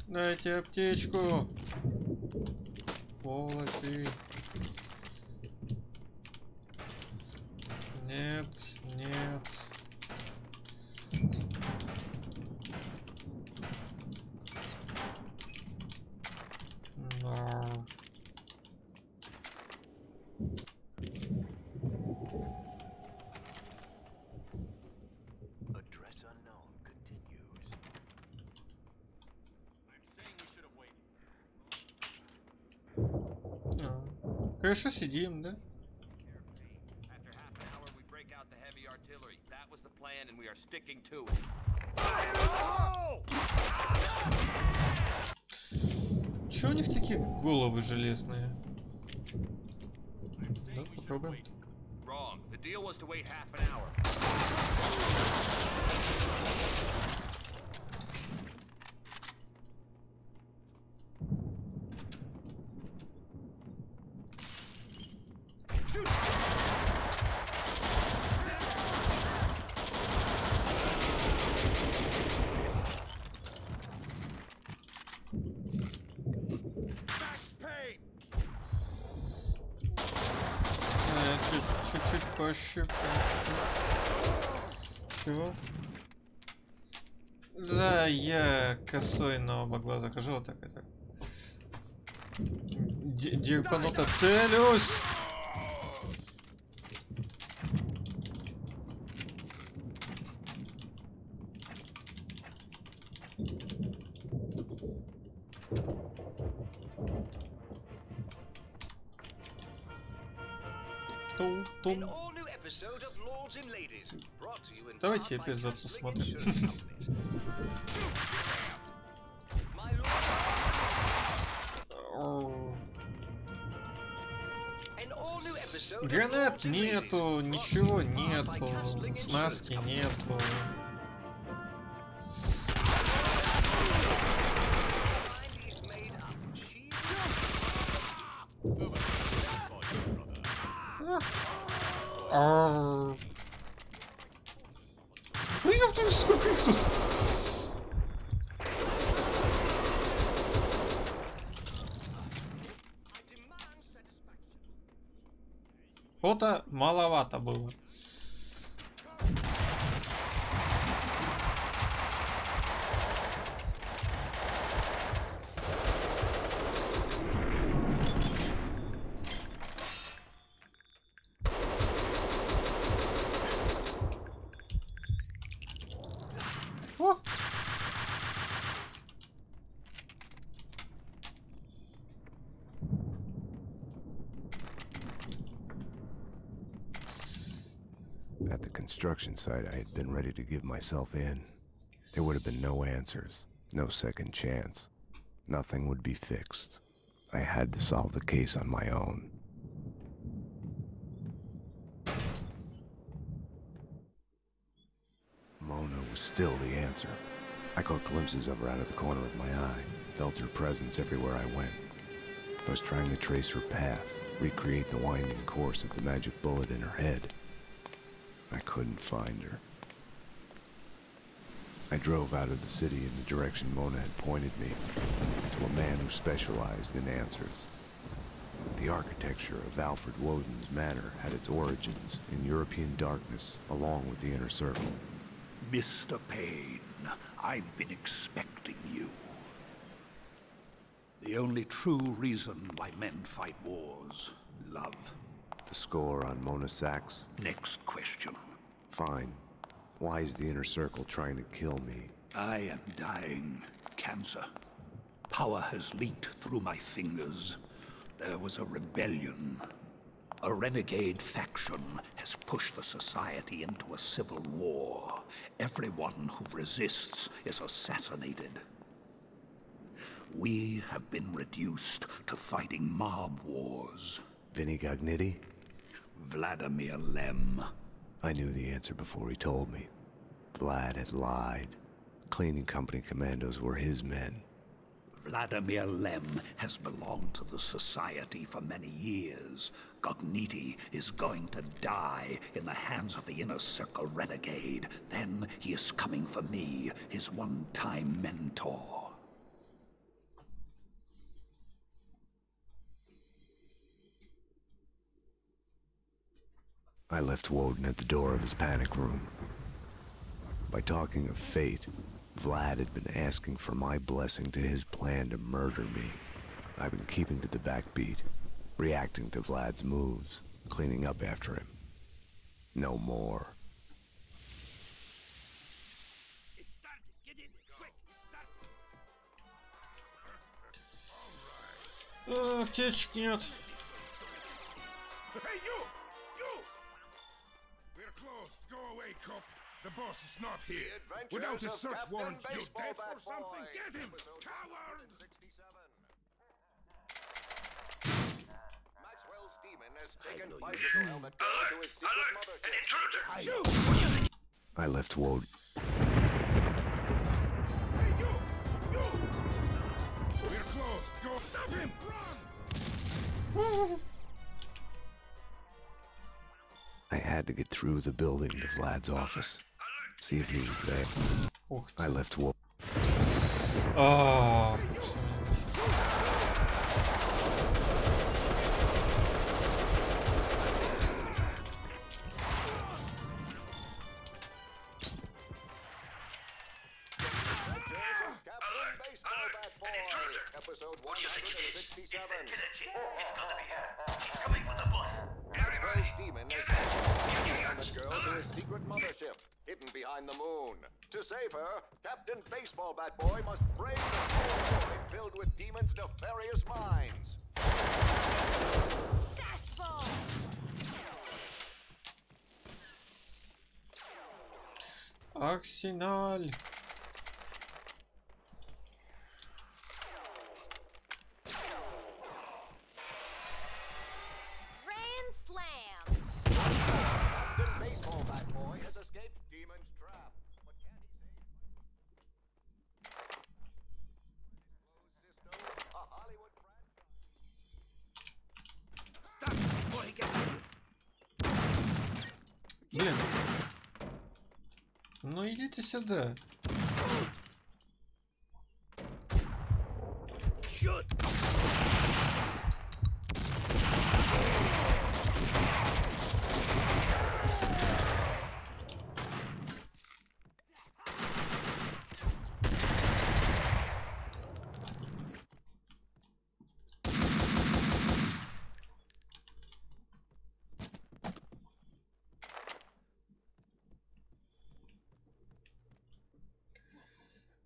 Дайте аптечку. Полочи. Нет, нет. No. Address unknown continues. I'm saying we should have waited. Хорошо сидим, да? After half an hour, we break out the heavy artillery. That was the plan, and we are sticking to it. Чё у них такие головы железные? Да, попробуем. Wrong. The deal was to wait half an hour. Чуть-чуть пощупать. Чего? Да, я косой на оба глаза хожу, вот так это. Дирпануто целюсь! Тум-тум. Давайте эпизод посмотрим. Гранат нету, ничего нету, смазки нету. Блин, сколько их тут? Фото маловато было. О! At the construction site, I had been ready to give myself in. There would have been no answers, no second chance. Nothing would be fixed. I had to solve the case on my own. Mona was still the answer. I caught glimpses of her out of the corner of my eye, felt her presence everywhere I went. I was trying to trace her path, recreate the winding course of the magic bullet in her head. I couldn't find her. I drove out of the city in the direction Mona had pointed me, to a man who specialized in answers. The architecture of Alfred Woden's manor had its origins in European darkness, along with the Inner Circle. Mr. Payne, I've been expecting you. The only true reason why men fight wars, love. The score on Mona Sachs? Next question. Fine. Why is the Inner Circle trying to kill me? I am dying. Cancer. Power has leaked through my fingers. There was a rebellion. A renegade faction has pushed the society into a civil war. Everyone who resists is assassinated. We have been reduced to fighting mob wars. Vinny Gognitti? Vladimir Lem. I knew the answer before he told me. Vlad had lied. Cleaning company commandos were his men. Vladimir Lem has belonged to the Society for many years. Cogniti is going to die in the hands of the Inner Circle renegade. Then he is coming for me, his one-time mentor. I left Woden at the door of his panic room. By talking of fate, Vlad had been asking for my blessing to his plan to murder me. I've been keeping to the backbeat, reacting to Vlad's moves, cleaning up after him. No more. Аптечек нет. Hey, you! We're closed. Go away, cop. The boss is not here. Without a search warrant, you're dead for something. Get him, coward! Maxwell's demon has taken bicycle helmet girl to his secret mothership. I left Woden. Hey, you! We're closed. Go. Stop him! Run! I had to get through the building to Vlad's office. See if he was there. I left Woden. Oh. Episode 167. She's coming with the bus. Maxwell's demon has taken helmet girl to his secret mothership, hidden behind the moon. To save her, Captain Baseball Bat Boy must brave the cold void filled with demons' nefarious minds. Fastball! Арсеналь. Блин. Ну идите сюда.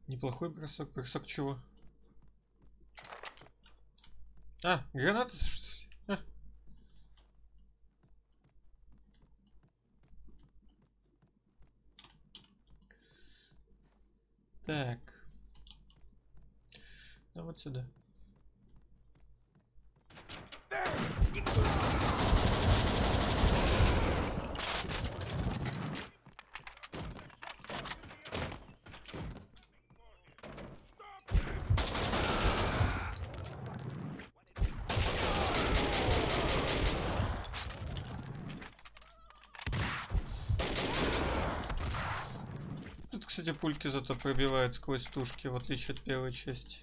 Неплохой бросок. Бросок чего? А, граната, что ли? А. Так. Ну вот сюда. Кстати, пульки зато пробивают сквозь тушки, в отличие от первой части.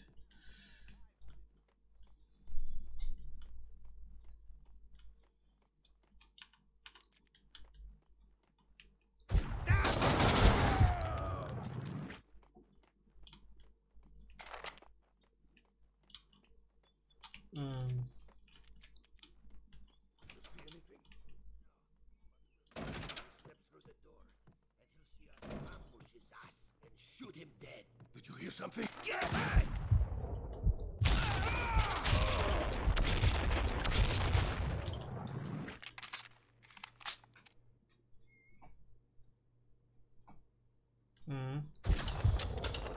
Did you hear something? Get back!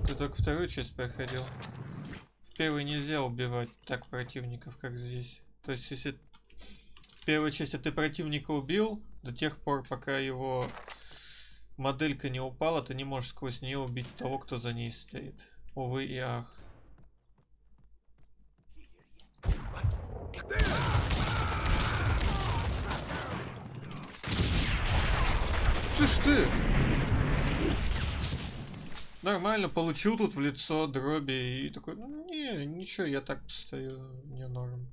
Ты только вторую часть проходил. В первой нельзя убивать так противников, как здесь. То есть, если в первой части ты противника убил, до тех пор, пока его моделька не упала, ты не можешь сквозь нее убить того, кто за ней стоит. Увы и ах. Слышь ты! Нормально, получил тут в лицо дроби и такой, ну не, ничего, я так постою, не норм.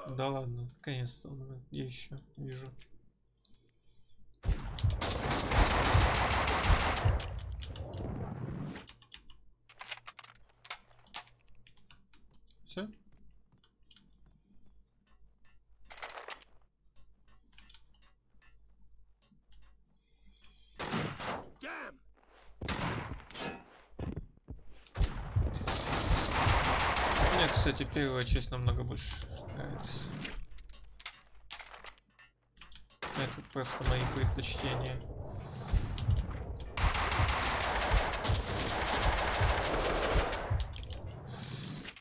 Да ладно, наконец-то я еще вижу. Все? Мне, кстати, первая часть намного больше нравится. Это просто мои предпочтения.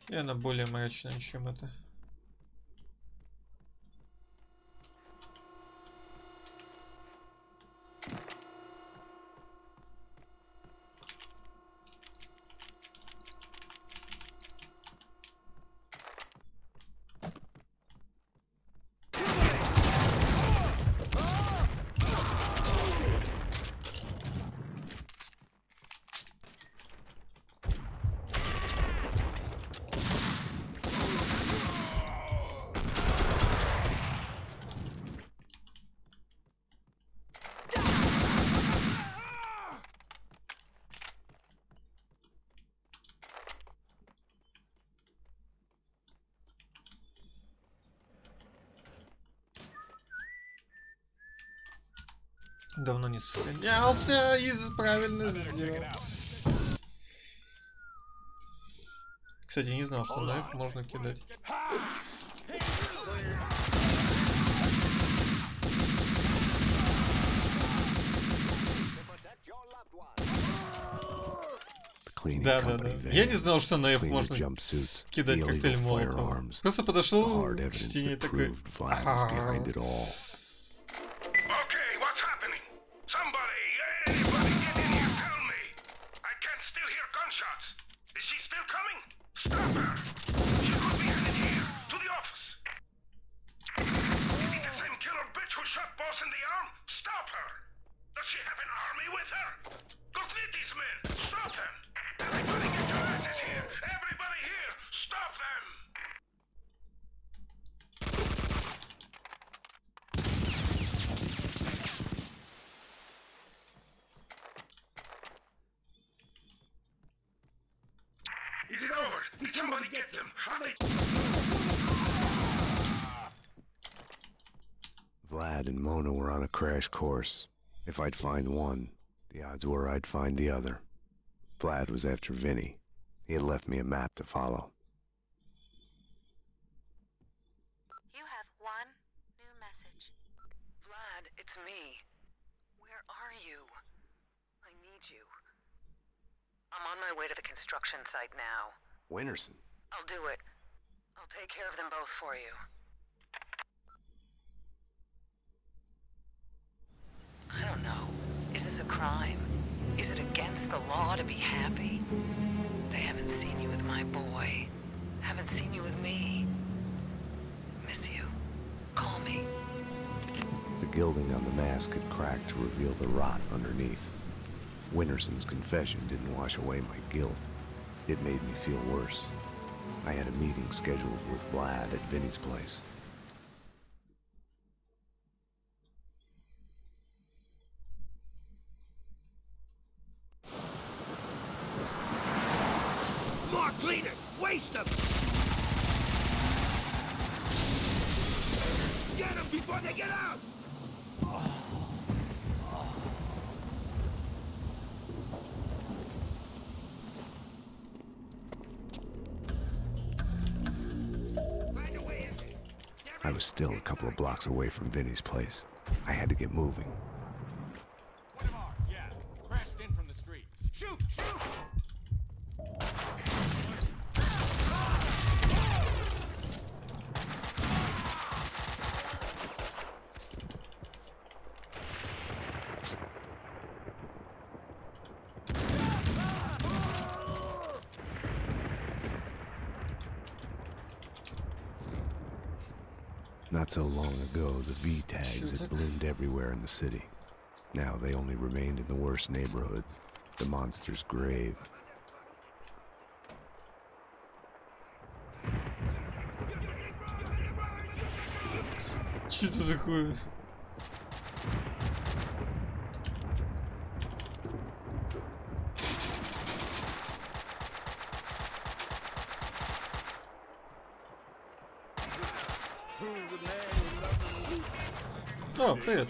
И она более мрачная, чем это. Давно не сохранялся и правильно сделал. Кстати, не знал, что на F можно кидать. Да. Я не знал, что на F можно кидать коктейль Молотова. Просто подошел к стене и такой... Vlad and Mona were on a crash course. If I'd find one, the odds were I'd find the other. Vlad was after Vinny. He had left me a map to follow. You have one new message. Vlad, it's me. Where are you? I need you. I'm on my way to the construction site now. Winterson. I'll do it. I'll take care of them both for you. I don't know. Is this a crime? Is it against the law to be happy? They haven't seen you with my boy. Haven't seen you with me. Miss you. Call me. The gilding on the mask had cracked to reveal the rot underneath. Winterson's confession didn't wash away my guilt. It made me feel worse. I had a meeting scheduled with Vlad at Vinny's place. More cleaners! Waste them! Get them before they get out! I was still a couple of blocks away from Vinny's place. I had to get moving. One of ours, yeah. Crashed in from the street. Shoot! Shoot! Not so long ago, the V tags had bloomed everywhere in the city. Now they only remained in the worst neighborhoods, the monster's grave. Что это такое? О, привет.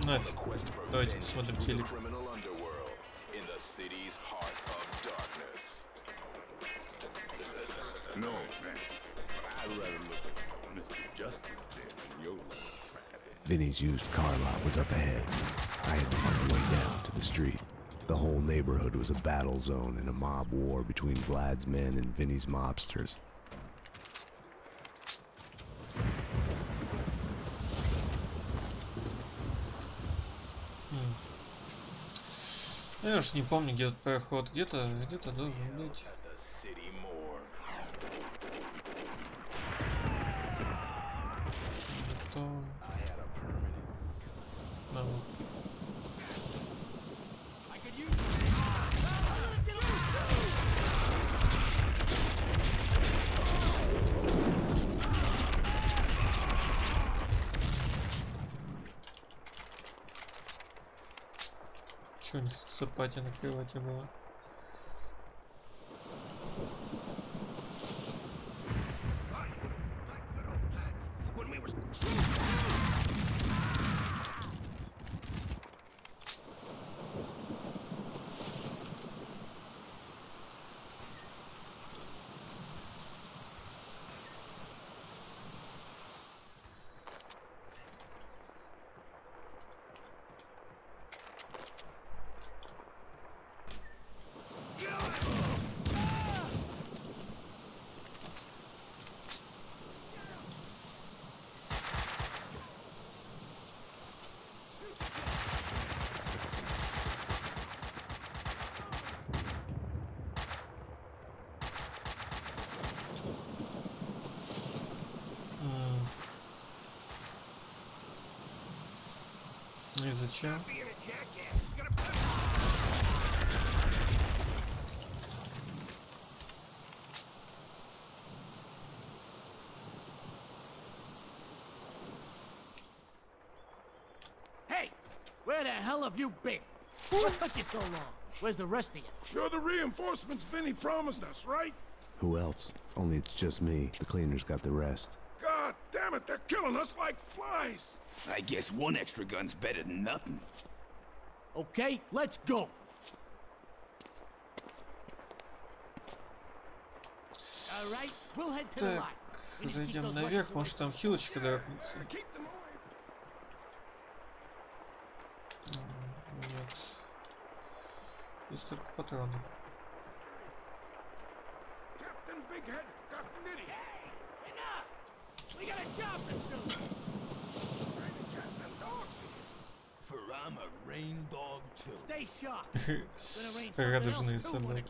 Нафиг. Давайте посмотрим телек. No offense, but I'd rather look at Mr. Justice there than your Vinny's used car lot was up ahead. I had to find my way down to the street. The whole neighborhood was a battle zone in a mob war between Vlad's men and Vinny's mobsters. Я уж не помню, где этот проход. Где-то должен быть. Бетон. Да, вот. Чё у них сапати на кровати было? И зачем? Hey, where the hell have you been? What took you so long? Where's the rest of you? You're the reinforcements Vinny promised us, right? Who else? Only it's just me. The cleaners got the rest. God damn it, they're killing us like flies. I guess one extra gun's better than nothing. Okay, let's go. All right, we'll head to the Так, line. зайдем наверх, может там хилочка дропнется. Нет. Есть только патроны. We got a job to do. For I'm a rain dog too. Stay sharp. Радужные собаки.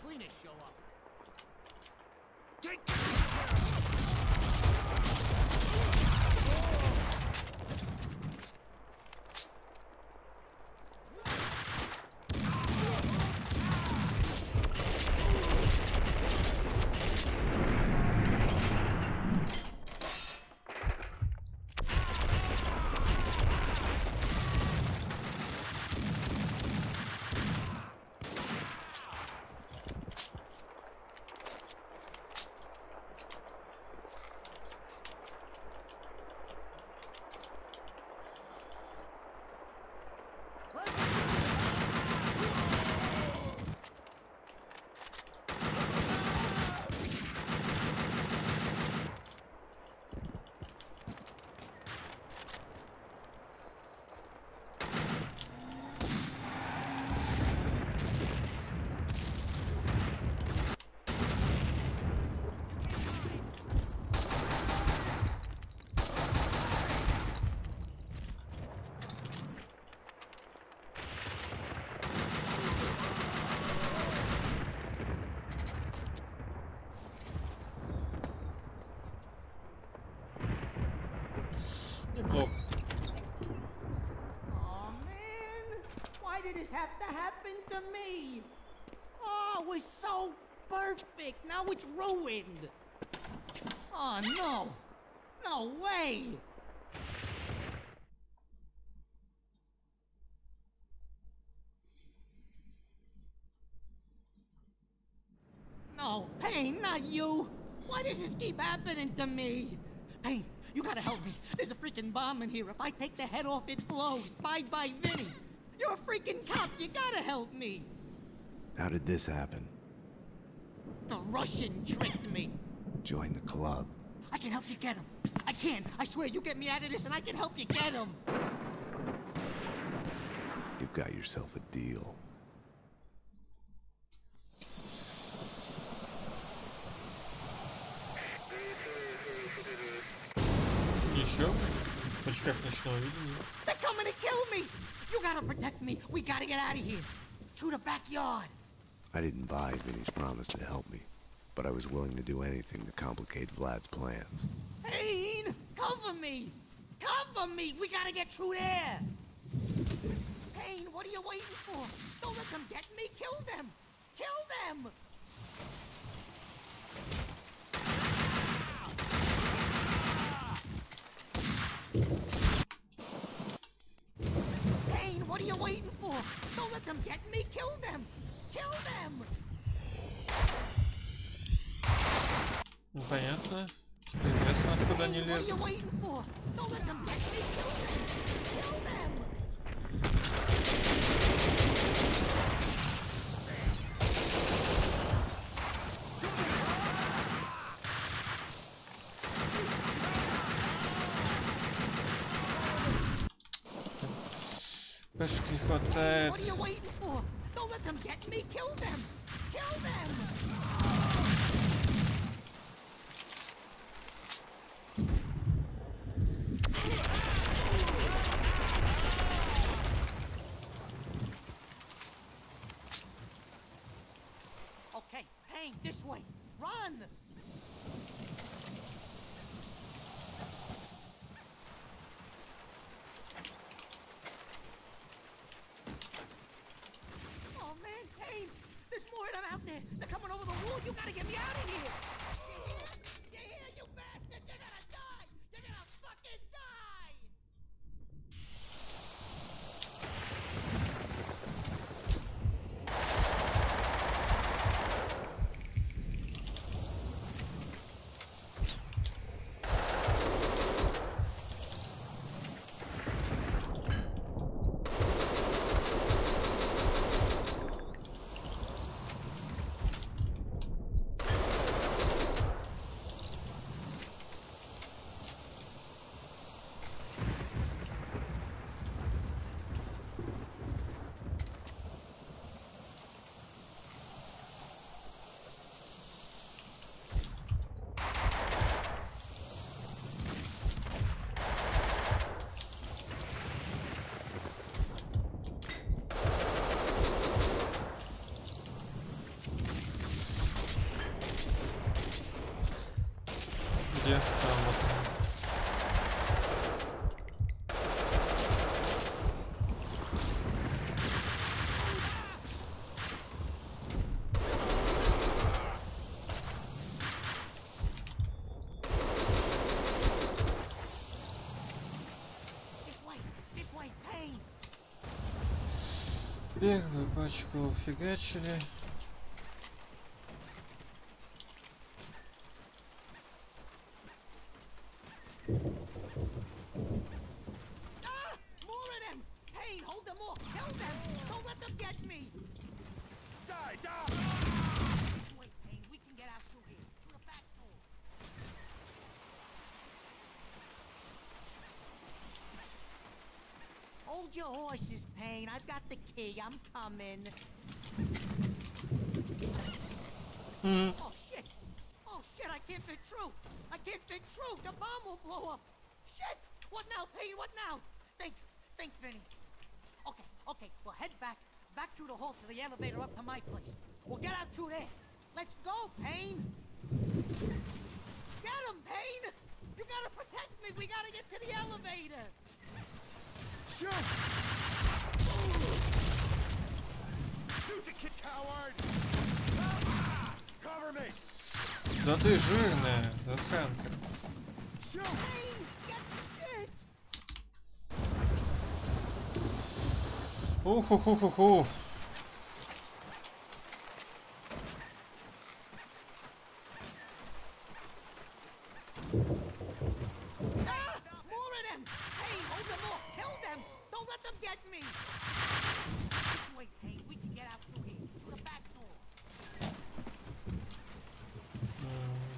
this have to happen to me? Oh, it was so perfect. Now it's ruined. Oh, no. No way. No, Payne, not you. Why does this keep happening to me? Payne, you gotta help me. There's a freaking bomb in here. If I take the head off, it blows. Bye-bye, Vinny. You're a freaking cop. You gotta help me. How did this happen? The Russian tricked me. Join the club. I can help you get him. I can. I swear, you get me out of this and I can help you get him. You've got yourself a deal. Еще? В очках ночного видения. They're coming to kill me. You gotta protect me. We gotta get out of here. Through the backyard. I didn't buy Vinny's promise to help me, but I was willing to do anything to complicate Vlad's plans. Payne, cover me. Cover me. We gotta get through there. Payne, what are you waiting for? Don't let them get me. Kill them. Kill them. Payne, what are you waiting for? Don't let them get me. Kill them. Kill them. Ну, понятно. Интересно, откуда они What are you лезут. waiting for? Don't let them get me. Kill them. Kill them. Пешек не хватает. What are you waiting for? Don't let them get me. Kill them. Kill them. Okay, Payne, this way. Run. Oh man, Payne, there's more of them out there. They're coming over the wall. You gotta get me out of here. You hear, you bastard? You're gonna die. You're gonna fucking die. Где? Там вот. This way, Payne. Первую пачку фигачили. More of them. Payne, hold them off. Kill them. Don't let them get me. Die, die! This way, Payne. We can get out through here. Through the back door. Hold your horses, Payne. I've got the key. I'm coming. Oh, shit. Oh, shit. I can't fit through. I can't fit through. The bomb will blow up. Shit. What now, Payne? What now? Think, Vinny. Okay. Well, head back through the hall to the elevator up to my place. We'll get out through there. Let's go, Payne. Get him, Payne. You gotta protect me. We gotta get to the elevator. Shoot! Да ты жирная, засранка. Ух.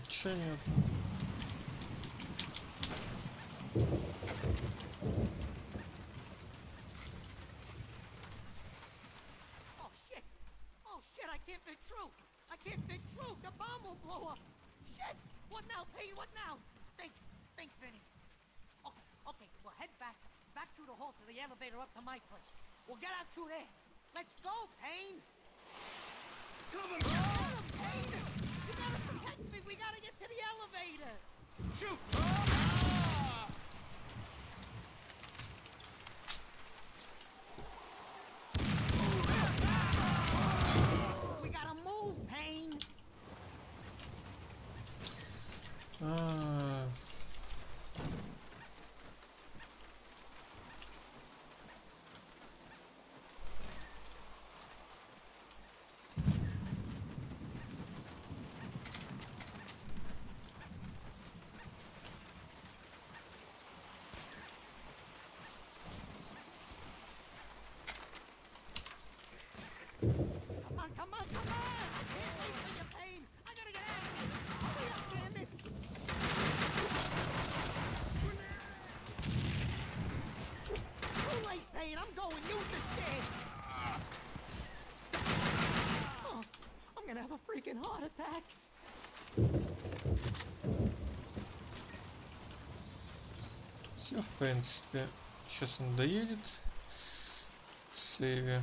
Чё нет? Oh shit, I can't fit through. I can't fit through. The bomb will blow up. Shit! What now, Payne? What now? Think, Vinny. Okay, we'll head back through the hall to the elevator up to my place. We'll get out through there. Let's go, Payne. Come on, Payne. You gotta protect me. We gotta get to the elevator. Shoot! We gotta move, Payne. Come on! I can't wait for you, Payne. I gotta get out of here. Hurry up, damn it. Too late, Payne. I'm going. Use the stairs. Oh, I'm gonna have a freaking heart attack. Все, в принципе, сейчас он доедет в сейве.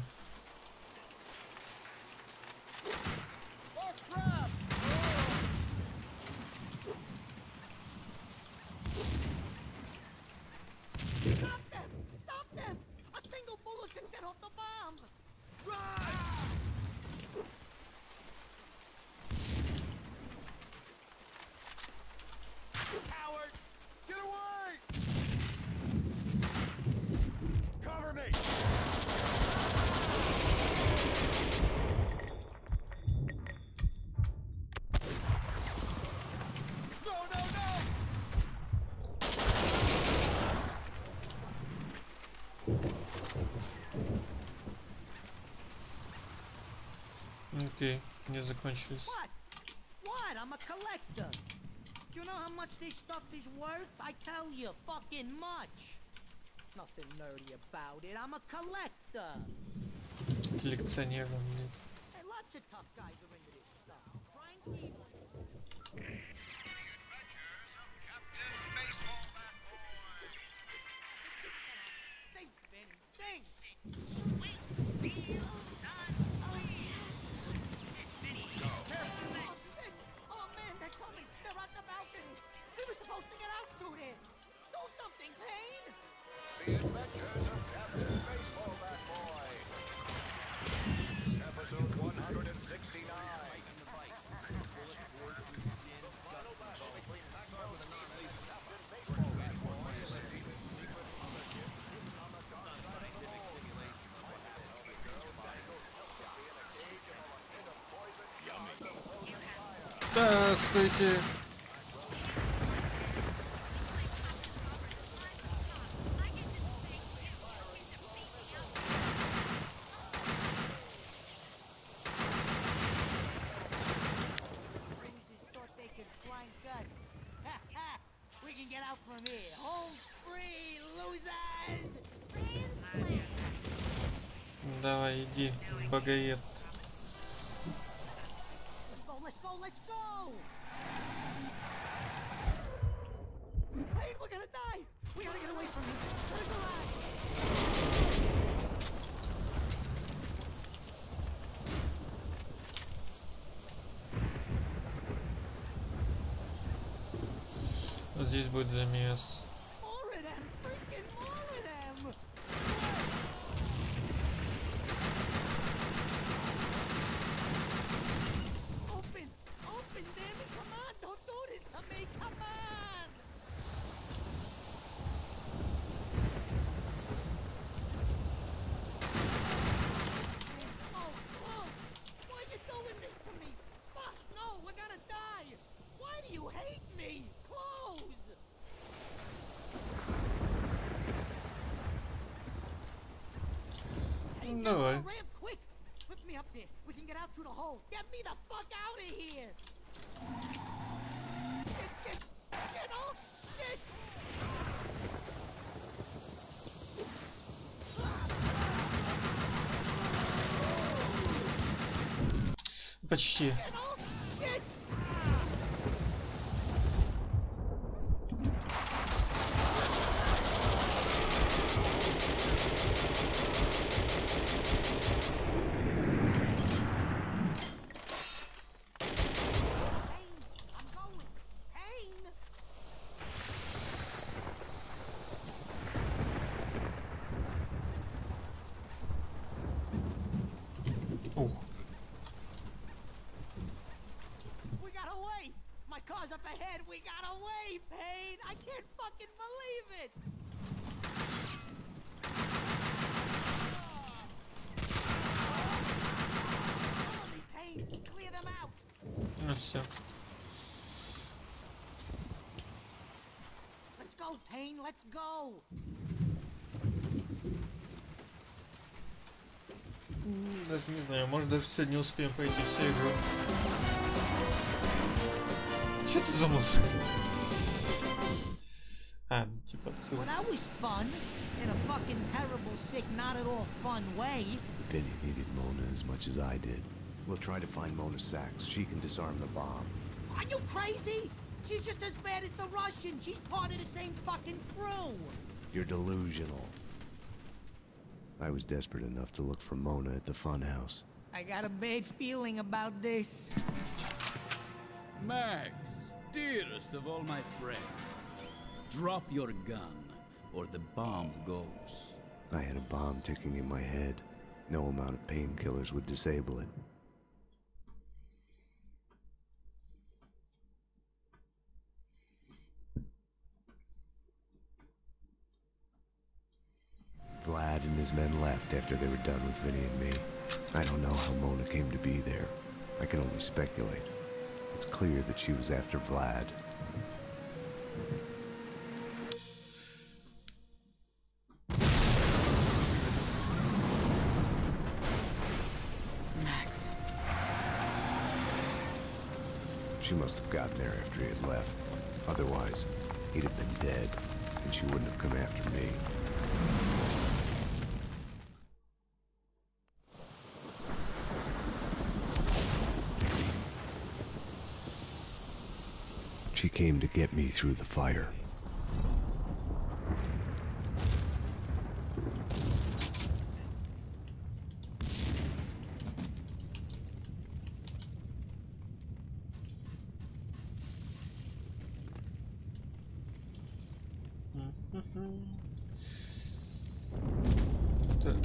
Stop them! A single bullet can set off the bomb. Coward! Get away! Cover me! Окей, не закончились. What? I'm a collector. Do you know how much this stuff is worth? I tell you, fucking much. Nothing nerdy about it. I'm a collector. Коллекционер он нет. Hey, lots of tough guys are into this stuff. Frankie. Think, Vinny, think. Oh man, they're coming. They're at the balcony. We were supposed to get out through there. Do something, Payne. The Adventures of Captain Baseball Bat Boy. Episode 169. Да, стойте. We can get out from here. Home free, losers! Давай, иди, богоед. Let's go! Payne, we're gonna die! We gotta get away from here. To the garage! Вот здесь будет замес. More of them! Freaking more of them! Давай. Ramp, quick! Lift me up there. We can get out through the hole. Get me the fuck out of here! Shit, oh shit! Почти. We got away! My car's up ahead! We got away, Payne! I can't fucking believe it! Payne, clear them out! Ну все. Let's go, Payne, let's go! Даже не знаю, может даже сегодня успеем пройти всю игру. Что это за музыка? А, типа отсылка. Well, that was fun. In a fucking terrible, sick, not at all fun way. Vinny needed Mona as much as I did. We'll try to find Mona Sachs. She can disarm the bomb. Are you crazy? She's just as bad as the Russian. She's part of the same fucking crew. You're delusional. I was desperate enough to look for Mona at the funhouse. I got a bad feeling about this. Max, dearest of all my friends, drop your gun, or the bomb goes. I had a bomb ticking in my head. No amount of painkillers would disable it. Vlad and his men left after they were done with Vinny and me. I don't know how Mona came to be there. I can only speculate. It's clear that she was after Vlad. Max. She must have gotten there after he had left. Otherwise, he'd have been dead, and she wouldn't have come after me. She came to get me through the fire. Так.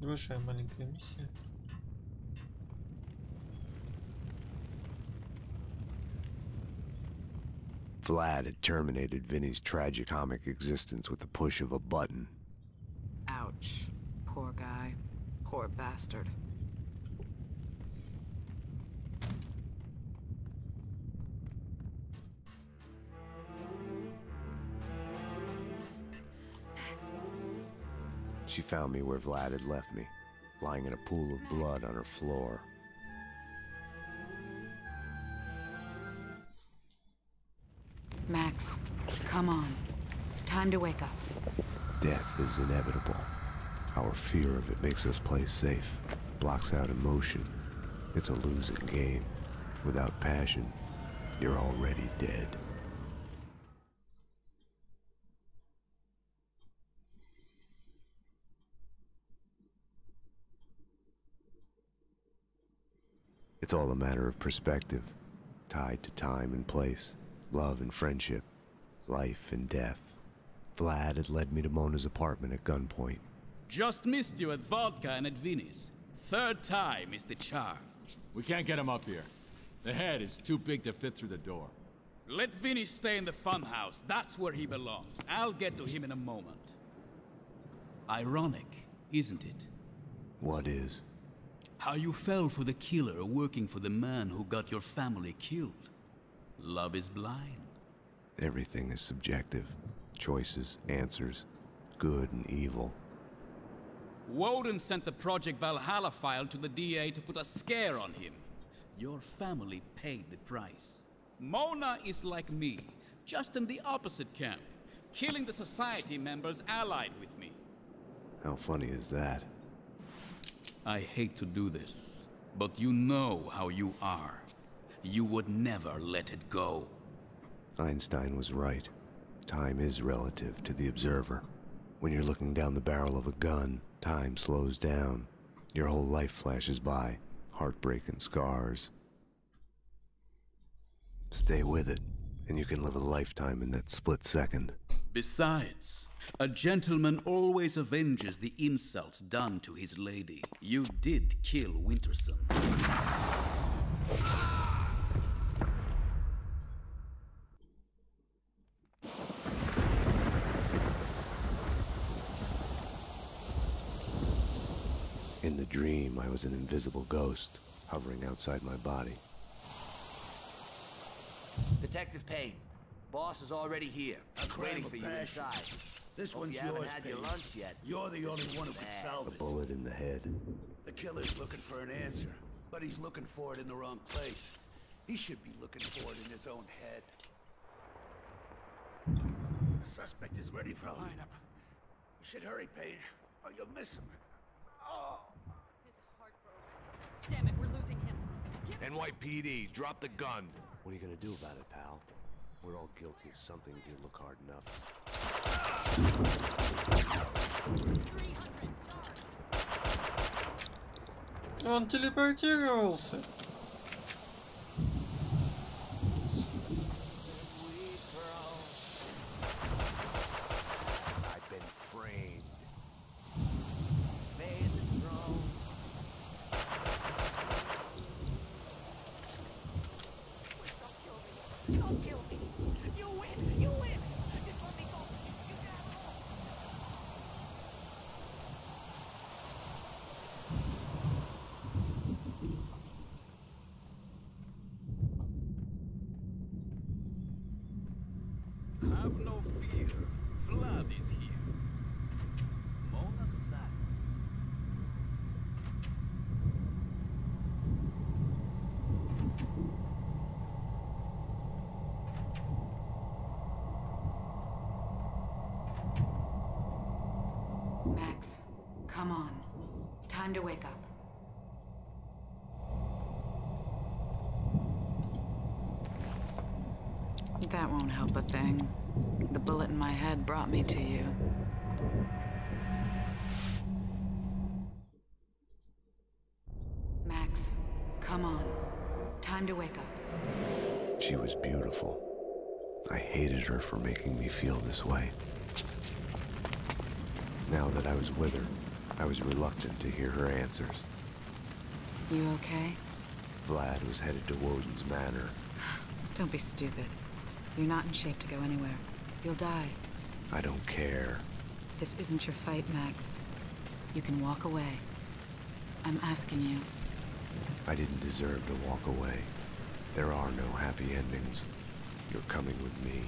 Небольшая маленькая миссия. Vlad had terminated Vinny's tragicomic existence with the push of a button. Ouch. Poor guy. Poor bastard. She found me where Vlad had left me. lying in a pool of blood on her floor. Max, come on. Time to wake up. Death is inevitable. Our fear of it makes us play safe, blocks out emotion. It's a losing game. Without passion, you're already dead. It's all a matter of perspective, tied to time and place, love and friendship, life and death. Vlad had led me to Mona's apartment at gunpoint. Just missed you at Vodka and at Vinny's. Third time is the charm. We can't get him up here. The head is too big to fit through the door. Let Vinny stay in the funhouse. That's where he belongs. I'll get to him in a moment. Ironic, isn't it? What is? How you fell for the killer working for the man who got your family killed. Love is blind. Everything is subjective. Choices, answers, good and evil. Woden sent the Project Valhalla file to the DA to put a scare on him. Your family paid the price. Mona is like me, just in the opposite camp, killing the society members allied with me. How funny is that? I hate to do this, but you know how you are. You would never let it go. Einstein was right. Time is relative to the observer. When you're looking down the barrel of a gun, time slows down. Your whole life flashes by, heartbreak and scars. Stay with it, and you can live a lifetime in that split second. Besides, a gentleman always avenges the insults done to his lady. You did kill Winterson. In the dream, I was an invisible ghost, hovering outside my body. Detective Payne, boss is already here. Waiting for you inside. This Hope one's you haven't yours, had your Payne. lunch yet. You're the only one who can solve A it. bullet in the head. The killer's looking for an answer, but he's looking for it in the wrong place. He should be looking for it in his own head. The suspect is ready for a lineup. You should hurry, Payne, or you'll miss him. Oh. His heart broke. Damn it, we're losing him. NYPD, drop the gun. What are you gonna do about it, pal? We're all guilty of something if you look hard enough. Он телепортировался. I've been framed. Don't kill me. You win. You win. Just let me go. You got it all. Have no fear. Vlad is here. Mona Sachs. Max, come on. Time to wake up. That won't help a thing. The bullet in my head brought me to you. Max, come on. Time to wake up. She was beautiful. I hated her for making me feel this way. Now that I was with her, I was reluctant to hear her answers. You okay? Vlad was headed to Woden's manor. Don't be stupid. You're not in shape to go anywhere. You'll die. I don't care. This isn't your fight, Max. You can walk away. I'm asking you. I didn't deserve to walk away. There are no happy endings. You're coming with me.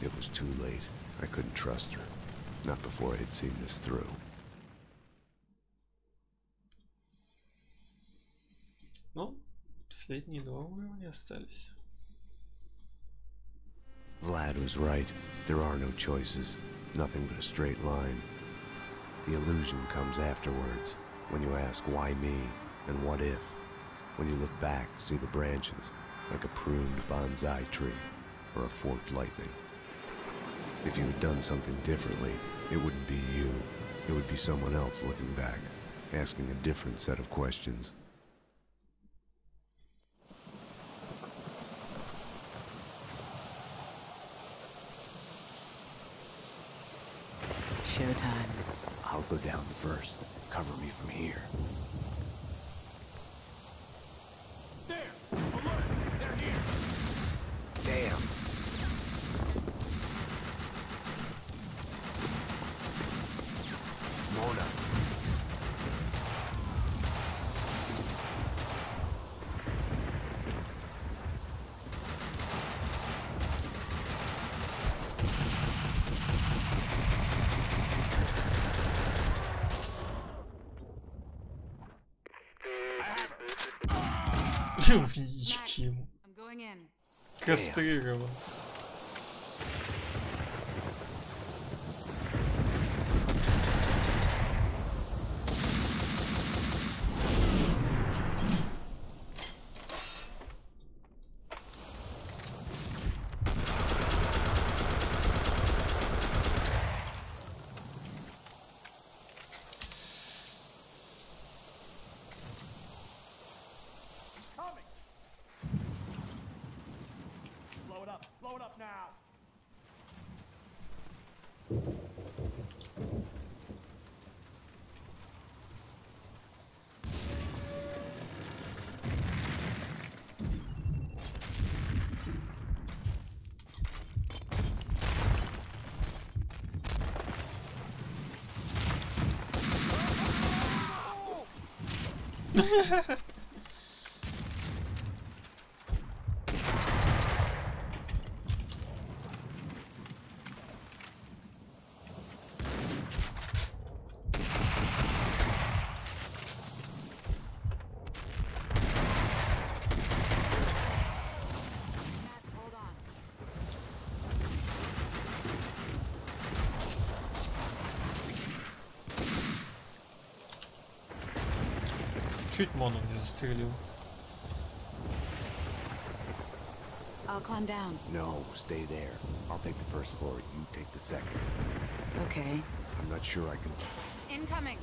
It was too late. I couldn't trust her. Not before I had seen this through. Последние 2 уровня остались. Vlad was right. There are no choices. Nothing but a straight line. The illusion comes afterwards, when you ask why me and what if. When you look back, see the branches, like a pruned bonsai tree or a forked lightning. If you had done something differently, it wouldn't be you. It would be someone else looking back, asking a different set of questions. Showtime. I'll go down first. Cover me from here. There! Alert! They're here! Damn! Mona! Яички ему. I'm going in. Кастрирован. Blow it up now! Чуть Мону не застрелил. I'll climb down. No, stay there. I'll take the first floor, you take the second. Okay. I'm not sure I can... Incoming.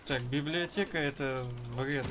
Так, библиотека это вредная.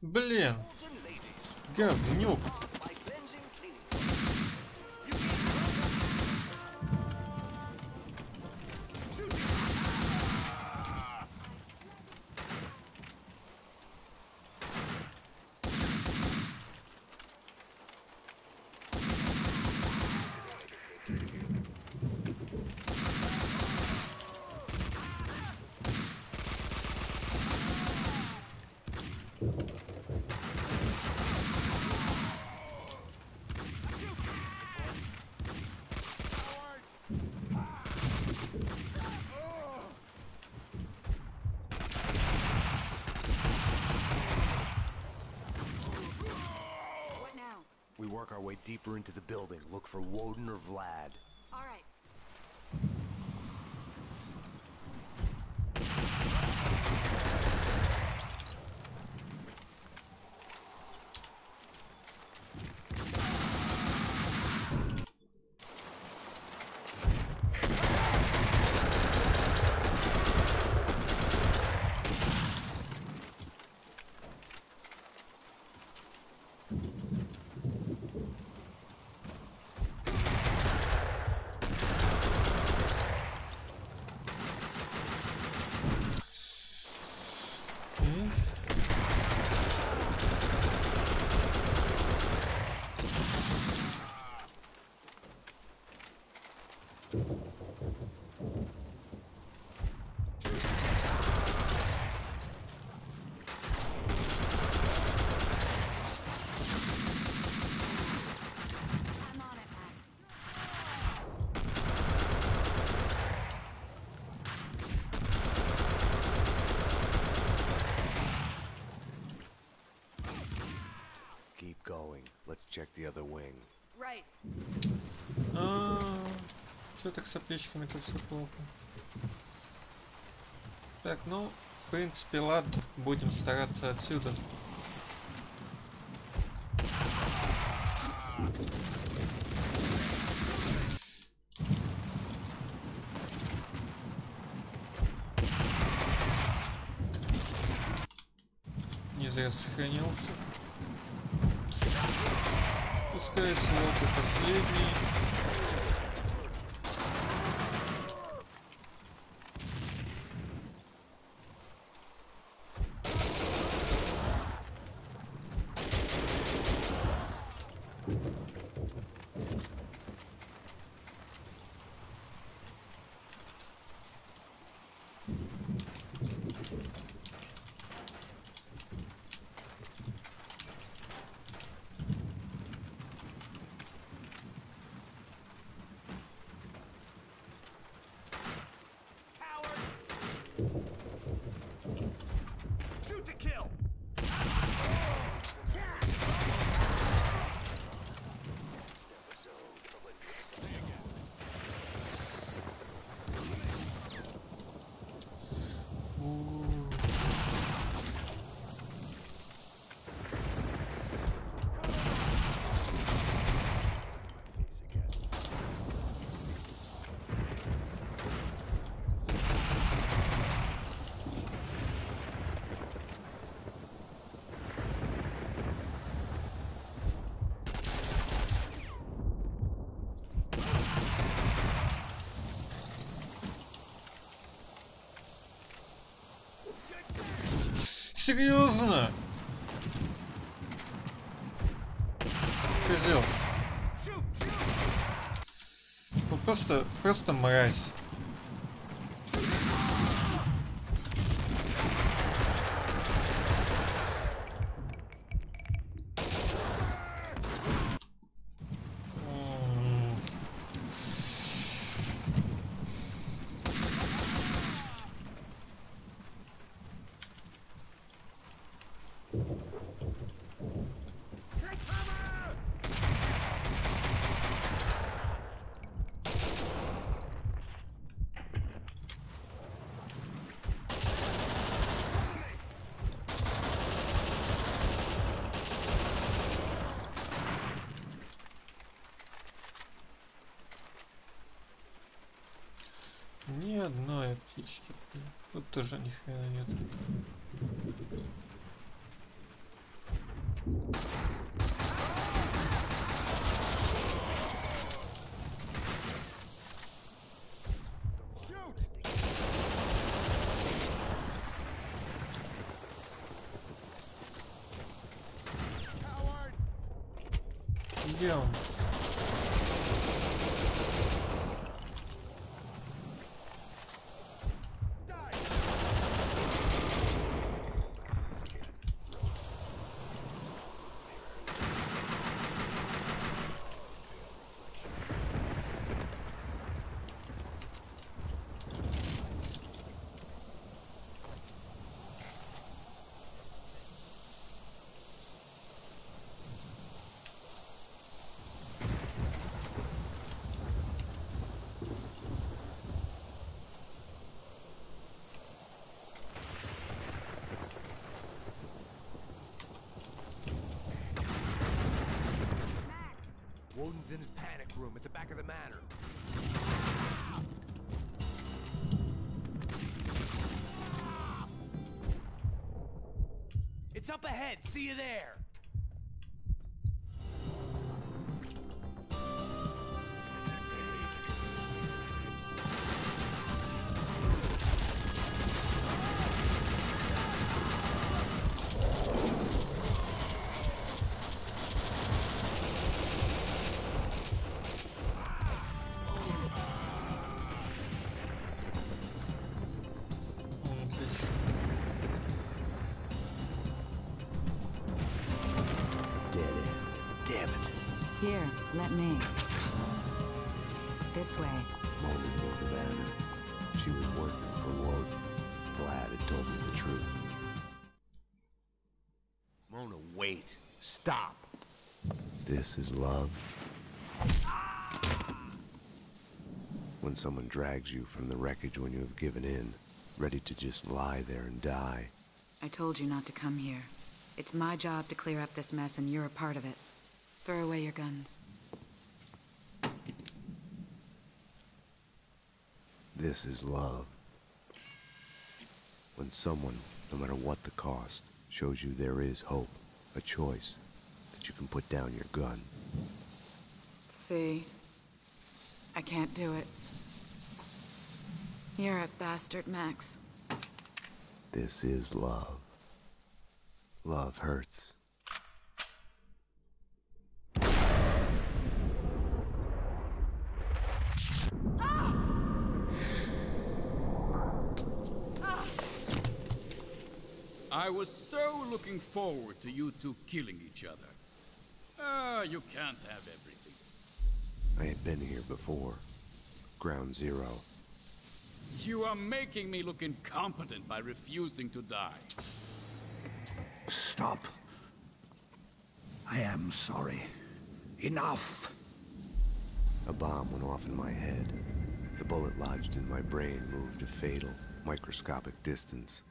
Блин, говнюк. our way deeper into the building. Look for Woden or Vlad. All right. Keep going. Let's check the other wing. Right. Чё так с аптечками-то все плохо? Так, ну, в принципе, ладно, будем стараться отсюда. Не зря сохранился. Пускай слот и последний. Shoot to kill! Серьезно? Козел. Ну просто мразь. Ни одной аптечки. Тут тоже ни хрена нет. Где он? Payne's in his panic room at the back of the manor. It's up ahead. See you there. Here, let me. This way. Mona knew the manor. She was working for Woden. Vlad had told me the truth. Mona, wait. Stop. This is love. When someone drags you from the wreckage when you have given in, ready to just lie there and die. I told you not to come here. It's my job to clear up this mess, and you're a part of it. Throw away your guns. This is love. When someone, no matter what the cost, shows you there is hope, a choice, that you can put down your gun. See? I can't do it. You're a bastard, Max. This is love. Love hurts. I was so looking forward to you two killing each other. You can't have everything. I had been here before. Ground Zero. You are making me look incompetent by refusing to die. Stop. I am sorry. Enough. A bomb went off in my head. The bullet lodged in my brain moved a fatal, microscopic distance.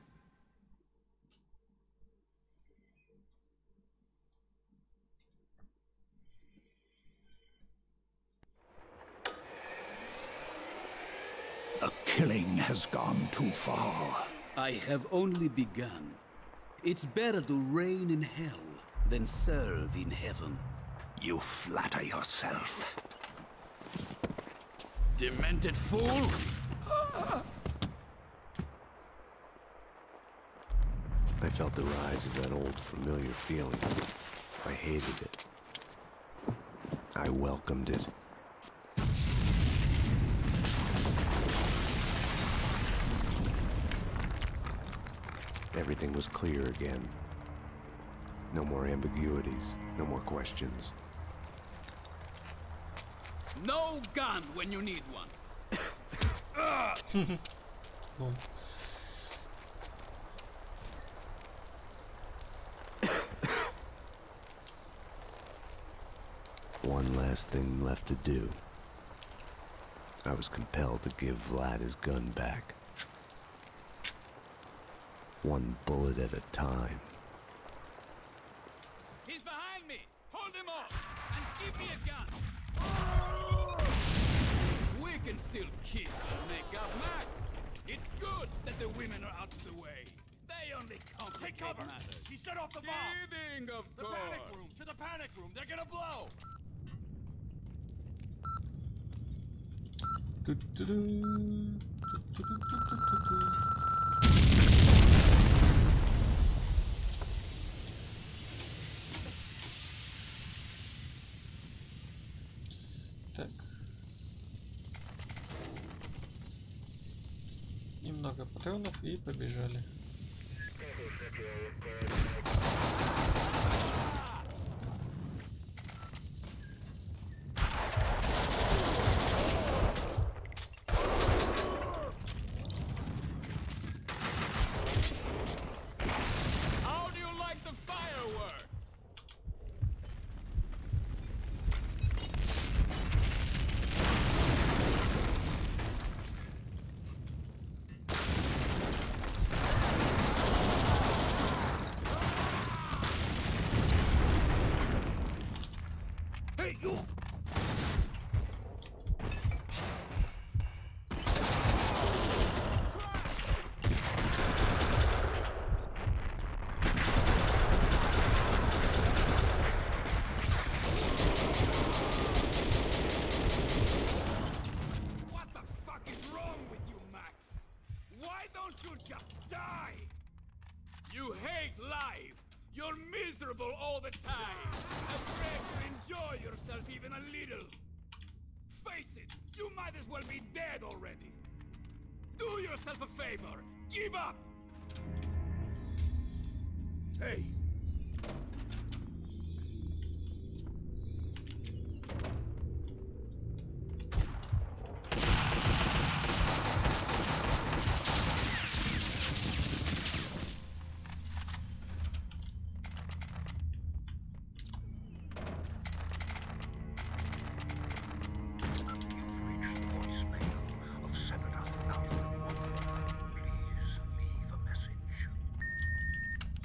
The killing has gone too far. I have only begun. It's better to reign in hell than serve in heaven. You flatter yourself. Demented fool! I felt the rise of that old familiar feeling. I hated it. I welcomed it. Everything was clear again. No more ambiguities, no more questions. No gun when you need one. One last thing left to do. I was compelled to give Vlad his gun back. One bullet at a time. He's behind me! Hold him off! And give me a gun! We can still kiss and make up, Max! It's good that the women are out of the way. They only complicate matters. He set off the bomb! Kidding, of The course! panic room! To the panic room! They're gonna blow! Так. Немного патронов и побежали. How do you like the fireworks? don't you just die? You hate life. You're miserable all the time. Afraid to enjoy yourself even a little. Face it, you might as well be dead already. Do yourself a favor. Give up. Hey.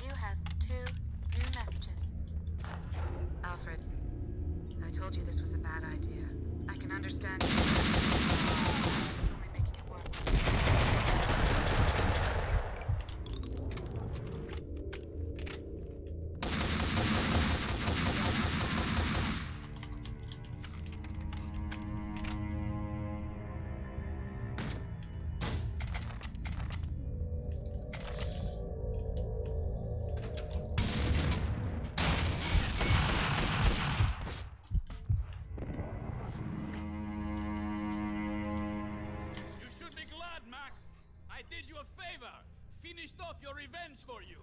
You have 2 new messages. Alfred, I told you this was a bad idea. I can understand. It's only making it worse. You should be glad, Max. I did you a favor. Finished off your revenge for you.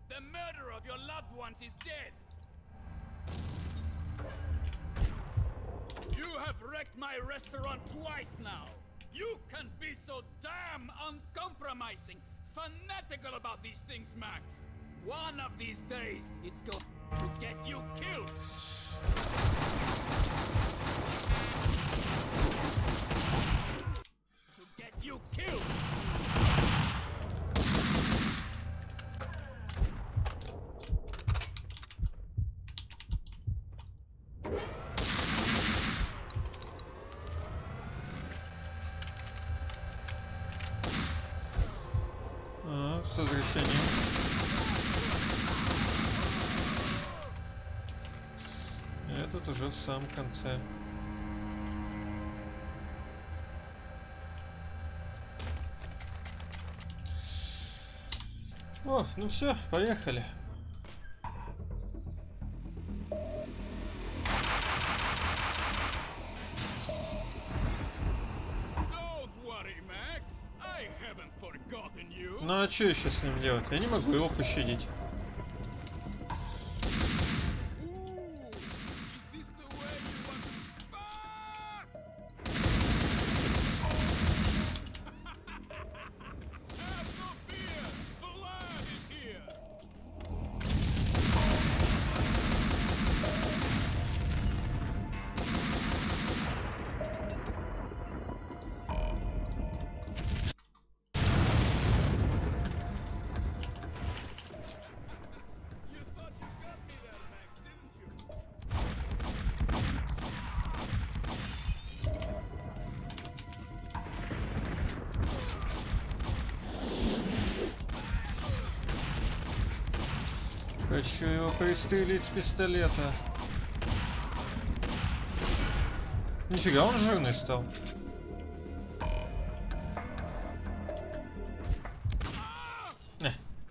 The murderer of your loved ones is dead. You have wrecked my restaurant twice now. You can be so damn uncompromising, fanatical about these things, Max. One of these days, it's going to get you killed. To get you killed. С возвращением. Этот уже в самом конце. О, ну все, поехали. Ну а что я сейчас с ним делать? Я не могу его пощадить. Хочу его пристрелить с пистолета. Нифига, он жирный стал.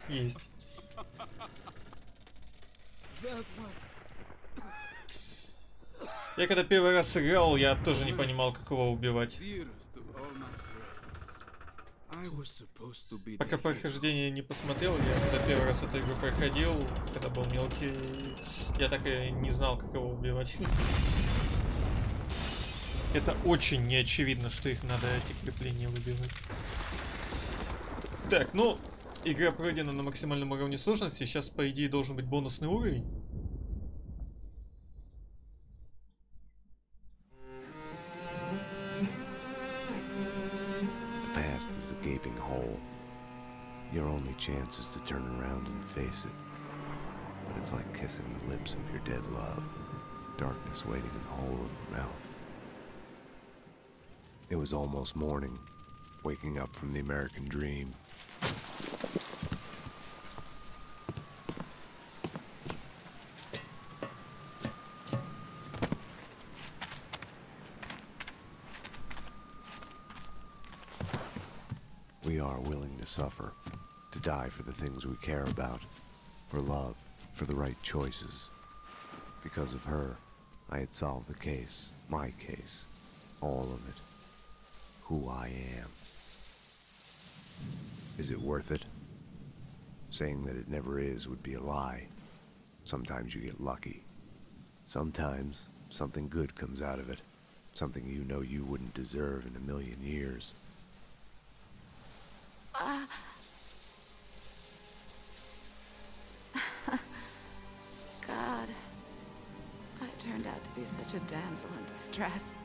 Есть. Я когда первый раз играл, я тоже не понимал, как его убивать. Пока прохождение не посмотрел, я когда первый раз эту игру проходил, когда был мелкий, я так и не знал, как его убивать. Это очень неочевидно, что их надо, эти крепления, выбивать. Так, ну, игра пройдена на максимальном уровне сложности. Сейчас, по идее, должен быть бонусный уровень. The past is a gaping hole. Your only chance is to turn around and face it. But it's like kissing the lips of your dead love. Darkness waiting in the hole of your mouth. It was almost morning, waking up from the American dream. We are willing to suffer, to die for the things we care about, for love, for the right choices. Because of her, I had solved the case, my case, all of it, who I am. Is it worth it? Saying that it never is would be a lie. Sometimes you get lucky. Sometimes something good comes out of it. Something you know you wouldn't deserve in a million years. God. I turned out to be such a damsel in distress.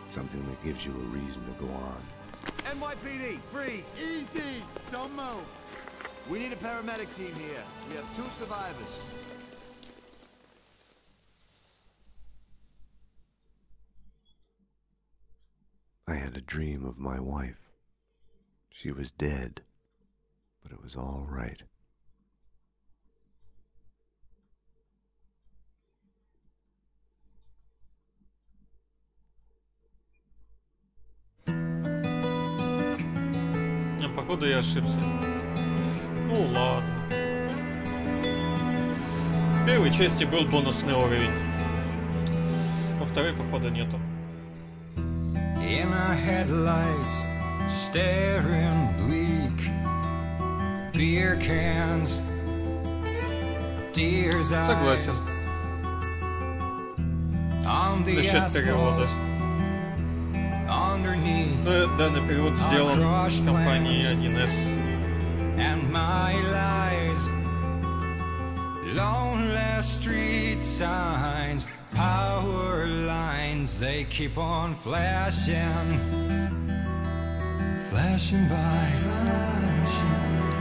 Something that gives you a reason to go on. NYPD, freeze! Easy! Don't move! We need a paramedic team here. We have 2 survivors. I had a dream of my wife. She was dead, but it was all right. Походу я ошибся. Ну ладно. В первой части был бонусный уровень. Во второй, походу, нету. In our headlights, staring bleak, beer cans, deer's eyes. Согласен. За счет перевода. Данный перевод сделан компанией 1С. And my lies, lonely street signs, power lines, they keep on flashing, flashing by,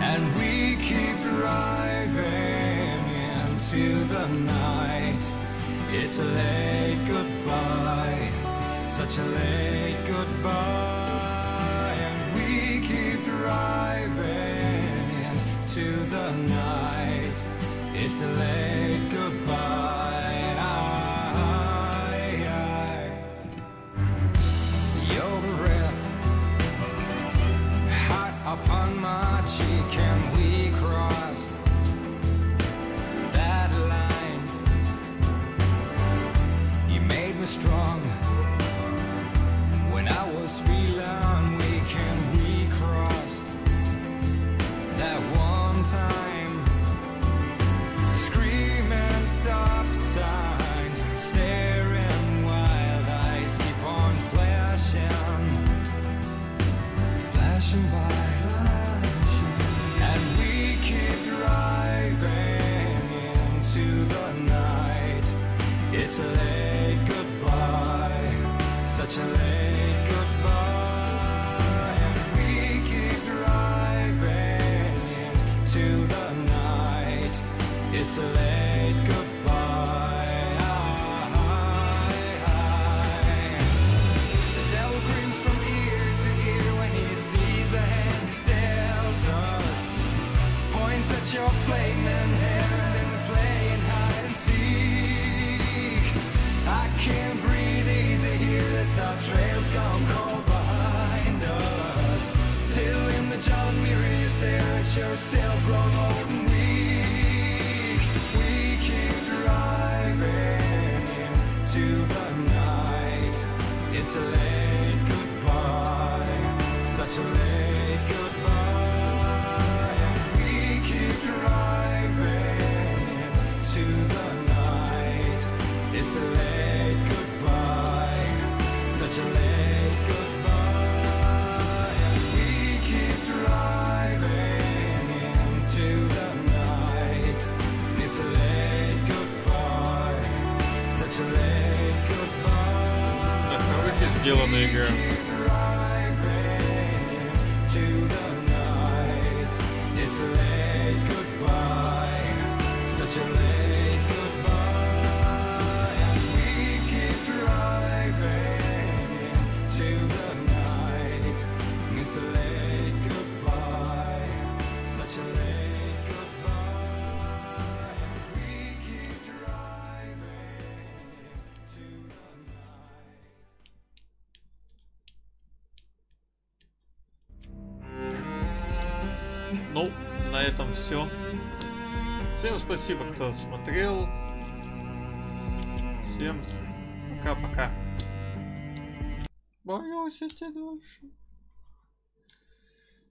and we keep driving into the night. It's a late goodbye, such a late goodbye, and we keep driving into the night. It's a late goodbye. Your breath hot upon my cheek, and we crossed that line. You made me strong when I was feeling weak, and we crossed that one time. Screaming stop signs, staring wild eyes keep on flashing, flashing by, and we keep driving into the night. It's a late goodbye, such a late goodbye, and we keep driving into the night. It's a late goodbye. The devil grins from ear to ear when he sees the hand he's dealt us. Points at your flaming hair and then we're playing hide and seek. I can't breathe easy here, this our trail's gone cold behind us. Till in the John mirror you stare at yourself grown old and weak. We keep driving into the night. It's a late goodbye, such a late goodbye, and we keep driving into the night. It's a late goodbye, such a late goodbye, and we keep driving into the night. It's a late goodbye, such a late goodbye. Так, навыки сделана игра. To the night, it's a late goodbye, such a late goodbye, and we keep driving to the night. It's a late goodbye, such a late goodbye, and we keep driving to the night. на этом все. Всем спасибо, кто смотрел. Всем пока-пока. Боюсь идти дальше.